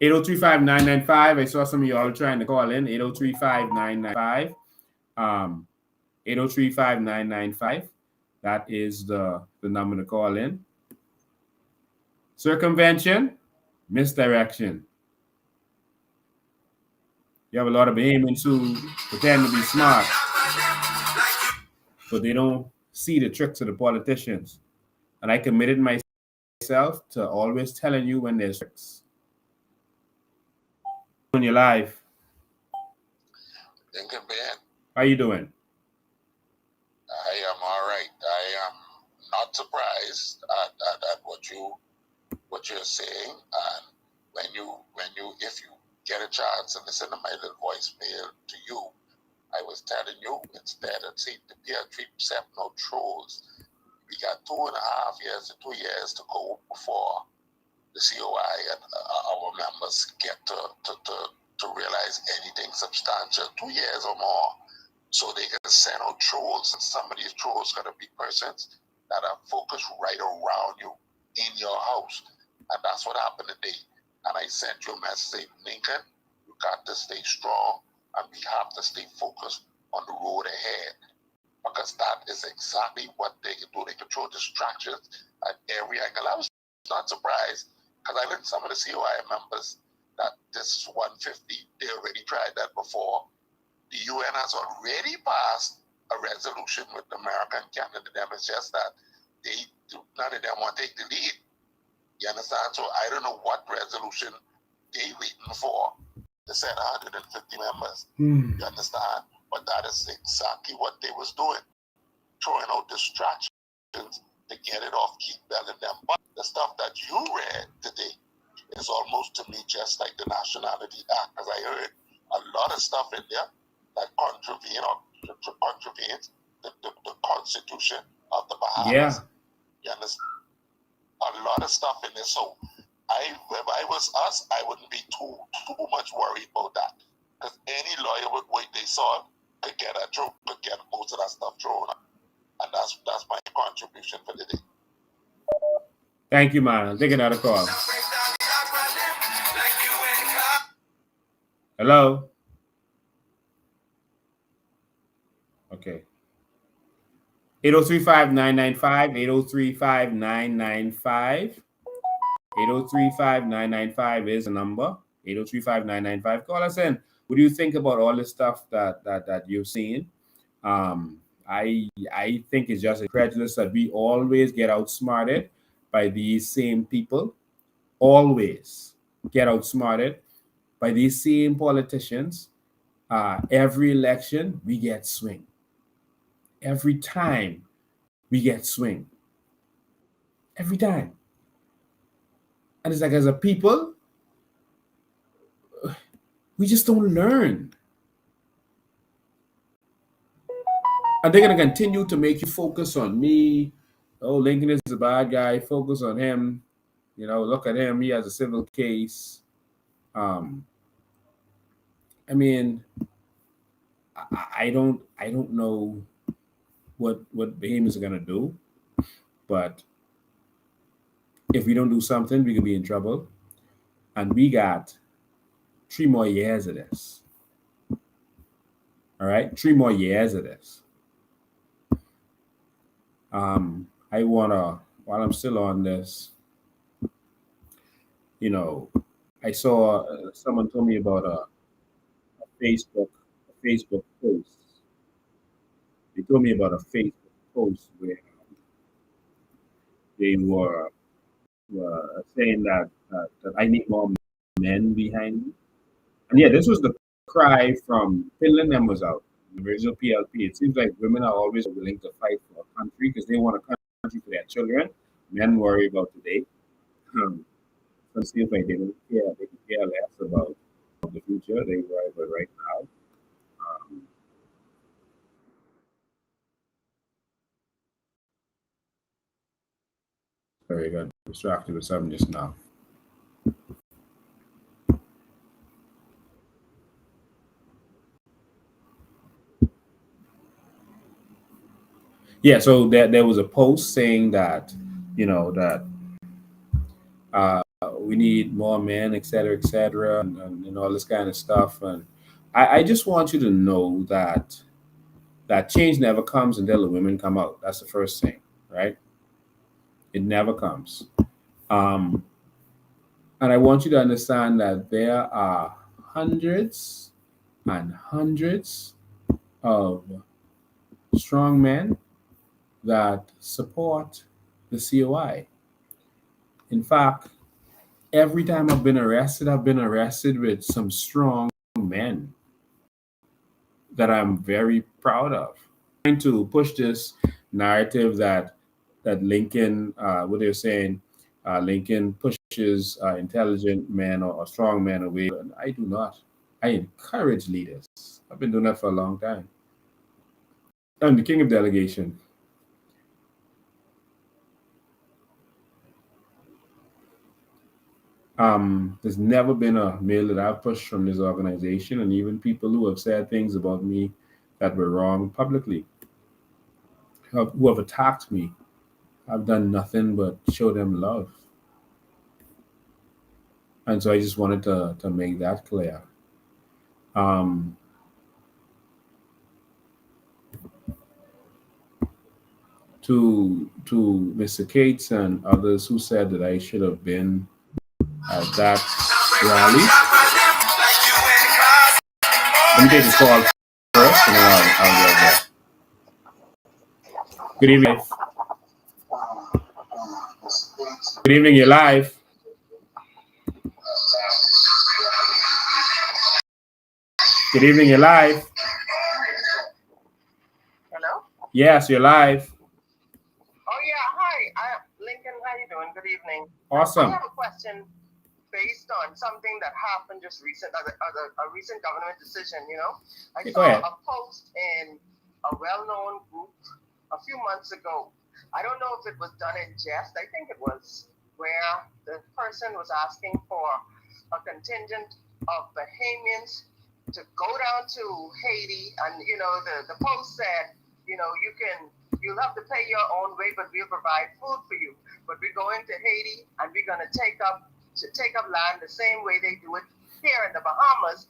8035995. I saw some of y'all trying to call in. 8035995. 8035995. That is the number to call in. Circumvention, misdirection. You have a lot of Bahamians who pretend to be smart, but they don't see the tricks of the politicians. And I committed myself to always telling you when there's tricks in your life. Thinking, man. How you doing? I am all right. I am not surprised at what you're saying. And if you get a chance to listen to my little voicemail to you, I was telling you instead of see the peer trip no trolls. We got 2.5 years to 2 years to go before the COI and our members get to realize anything substantial. 2 years or more. So they can send out trolls, and some of these trolls gotta be persons that are focused right around you in your house. And that's what happened today. And I sent you a message saying, Lincoln, you got to stay strong and we have to stay focused on the road ahead. Because that is exactly what they can do. They control distractions at every angle. I was not surprised because I learned some of the COI members that this 150, they already tried that before. The UN has already passed a resolution with America and Canada. Them. It's just that none of them want to take the lead. You understand? So I don't know what resolution they waiting for. They said 150 members. You understand? But that is exactly what they was doing. Throwing out distractions to get it off, keep belling them. But the stuff that you read today is almost to me just like the Nationality Act. Because I heard a lot of stuff in there that contravenes the Constitution of the Bahamas. Yeah. You understand? A lot of stuff in there. So if I was us, I wouldn't be too much worried about that. Because any lawyer would wait they saw could get most of that stuff thrown. And that's my contribution for the day. Thank you, man. I'll take another call. Hello? Okay. 8035995, 8035995. 8035995 is the number. 8035995. Call us in. What do you think about all this stuff that you've seen? I think it's just incredulous that we always get outsmarted by these same people. Always get outsmarted by these same politicians. Every election, we get swing. Every time, we get swing. Every time. And it's like, as a people, we just don't learn. And they're going to continue to make you focus on me. Oh, Lincoln is a bad guy. Focus on him. You know, look at him. He has a civil case. I mean, I don't know what Bahamians are going to do. But if we don't do something, we could be in trouble. And we got 3 more years of this. All right? 3 more years of this. I want to, while I'm still on this, you know, I saw someone told me about a Facebook post. They told me about a Facebook post where they were saying that I need more men behind me. And yeah, this was the cry from Finland and was out, the original PLP. It seems like women are always willing to fight for a country because they want a country for their children. Men worry about today. It seems like they don't care. They can care less about the future. They worry about right now. Very good. Distracted with something just now. Yeah, so there was a post saying that, you know, that we need more men, etc., and all this kind of stuff. And I just want you to know that change never comes until the women come out. That's the first thing, right? It never comes. And I want you to understand that there are hundreds and hundreds of strong men that support the COI. In fact, every time I've been arrested with some strong men that I'm very proud of. Trying to push this narrative that Lincoln, what they're saying, Lincoln pushes intelligent men or strong men away. And I do not. I encourage leaders. I've been doing that for a long time. I'm the king of delegation. There's never been a male that I've pushed from this organization, and even people who have said things about me that were wrong publicly, who have attacked me, I've done nothing but show them love. And so I just wanted to make that clear. To Mr. Cates and others who said that I should have been at that rally. Let me take this call first, and then I'll get there. Good evening. Good evening, you're live. Good evening, you're live. Hello? Yes, you're live. Oh, yeah. Hi. Lincoln, how you doing? Good evening. Awesome. I have a question based on something that happened just recent, a recent government decision, you know. I saw a post in a well-known group a few months ago. I don't know if it was done in jest. I think it was, where the person was asking for a contingent of Bahamians to go down to Haiti, and you know, the post said, you know, you'll have to pay your own way, but we'll provide food for you. But we're going to Haiti, and we're going to take up land the same way they do it here in the Bahamas,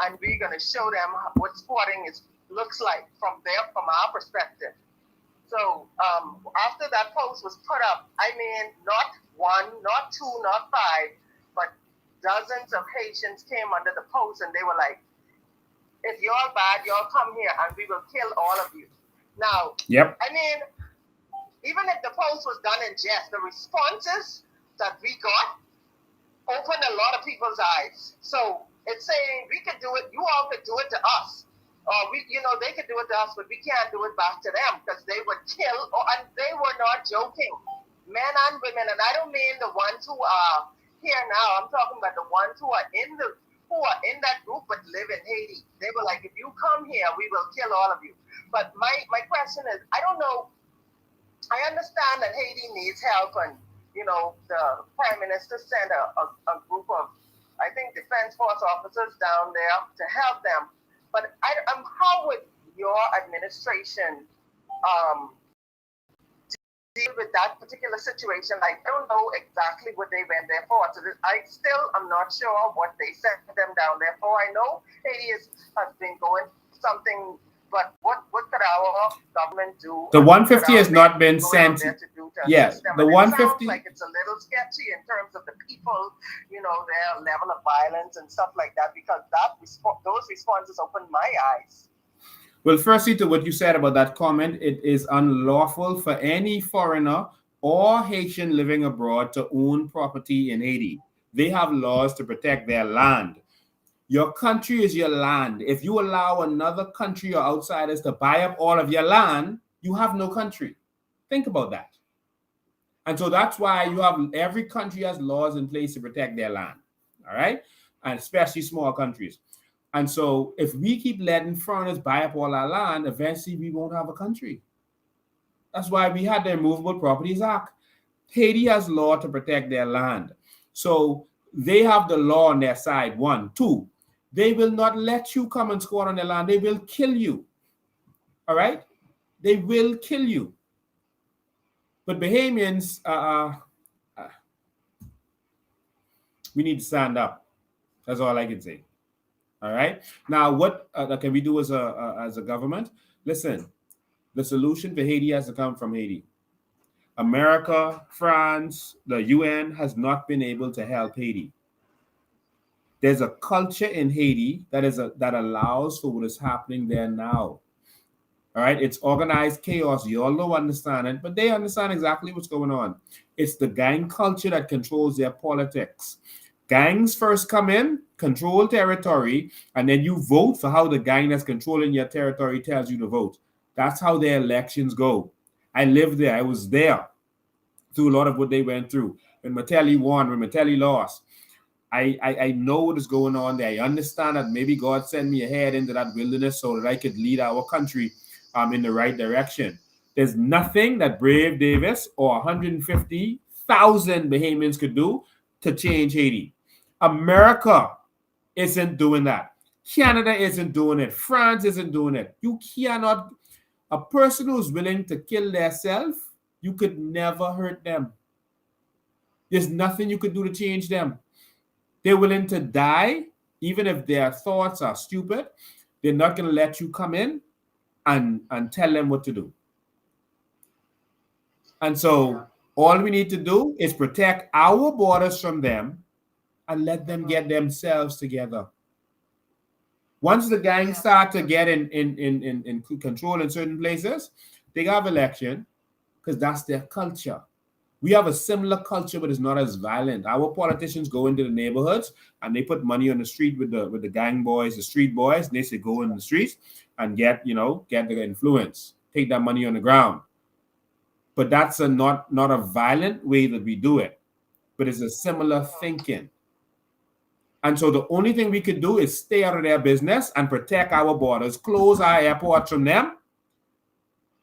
and we're going to show them what squatting looks like from our perspective. So after that post was put up, I mean, not one, not two, not five, but dozens of Haitians came under the post, and they were like, if y'all bad, y'all come here and we will kill all of you. Now, yep. I mean, even if the post was done in jest, the responses that we got opened a lot of people's eyes. So it's saying we could do it, you all could do it to us. They could do it to us, but we can't do it back to them because they would kill, and they were not joking. Men and women, and I don't mean the ones who are here now. I'm talking about the ones who are in that group but live in Haiti. They were like, if you come here, we will kill all of you. But my question is, I don't know. I understand that Haiti needs help, and you know, the Prime Minister sent a group of, I think, Defense Force officers down there to help them. But how would your administration deal with that particular situation? Like, I don't know exactly what they went there for. So I still am not sure what they sent them down there for. I know Haiti has been going something, but what could our government do? The 150 has not been sent. Yes, the 150. Sounds like it's a little sketchy in terms of the people, you know, their level of violence and stuff like that, because those responses opened my eyes. Well, firstly, to what you said about that comment, it is unlawful for any foreigner or Haitian living abroad to own property in Haiti. They have laws to protect their land. Your country is your land. If you allow another country or outsiders to buy up all of your land, you have no country. Think about that. And so that's why every country has laws in place to protect their land. All right? And especially small countries. And so if we keep letting foreigners buy up all our land, eventually we won't have a country. That's why we had the Immovable Properties Act. Haiti has law to protect their land. So they have the law on their side, 1. 2, they will not let you come and squat on their land. They will kill you. All right? They will kill you. But Bahamians, We need to stand up. That's all I can say. All right. Now, what can we do as a government? Listen, the solution for Haiti has to come from Haiti. America, France, the UN has not been able to help Haiti. There's a culture in Haiti that allows for what is happening there now. All right, it's organized chaos. You all don't understand it, but they understand exactly what's going on. It's the gang culture that controls their politics. Gangs first come in, control territory, and then you vote for how the gang that's controlling your territory tells you to vote. That's how their elections go. I lived there. I was there through a lot of what they went through. When Mattelli won, when Mattelli lost, I know what is going on there. I understand that maybe God sent me ahead into that wilderness so that I could lead our country in the right direction. There's nothing that Brave Davis or 150,000 Bahamians could do to change Haiti. America isn't doing that. Canada isn't doing it. France isn't doing it. You cannot, a person who's willing to kill themselves, you could never hurt them. There's nothing you could do to change them. They're willing to die, even if their thoughts are stupid. They're not going to let you come in and tell them what to do. And so all we need to do is protect our borders from them and let them get themselves together. Once the gangs start to get in control in certain places, they have election because that's their culture. We have a similar culture, but it's not as violent. Our politicians go into the neighborhoods and they put money on the street with the gang boys, the street boys, and they say go in the streets and get the influence, take that money on the ground. But that's not a violent way that we do it, but it's a similar thinking. And so the only thing we could do is stay out of their business and protect our borders, close our airports from them,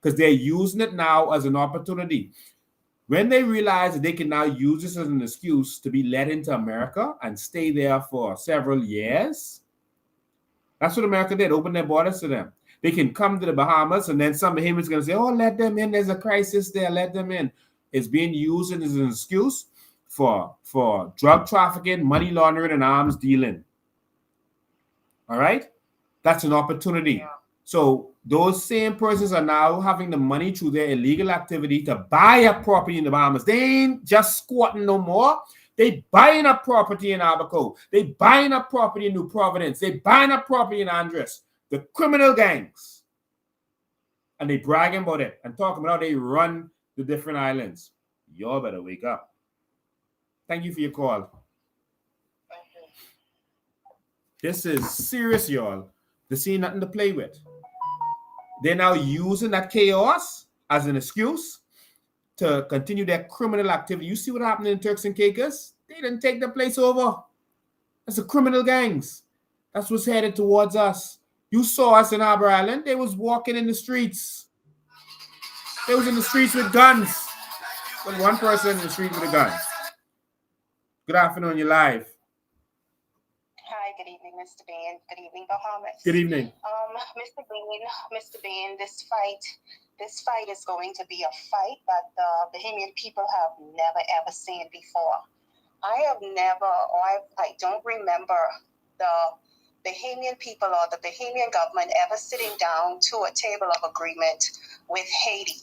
because they're using it now as an opportunity. When they realize that they can now use this as an excuse to be let into America and stay there for several years, that's what America did, open their borders to them. They can come to the Bahamas, and then some Bahamians are going to say, oh, let them in. There's a crisis there. Let them in. It's being used as an excuse for drug trafficking, money laundering, and arms dealing. All right? That's an opportunity. Yeah. So those same persons are now having the money through their illegal activity to buy a property in the Bahamas. They ain't just squatting no more. They buying up property in Abaco. They buying up property in New Providence. They buying up property in Andres. The criminal gangs. And they bragging about it and talking about how they run the different islands. Y'all better wake up. Thank you for your call. This is serious, y'all. There's nothing to play with. They're now using that chaos as an excuse to continue their criminal activity. You see what happened in Turks and Caicos? They didn't take the place over. That's the criminal gangs. That's what's headed towards us. You saw us in Harbor Island. They was walking in the streets. They was in the streets with guns. But one person in the street with a gun. Good afternoon, you're live. Hi, good evening, Mr. Bain. Good evening, Bahamas. Good evening. Mr. Bain, this fight is going to be a fight that the Bahamian people have never ever seen before. I don't remember the Bahamian people or the Bahamian government ever sitting down to a table of agreement with Haiti.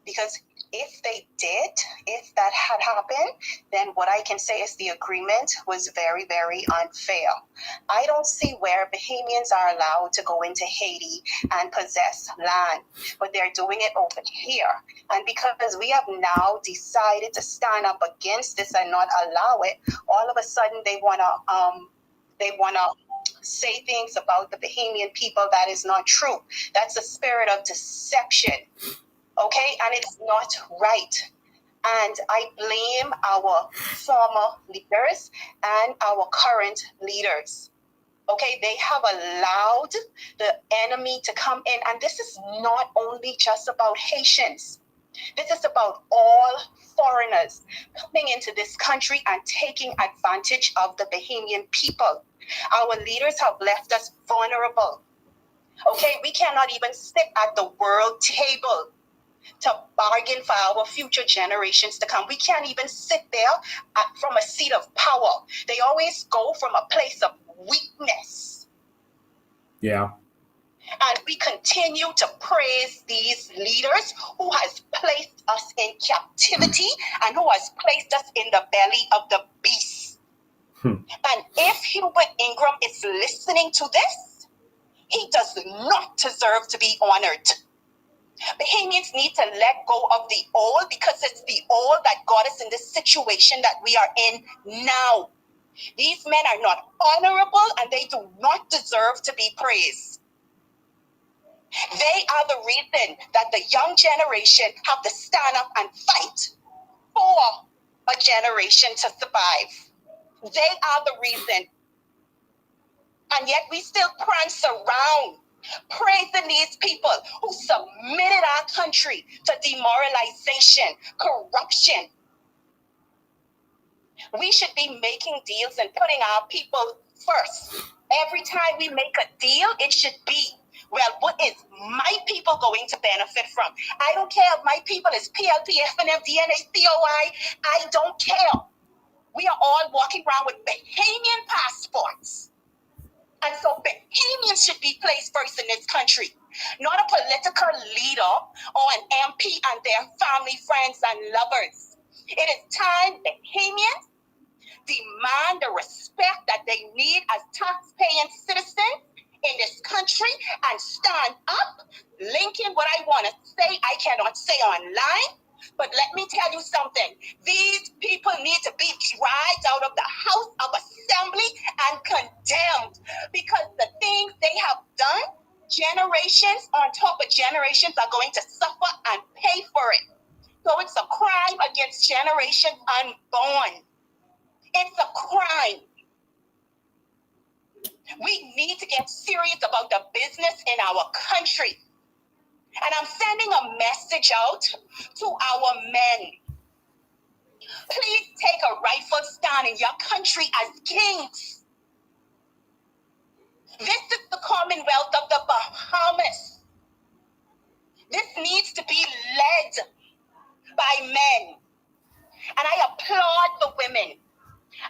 Because if that had happened, then what I can say is the agreement was very, very unfair. I don't see where Bahamians are allowed to go into Haiti and possess land, but they're doing it over here. And because we have now decided to stand up against this and not allow it, all of a sudden they wanna say things about the Bahamian people that is not true. That's a spirit of deception. Okay, and it's not right. And I blame our former leaders and our current leaders. Okay, they have allowed the enemy to come in. And this is not only just about Haitians. This is about all foreigners coming into this country and taking advantage of the Bahamian people. Our leaders have left us vulnerable. Okay, we cannot even sit at the world table. to bargain for our future generations to come. We can't even sit there from a seat of power. They always go from a place of weakness. Yeah. And we continue to praise these leaders who has placed us in captivity and who has placed us in the belly of the beast. And if Hubert Ingram is listening to this, he does not deserve to be honored. Bahamians need to let go of the old, because it's the old that got us in this situation that we are in now. These men are not honorable and they do not deserve to be praised. They are the reason that the young generation have to stand up and fight for a generation to survive. They are the reason. And yet we still prance around praising these people who submitted our country to demoralization, corruption. We should be making deals and putting our people first. Every time we make a deal, it should be, well, what is my people going to benefit from? I don't care if my people is PLP, FNF, DNA, COI. I don't care. We are all walking around with Bahamian passports. And so Bahamians should be placed first in this country, not a political leader or an MP and their family, friends, and lovers. It is time Bahamians demand the respect that they need as tax-paying citizens in this country and stand up. Lincoln, what I want to say, I cannot say online. But let me tell you something. These people need to be dragged out of the House of Assembly and condemned, because the things they have done, generations on top of generations are going to suffer and pay for it. So it's a crime against generations unborn. It's a crime. We need to get serious about the business in our country. And I'm sending a message out to our men. Please take a rightful stand in your country as kings. This is the Commonwealth of the Bahamas. This needs to be led by men. And I applaud the women,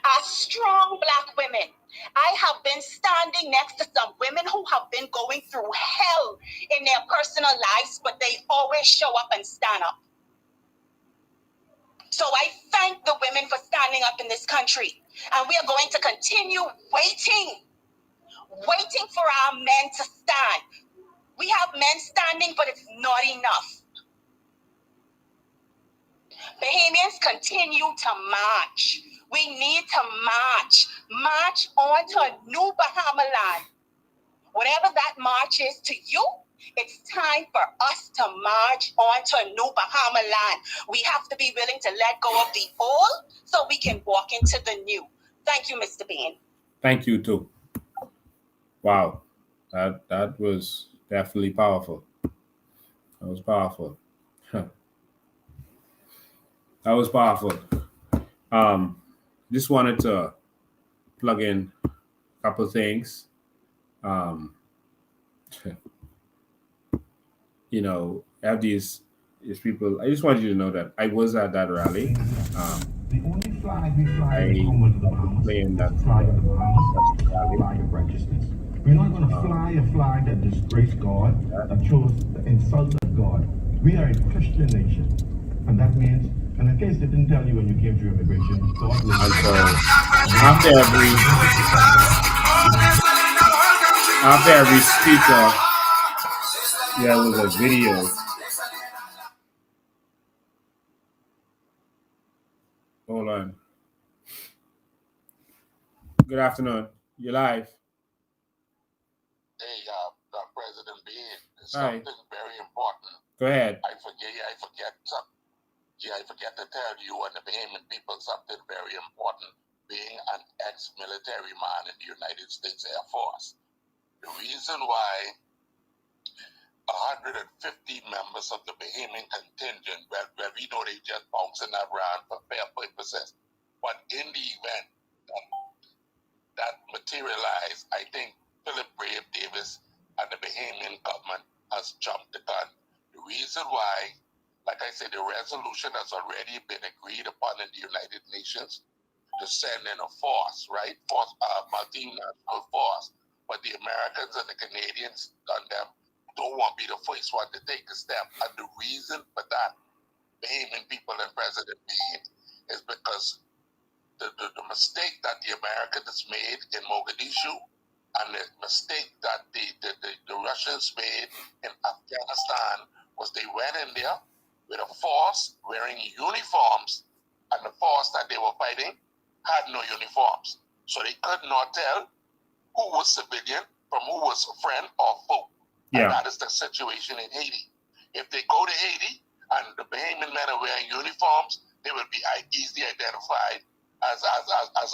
our strong Black women. I have been standing next to some women who have been going through hell in their personal lives, but they always show up and stand up. So I thank the women for standing up in this country. And we are going to continue waiting for our men to stand. We have men standing, but it's not enough. Bahamians continue to march. We need to march on to a new Bahama land. Whatever that march is to you, it's time for us to march on to a new Bahama land. We have to be willing to let go of the old so we can walk into the new. Thank you, Mr. Bean. Thank you, too. Wow. That was definitely powerful. That was powerful. That was powerful. Just wanted to plug in a couple things. You know, have these people. I just want you to know that I was at that rally. The only flag we fly I playing that flag of the Bahamas, the flag of righteousness. We're not going to fly a flag that disgraced God, that shows the insult of God. We are a Christian nation, and that means, and in case they didn't tell you when you came through immigration, God will. And so after every speaker, there was a video. Hold on. Good afternoon. You're live. Hey, President Bean, Hi. something very important. Go ahead. I forget to tell you and the Bahamian people something very important. Being an ex-military man in the United States Air Force, the reason why 150 members of the Bahamian contingent, well, we know they just bouncing around for fair purposes, but in the event that materialized, I think Philip Brave Davis and the Bahamian government has jumped the gun. The reason why Like I said, the resolution has already been agreed upon in the United Nations to send in a force, right? Force, multinational force. But the Americans and the Canadians and them don't want to be the first one to take a step. And the reason for that, Bahamian people and President Bean, is because the mistake that the Americans made in Mogadishu and the mistake that the Russians made in Afghanistan was they went in there with a force wearing uniforms, and the force that they were fighting had no uniforms. So they could not tell who was civilian from who was a friend or foe. Yeah. And that is the situation in Haiti. If they go to Haiti and the Bahamian men are wearing uniforms, they will be easily identified as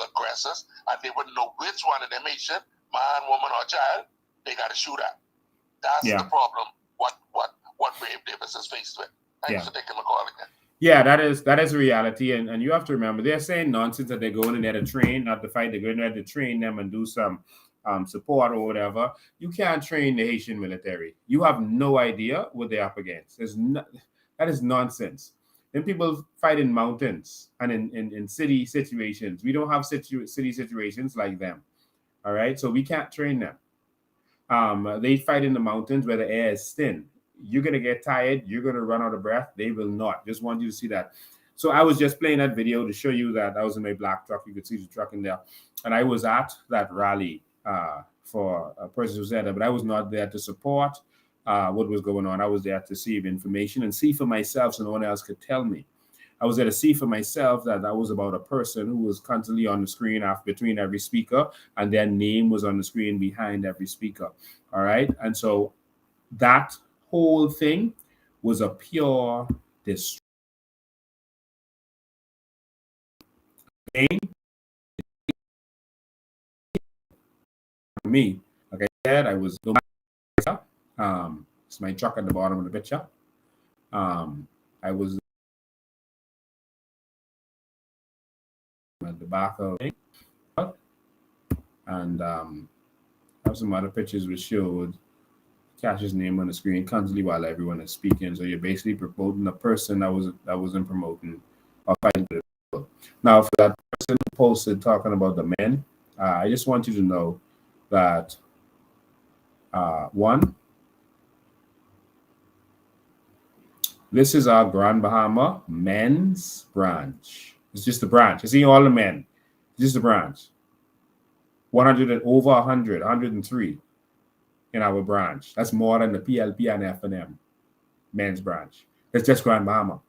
aggressors, and they wouldn't know which one of them nation, man, woman, or child, they got to shoot at. That's the problem. What Brave Davis is faced with. Thanks for taking my call again. Yeah, that is reality, and you have to remember they're saying nonsense that they're going in there to train, not to fight. They're going there to train them and do some support or whatever. You can't train the Haitian military. You have no idea what they're up against. That is nonsense. Then people fight in mountains and in city situations. We don't have city situations like them. All right, so we can't train them. They fight in the mountains where the air is thin. You're going to get tired. You're going to run out of breath. They will not. Just want you to see that. So I was just playing that video to show you that I was in my black truck. You could see the truck in there. And I was at that rally for a person who said that, but I was not there to support what was going on. I was there to receive information and see for myself so no one else could tell me. I was there to see for myself that was about a person who was constantly on the screen between every speaker, and their name was on the screen behind every speaker. All right. And so that whole thing was a pure distraction. Me, like I said, I was it's my truck at the bottom of the picture. I was at the back of it, and I have some other pictures which showed Cash's name on the screen constantly while everyone is speaking. So you're basically promoting a person that wasn't promoting or fighting for the people. Now, for that person who posted talking about the men, I just want you to know that one, this is our Grand Bahama men's branch. It's just a branch. You see all the men. It's just a branch. 100 and over 100, 103 in our branch. That's more than the PLP and F&M men's branch. It's just Grand Bahama.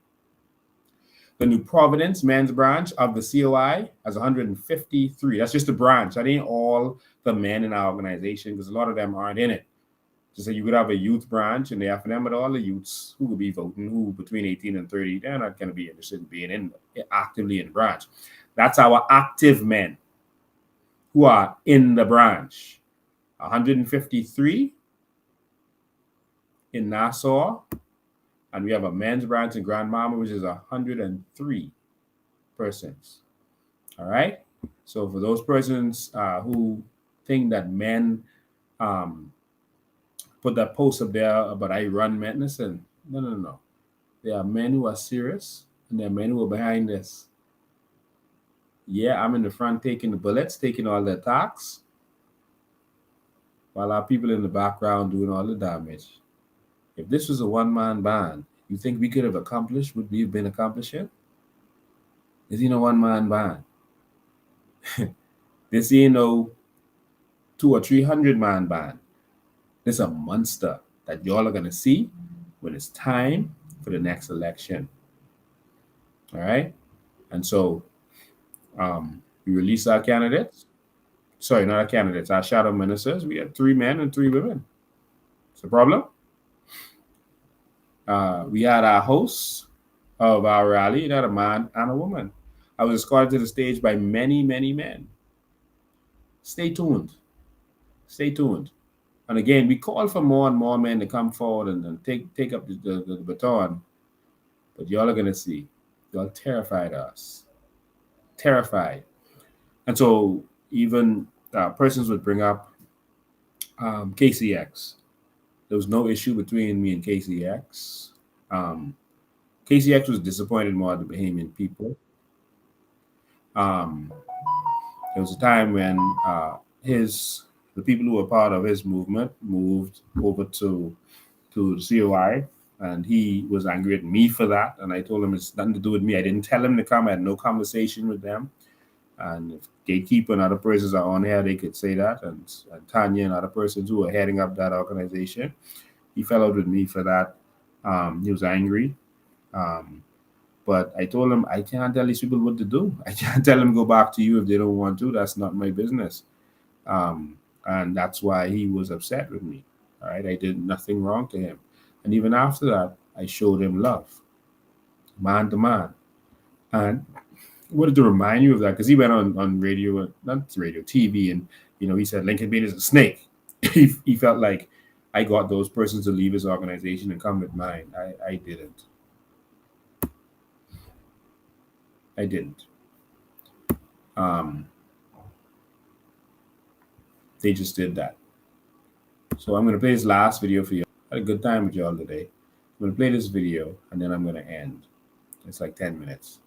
The New Providence men's branch of the COI has 153. That's just a branch. That ain't all the men in our organization, because a lot of them aren't in it. Just so you could have a youth branch in the F&M, but all the youths who will be voting, who between 18 and 30, they're not going to be interested in being actively in the branch. That's our active men who are in the branch. 153 in Nassau, and we have a men's branch in Grand Bahama, which is 103 persons. All right. So for those persons who think that men put that post up there about I run men, listen, no. There are men who are serious, and there are men who are behind this. Yeah, I'm in the front taking the bullets, taking all the attacks, while our people in the background doing all the damage. If this was a one-man band, you think we could have accomplished what we've been accomplishing? This ain't a one-man band. This ain't no 200 or 300 man band. This is a monster that y'all are gonna see when it's time for the next election. All right, and so we release our candidates. Sorry, not our candidates, our shadow ministers. We had 3 men and 3 women. It's a problem. We had our hosts of our rally, that a man and a woman. I was escorted to the stage by many, many men. Stay tuned. Stay tuned. And again, we call for more and more men to come forward and take up the baton. But y'all are going to see. Y'all terrified us. Terrified. And so even persons would bring up KCX. There was no issue between me and KCX. KCX was disappointed more at the Bahamian people. There was a time when the people who were part of his movement moved over to the COI, and he was angry at me for that. And I told him it's nothing to do with me. I didn't tell him to come. I had no conversation with them. And if Gatekeeper and other persons are on here, they could say that. And Tanya and other persons who were heading up that organization, he fell out with me for that. He was angry. But I told him, I can't tell these people what to do. I can't tell them go back to you if they don't want to. That's not my business. And that's why he was upset with me. All right. I did nothing wrong to him. And even after that, I showed him love, man to man. And I wanted to remind you of that because he went on radio, not radio, TV, and he said Lincoln Bain is a snake. he felt like I got those persons to leave his organization and come with mine. I didn't. I didn't. They just did that. So I'm going to play this last video for you. I had a good time with y'all today. I'm going to play this video, and then I'm going to end. It's like 10 minutes.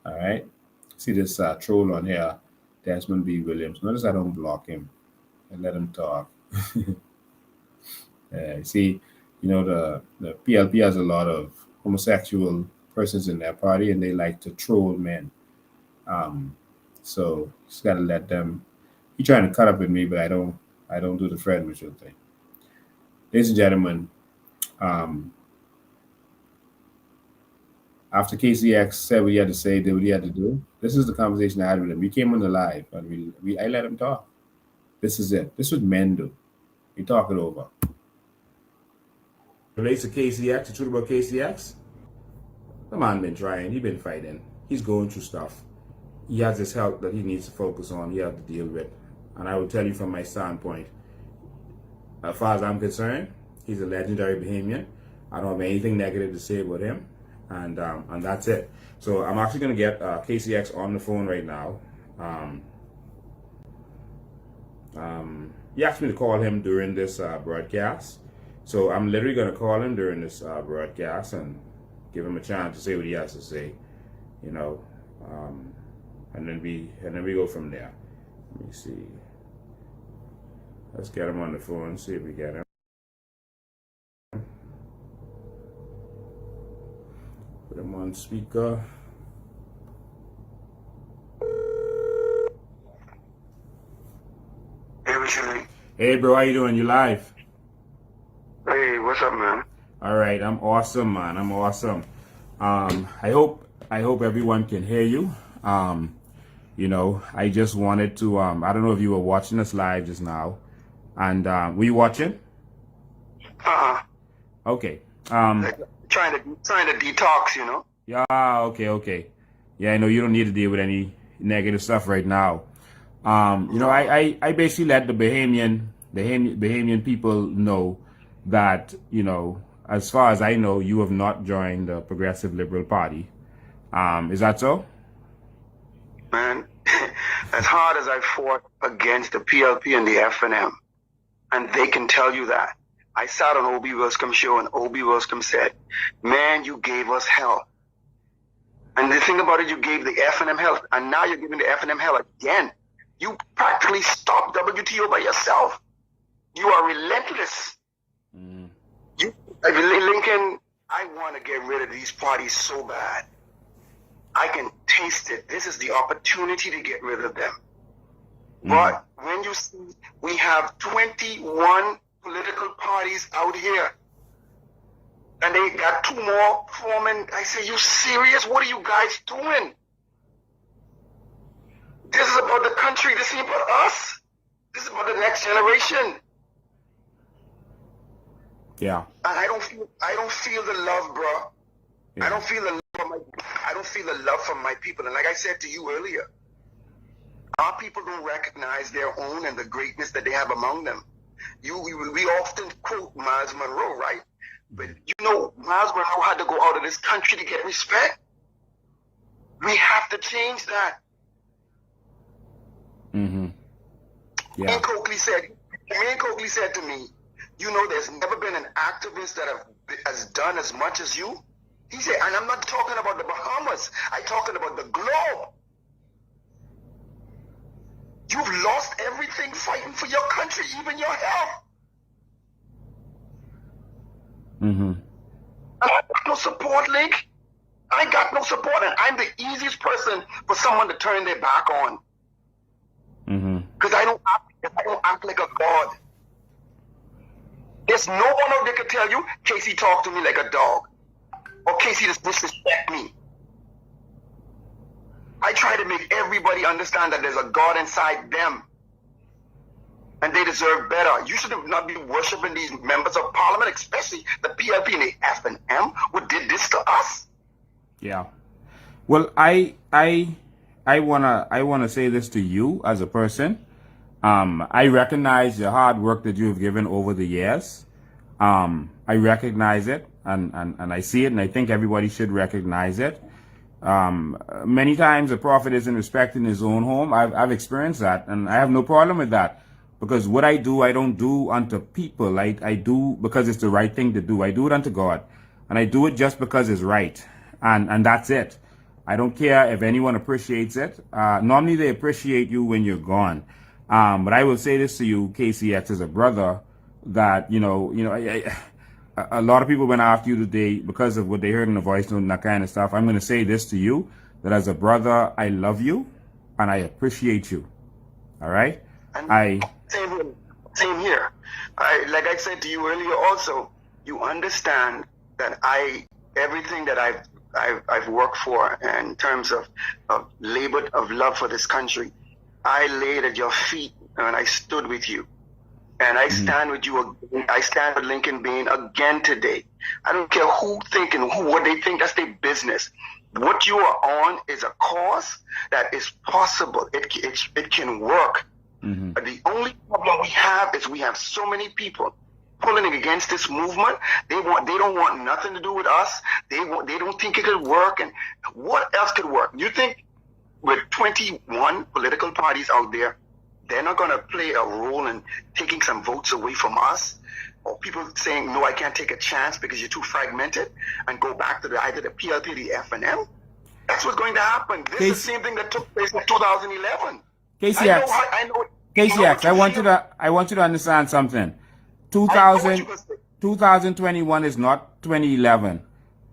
All right. See this troll on here, Desmond B. Williams. Notice I don't block him. I let him talk. See, the PLP has a lot of homosexual persons in their party, and they like to troll men. So just got to let them. He's trying to cut up with me, but I don't do the Fred Mitchell thing. Ladies and gentlemen, after KCX said what he had to say, did what he had to do, this is the conversation I had with him. We came on the live, and I let him talk. This is it. This is what men do. We talk it over. Relates to KCX, the truth about KCX, the man been trying. He been fighting. He's going through stuff. He has his health that he needs to focus on. He has to deal with. And I will tell you from my standpoint, as far as I'm concerned, he's a legendary Bahamian. I don't have anything negative to say about him. And that's it. So I'm actually going to get KCX on the phone right now. He asked me to call him during this broadcast. So I'm literally going to call him during this broadcast and give him a chance to say what he has to say, and then we go from there. Let me see. Let's get him on the phone, see if we get him. Put him on speaker. Hey, Richard. Hey, bro, how you doing? You live? Hey, what's up, man? All right, I'm awesome, man. I'm awesome. I hope everyone can hear you. I just wanted to. I don't know if you were watching us live just now, and were you watching? Okay. Trying to detox, Yeah. Okay. Yeah, I know you don't need to deal with any negative stuff right now. I basically let the Bahamian people know that, as far as I know, you have not joined the Progressive Liberal Party. Is that so? Man, as hard as I fought against the PLP and the FNM, and they can tell you that. I sat on O.B. Wilscombe's show, and O.B. Wilscombe said, man, you gave us hell. And the thing about it, you gave the FNM hell, and now you're giving the FNM hell again. You practically stopped WTO by yourself. You are relentless. Lincoln, I want to get rid of these parties so bad. I can taste it. This is the opportunity to get rid of them. But when you see we have 21 political parties out here, and they got 2 more forming, I say, you serious? What are you guys doing? This is about the country. This is about us. This is about the next generation. Yeah. And I don't feel the love, bro. Yeah. I don't feel the love from my people. And like I said to you earlier, our people don't recognize their own and the greatness that they have among them. We often quote Miles Monroe, right? But Miles Monroe had to go out of this country to get respect. We have to change that. Mm-hmm. Yeah. Me and Coakley said to me, You know, there's never been an activist that has done as much as you. He said, and I'm not talking about the Bahamas. I'm talking about the globe. You've lost everything fighting for your country, even your health. Mm-hmm. I got no support, Link. I got no support, and I'm the easiest person for someone to turn their back on. Because I don't act like a god. There's no one out there can tell you, Casey talked to me like a dog, or Casey just disrespect me. I try to make everybody understand that there's a God inside them, and they deserve better. You should not be worshiping these members of parliament, especially the PLP and the F&M, who did this to us. Yeah. Well, I wanna say this to you as a person. I recognize the hard work that you have given over the years. I recognize it, and I see it, and I think everybody should recognize it. Many times a prophet isn't respected in his own home. I've experienced that, and I have no problem with that, because what I do, I don't do unto people. I do because it's the right thing to do. I do it unto God, and I do it just because it's right, and that's it. I don't care if anyone appreciates it. Normally they appreciate you when you're gone. But I will say this to you, KCX, as a brother, that, a lot of people went after you today because of what they heard in the voice note and that kind of stuff. I'm going to say this to you, that as a brother, I love you and I appreciate you. All right? Same here. Like I said to you earlier also, you understand that everything that I've worked for in terms of labor of love for this country, I laid at your feet and I stood with you. And I stand with you again. I stand with Lincoln Bain again today. I don't care what they think, that's their business. What you are on is a cause that is possible. It can work. The only problem we have is we have so many people pulling against this movement. They don't want nothing to do with us. They don't think it could work. And what else could work? You think with 21 political parties out there, they're not going to play a role in taking some votes away from us, or people saying, no, I can't take a chance because you're too fragmented, and go back to either the PLP or the F&M? That's what's going to happen. This is the same thing that took place in 2011. KCX, I want you to understand something. 2021 is not 2011.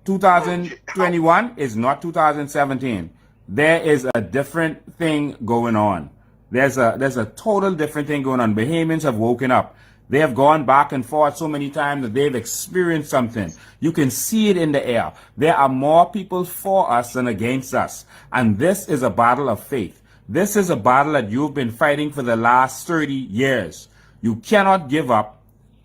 2021 is not 2017. There is a different thing going on. There's a total different thing going on. Bahamians have woken up. They have gone back and forth so many times that they've experienced something. You can see it in the air. There are more people for us than against us. And this is a battle of faith. This is a battle that you've been fighting for the last 30 years. You cannot give up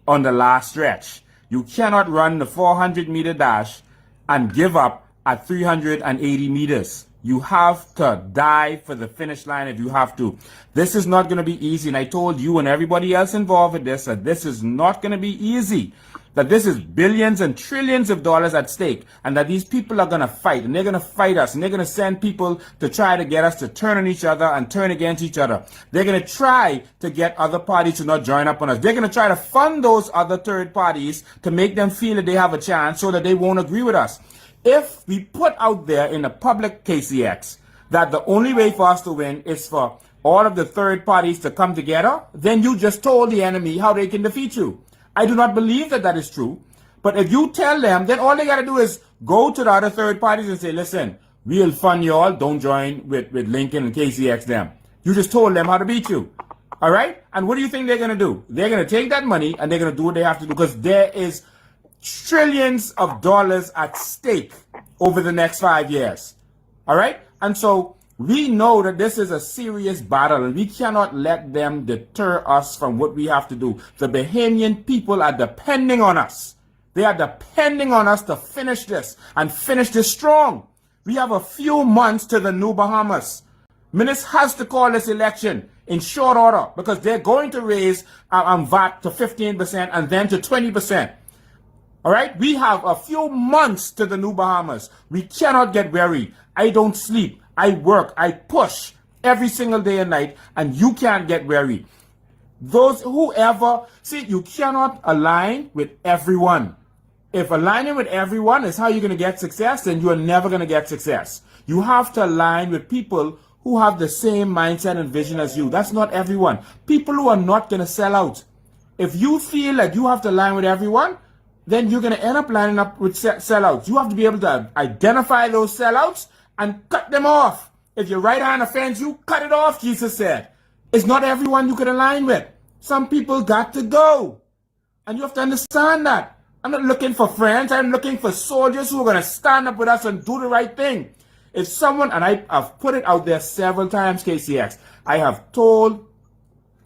on the last stretch. You cannot run the 400-meter dash and give up at 380 meters. You have to die for the finish line if you have to. This is not going to be easy. And I told you and everybody else involved with this that this is not going to be easy. That this is billions and trillions of dollars at stake. And that these people are going to fight. And they're going to fight us. And they're going to send people to try to get us to turn on each other and turn against each other. They're going to try to get other parties to not join up on us. They're going to try to fund those other third parties to make them feel that they have a chance so that they won't agree with us. If we put out there in the public, KCX, that the only way for us to win is for all of the third parties to come together, then you just told the enemy how they can defeat you. I do not believe that that is true. But if you tell them, then all they got to do is go to the other third parties and say, listen, we'll fund you all. Don't join with Lincoln and KCX them. You just told them how to beat you. All right? And what do you think they're going to do? They're going to take that money and they're going to do what they have to do, because there is trillions of dollars at stake over the next 5 years. All right? And so we know that this is a serious battle, and we cannot let them deter us from what we have to do. The Bahamian people are depending on us. They are depending on us to finish this and finish this strong. We have a few months to the new Bahamas. Minister has to call this election in short order, because they're going to raise VAT to 15% and then to 20%. All right, we have a few months to the new Bahamas. We cannot get weary. I don't sleep. I work. I push every single day and night, and you can't get weary. You cannot align with everyone. If aligning with everyone is how you're going to get success, then you are never going to get success. You have to align with people who have the same mindset and vision as you. That's not everyone. People who are not going to sell out. If you feel like you have to align with everyone, then you're going to end up lining up with sellouts. You have to be able to identify those sellouts and cut them off. If your right hand offends you, cut it off, Jesus said. It's not everyone you can align with. Some people got to go. And you have to understand that. I'm not looking for friends. I'm looking for soldiers who are going to stand up with us and do the right thing. If someone, and I've put it out there several times, KCX, I have told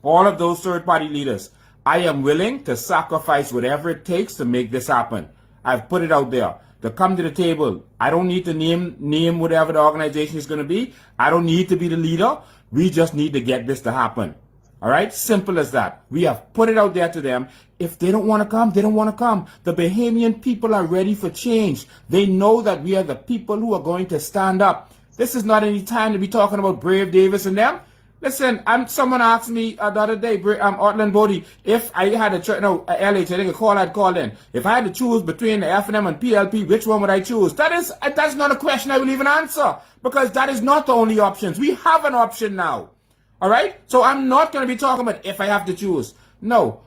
all of those third-party leaders, I am willing to sacrifice whatever it takes to make this happen. I've put it out there. To come to the table. I don't need to name whatever the organization is going to be. I don't need to be the leader. We just need to get this to happen. All right? Simple as that. We have put it out there to them. If they don't want to come, they don't want to come. The Bahamian people are ready for change. They know that we are the people who are going to stand up. This is not any time to be talking about Brave Davis and them. Listen, someone asked me the other day, Ortland Bodie, if I had a LH, I think a call I'd called in. If I had to choose between the F&M and PLP, which one would I choose? That's not a question I will even answer, because that is not the only options. We have an option now. All right? So I'm not going to be talking about if I have to choose. No,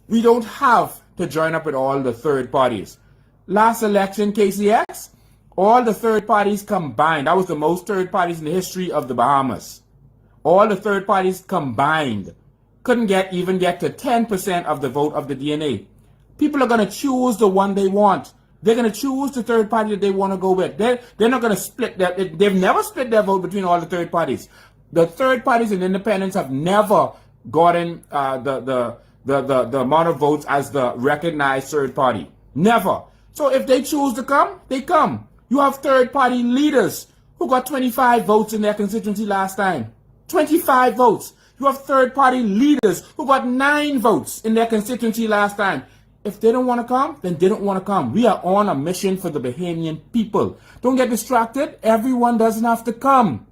we don't have to join up with all the third parties. Last election, KCX, all the third parties combined. That was the most third parties in the history of the Bahamas. All the third parties combined couldn't even get to 10% of the vote of the DNA. People are going to choose the one they want. They're going to choose the third party that they want to go with. They're not going to split that. They've never split their vote between all the third parties. The third parties and independents have never gotten the amount of votes as the recognized third party. Never. So if they choose to come, they come. You have third party leaders who got 25 votes in their constituency last time. 25 votes. You have third-party leaders who got 9 votes in their constituency last time. If they don't want to come, then they don't want to come. We are on a mission for the Bahamian people. Don't get distracted. Everyone doesn't have to come.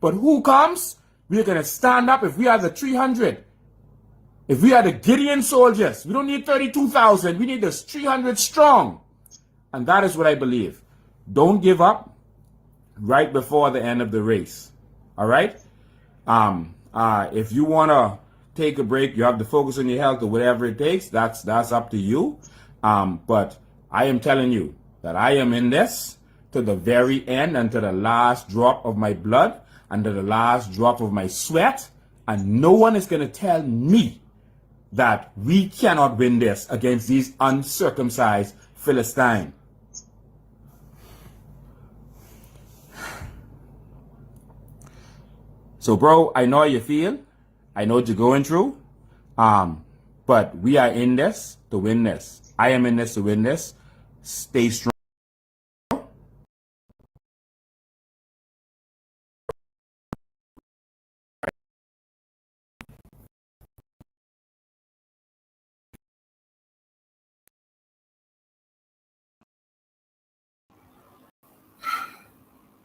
But who comes? We're going to stand up. If we are the 300, if we are the Gideon soldiers, we don't need 32,000. We need this 300 strong. And that is what I believe. Don't give up right before the end of the race. All right? If you want to take a break, you have to focus on your health or whatever it takes. That's up to you. But I am telling you that I am in this to the very end and to the last drop of my blood and to the last drop of my sweat. And no one is going to tell me that we cannot win this against these uncircumcised Philistines. So, bro, I know how you feel. I know what you're going through. But we are in this to win this. I am in this to win this. Stay strong.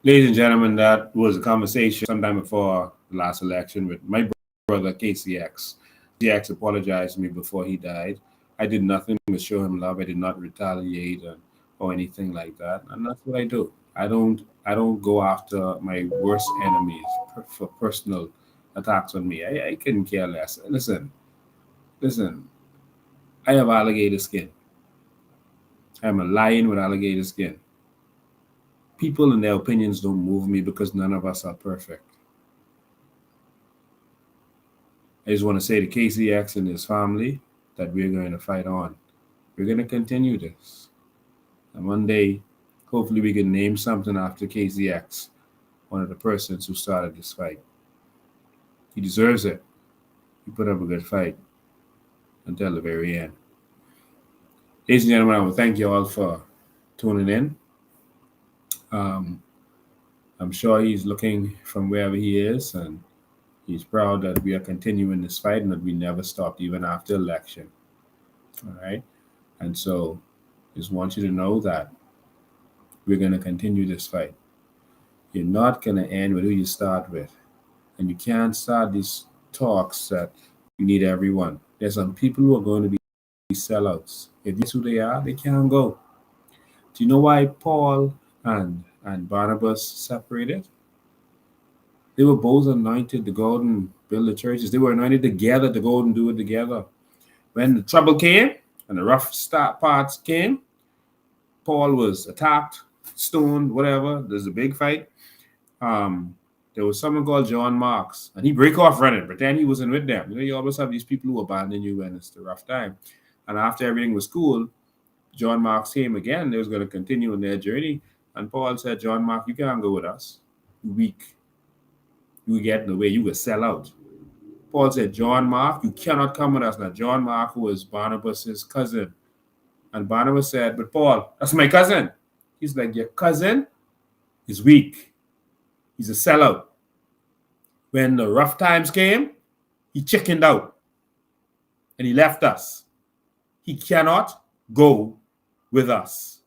Ladies and gentlemen, that was a conversation sometime before the last election with my brother, KCX. KCX apologized to me before he died. I did nothing but show him love. I did not retaliate or anything like that. And that's what I do. I don't go after my worst enemies for personal attacks on me. I couldn't care less. Listen. I have alligator skin. I'm a lion with alligator skin. People and their opinions don't move me because none of us are perfect. I just want to say to KCX and his family that we're going to fight on. We're going to continue this. And one day, hopefully we can name something after KCX, one of the persons who started this fight. He deserves it. He put up a good fight until the very end. Ladies and gentlemen, I want to thank you all for tuning in. I'm sure he's looking from wherever he is, and he's proud that we are continuing this fight and that we never stopped even after election. All right? And so just want you to know that we're going to continue this fight. You're not going to end with who you start with. And you can't start these talks that You need everyone. There's some people who are going to be sellouts. If that's who they are, they can't go. Do you know why Paul and Barnabas separated? They were both anointed to go and build the churches. They were anointed together to go and do it together. When the trouble came and the rough start parts came, Paul was attacked, stoned, whatever. There's a big fight. There was someone called John Marks, and he break off running, pretend he wasn't with them. You know, you always have these people who abandon you when it's the rough time. And after everything was cool, John Marks came again. They was going to continue on their journey. And Paul said, John Mark, you can't go with us. You're weak. You get in the way. You will sell out. Paul said, John Mark, you cannot come with us. Now, John Mark was Barnabas' cousin. And Barnabas said, but Paul, that's my cousin. He's like, your cousin is weak. He's a sellout. When the rough times came, he chickened out. And he left us. He cannot go with us.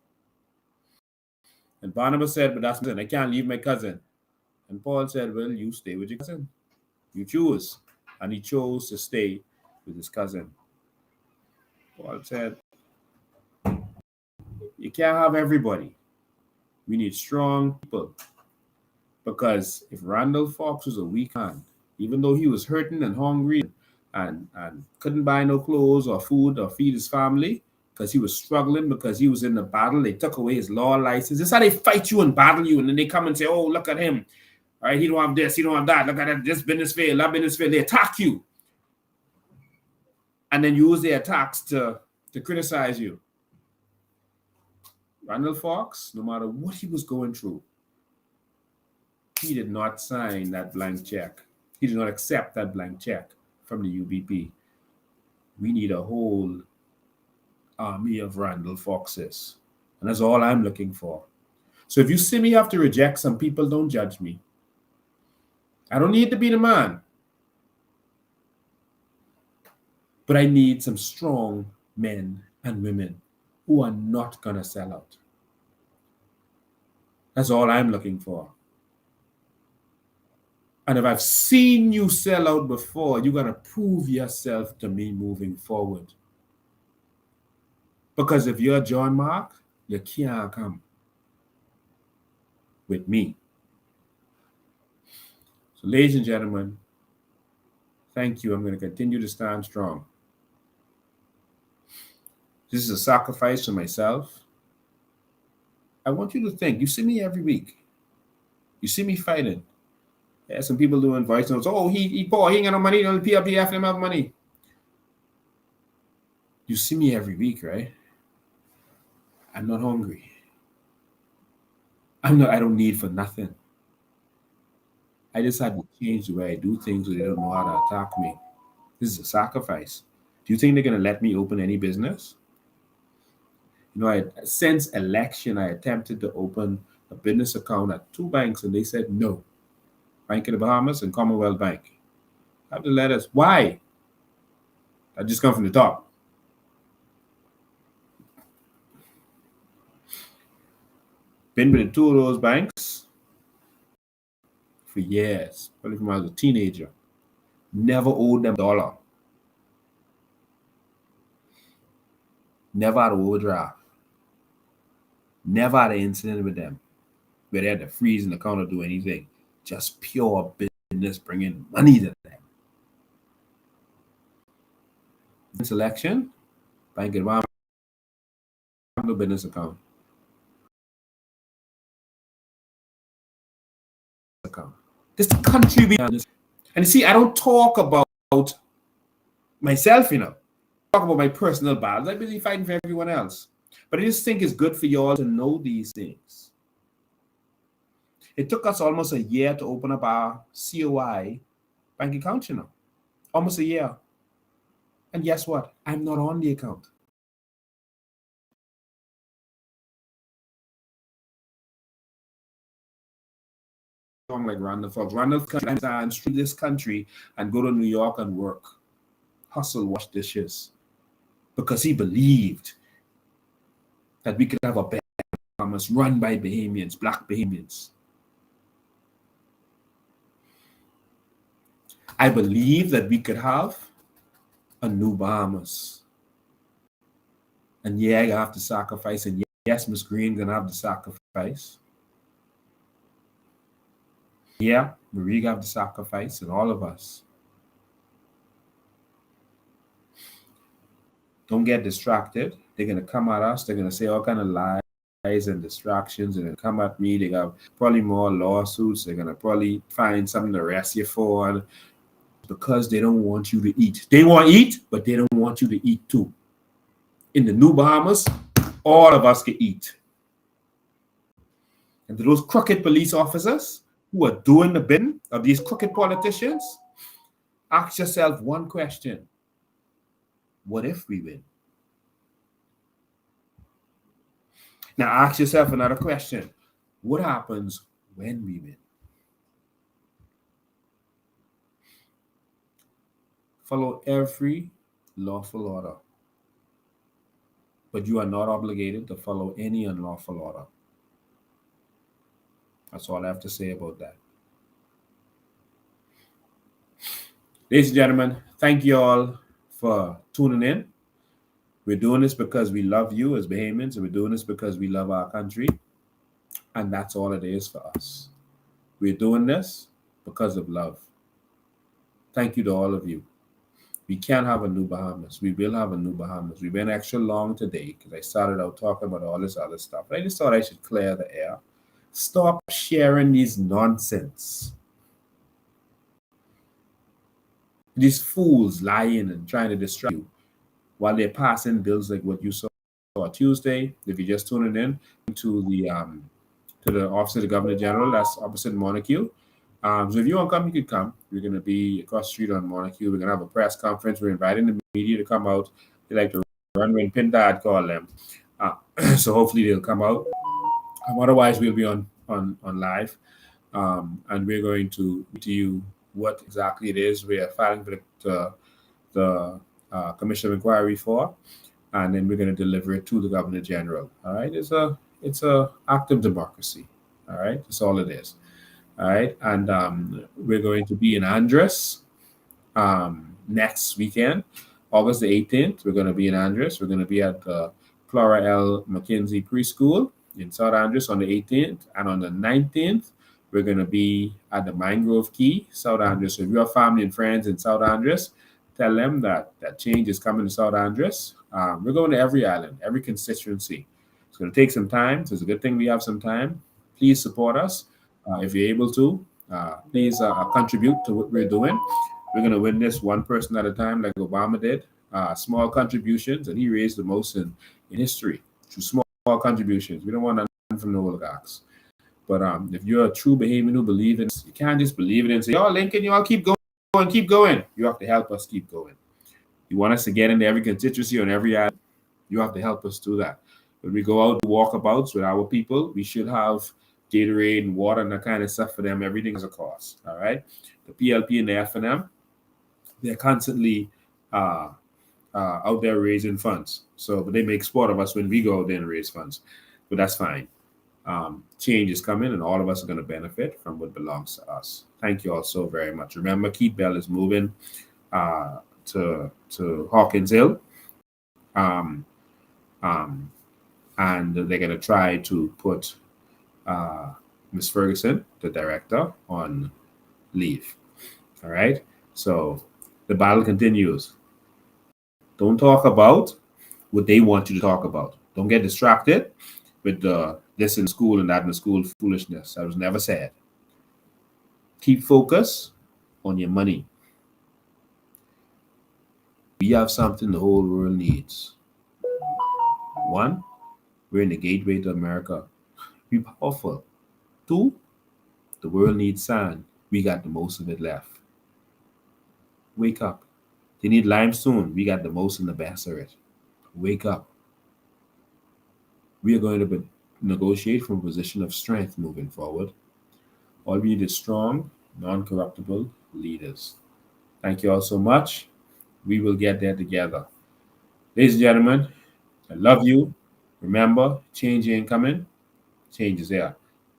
And Barnabas said, but that's I can't leave my cousin. And Paul said, well, you stay with your cousin. You choose. And he chose to stay with his cousin. Paul said, you can't have everybody. We need strong people. Because if Randall Fox was a weak man, even though he was hurting and hungry and couldn't buy no clothes or food or feed his family, because he was struggling, because he was in the battle, they took away his law license. This is how they fight you and battle you, and then they come and say, oh, look at him. All right, he don't have this, he don't have that. Look at that, this business failed, that business failed. They attack you. And then use their attacks to criticize you. Randall Fox, no matter what he was going through, he did not sign that blank check. He did not accept that blank check from the UBP. We need a whole army of Randall Foxes. And that's all I'm looking for. So if you see me have to reject some people, don't judge me. I don't need to be the man. But I need some strong men and women who are not going to sell out. That's all I'm looking for. And if I've seen you sell out before, you're going to prove yourself to me moving forward. Because if you're John Mark, you can't come with me. So, ladies and gentlemen, thank you. I'm going to continue to stand strong. This is a sacrifice for myself. I want you to think. You see me every week. You see me fighting. Yeah, some people doing voice notes. Oh, he poor. He ain't got no money. The PRPF him have money. You see me every week, right? I'm not hungry. I don't need for nothing. I just had to change the way I do things so they don't know how to attack me. This is a sacrifice. Do you think they're going to let me open any business? You know, since election, I attempted to open a business account at 2 banks, and they said no. Bank of the Bahamas and Commonwealth Bank. I have the letters. Why? I just come from the top. Been with 2 of those banks for years, probably from when I was a teenager. Never owed them $1. Never had an overdraft. Never had an incident with them where they had to freeze in the account or do anything. Just pure business bringing money to them. This election, Bank of the Bahamas, no business account. This country we have. And you see, I don't talk about myself, you know. I talk about my personal battles. I'm busy fighting for everyone else. But I just think it's good for you all to know these things. It took us almost a year to open up our COI bank account, you know. Almost a year. And guess what? I'm not on the account. Like Randall Fox. Randall can stand through this country and go to New York and work. Hustle, wash dishes. Because he believed that we could have a better Bahamas run by Bahamians, black Bahamians. I believe that we could have a new Bahamas. And yeah, I have to sacrifice. And yes, Miss Green gonna have to sacrifice. Yeah, Marie got to sacrifice, and all of us. Don't get distracted. They're gonna come at us. They're gonna say all kind of lies and distractions. They're gonna come at me. They got probably more lawsuits. They're gonna probably find something to arrest you for, and because they don't want you to eat. They want to eat, but they don't want you to eat too. In the New Bahamas, all of us can eat. And to those crooked police officers who are doing the bidding of these crooked politicians, ask yourself one question. What if we win? Now ask yourself another question. What happens when we win? Follow every lawful order, but you are not obligated to follow any unlawful order. That's all I have to say about that. Ladies and gentlemen, thank you all for tuning in. We're doing this because we love you as Bahamians, and we're doing this because we love our country, and that's all it is for us. We're doing this because of love. Thank you to all of you. We can have a new Bahamas. We will have a new Bahamas. We went extra long today because I started out talking about all this other stuff. I just thought I should clear the air. Stop sharing these nonsense. These fools lying and trying to distract you while they're passing bills like what you saw Tuesday. If you're just tuning in to the office of the Governor General, that's opposite Montague. So if you want to come, you can come. We're going to be across the street on Montague. We're going to have a press conference. We're inviting the media to come out. They like to run when Pintad call them. So hopefully they'll come out. Otherwise, we'll be on live. And we're going to you what exactly it is we are filing for the Commission of Inquiry for, and then we're going to deliver it to the Governor General. All right, it's a act of democracy. All right, that's all it is. All right, and we're going to be in Andros next weekend, August the 18th. We're going to be in Andros. We're going to be at the Clara L. McKenzie Preschool in South Andros on the 18th, and on the 19th, we're going to be at the Mangrove Key, South Andros. So if you have family and friends in South Andros, tell them that change is coming to South Andros. We're going to every island, every constituency. It's going to take some time, so it's a good thing we have some time. Please support us. If you're able to, please contribute to what we're doing. We're going to win this one person at a time like Obama did. Small contributions, and he raised the most in history through small contributions. We don't want nothing from the oligarchs. But if you're a true Bahamian who believes in it, you can't just believe it and say, oh, Lincoln, you all keep going. You have to help us keep going. You want us to get into every constituency on every island, you have to help us do that. When we go out to walkabouts with our people, we should have Gatorade and water and that kind of stuff for them. Everything is a cost, all right? The PLP and the FNM, they're constantly out there raising funds. But they make sport of us when we go out there and raise funds. But that's fine. Change is coming, and all of us are going to benefit from what belongs to us. Thank you all so very much. Remember, Keith Bell is moving to Hawkins Hill, and they're going to try to put Miss Ferguson, the director, on leave. All right. So the battle continues. Don't talk about what they want you to talk about. Don't get distracted with this in school and that in school foolishness. That was never said. Keep focus on your money. We have something the whole world needs. One, we're in the gateway to America. Be powerful. Two, the world needs sand. We got the most of it left. Wake up. They need limestone. We got the most and the best of it. Wake up. We are going to negotiate from a position of strength moving forward. All we need is strong, non-corruptible leaders. Thank you all so much. We will get there together. Ladies and gentlemen, I love you. Remember, change ain't coming. Change is there.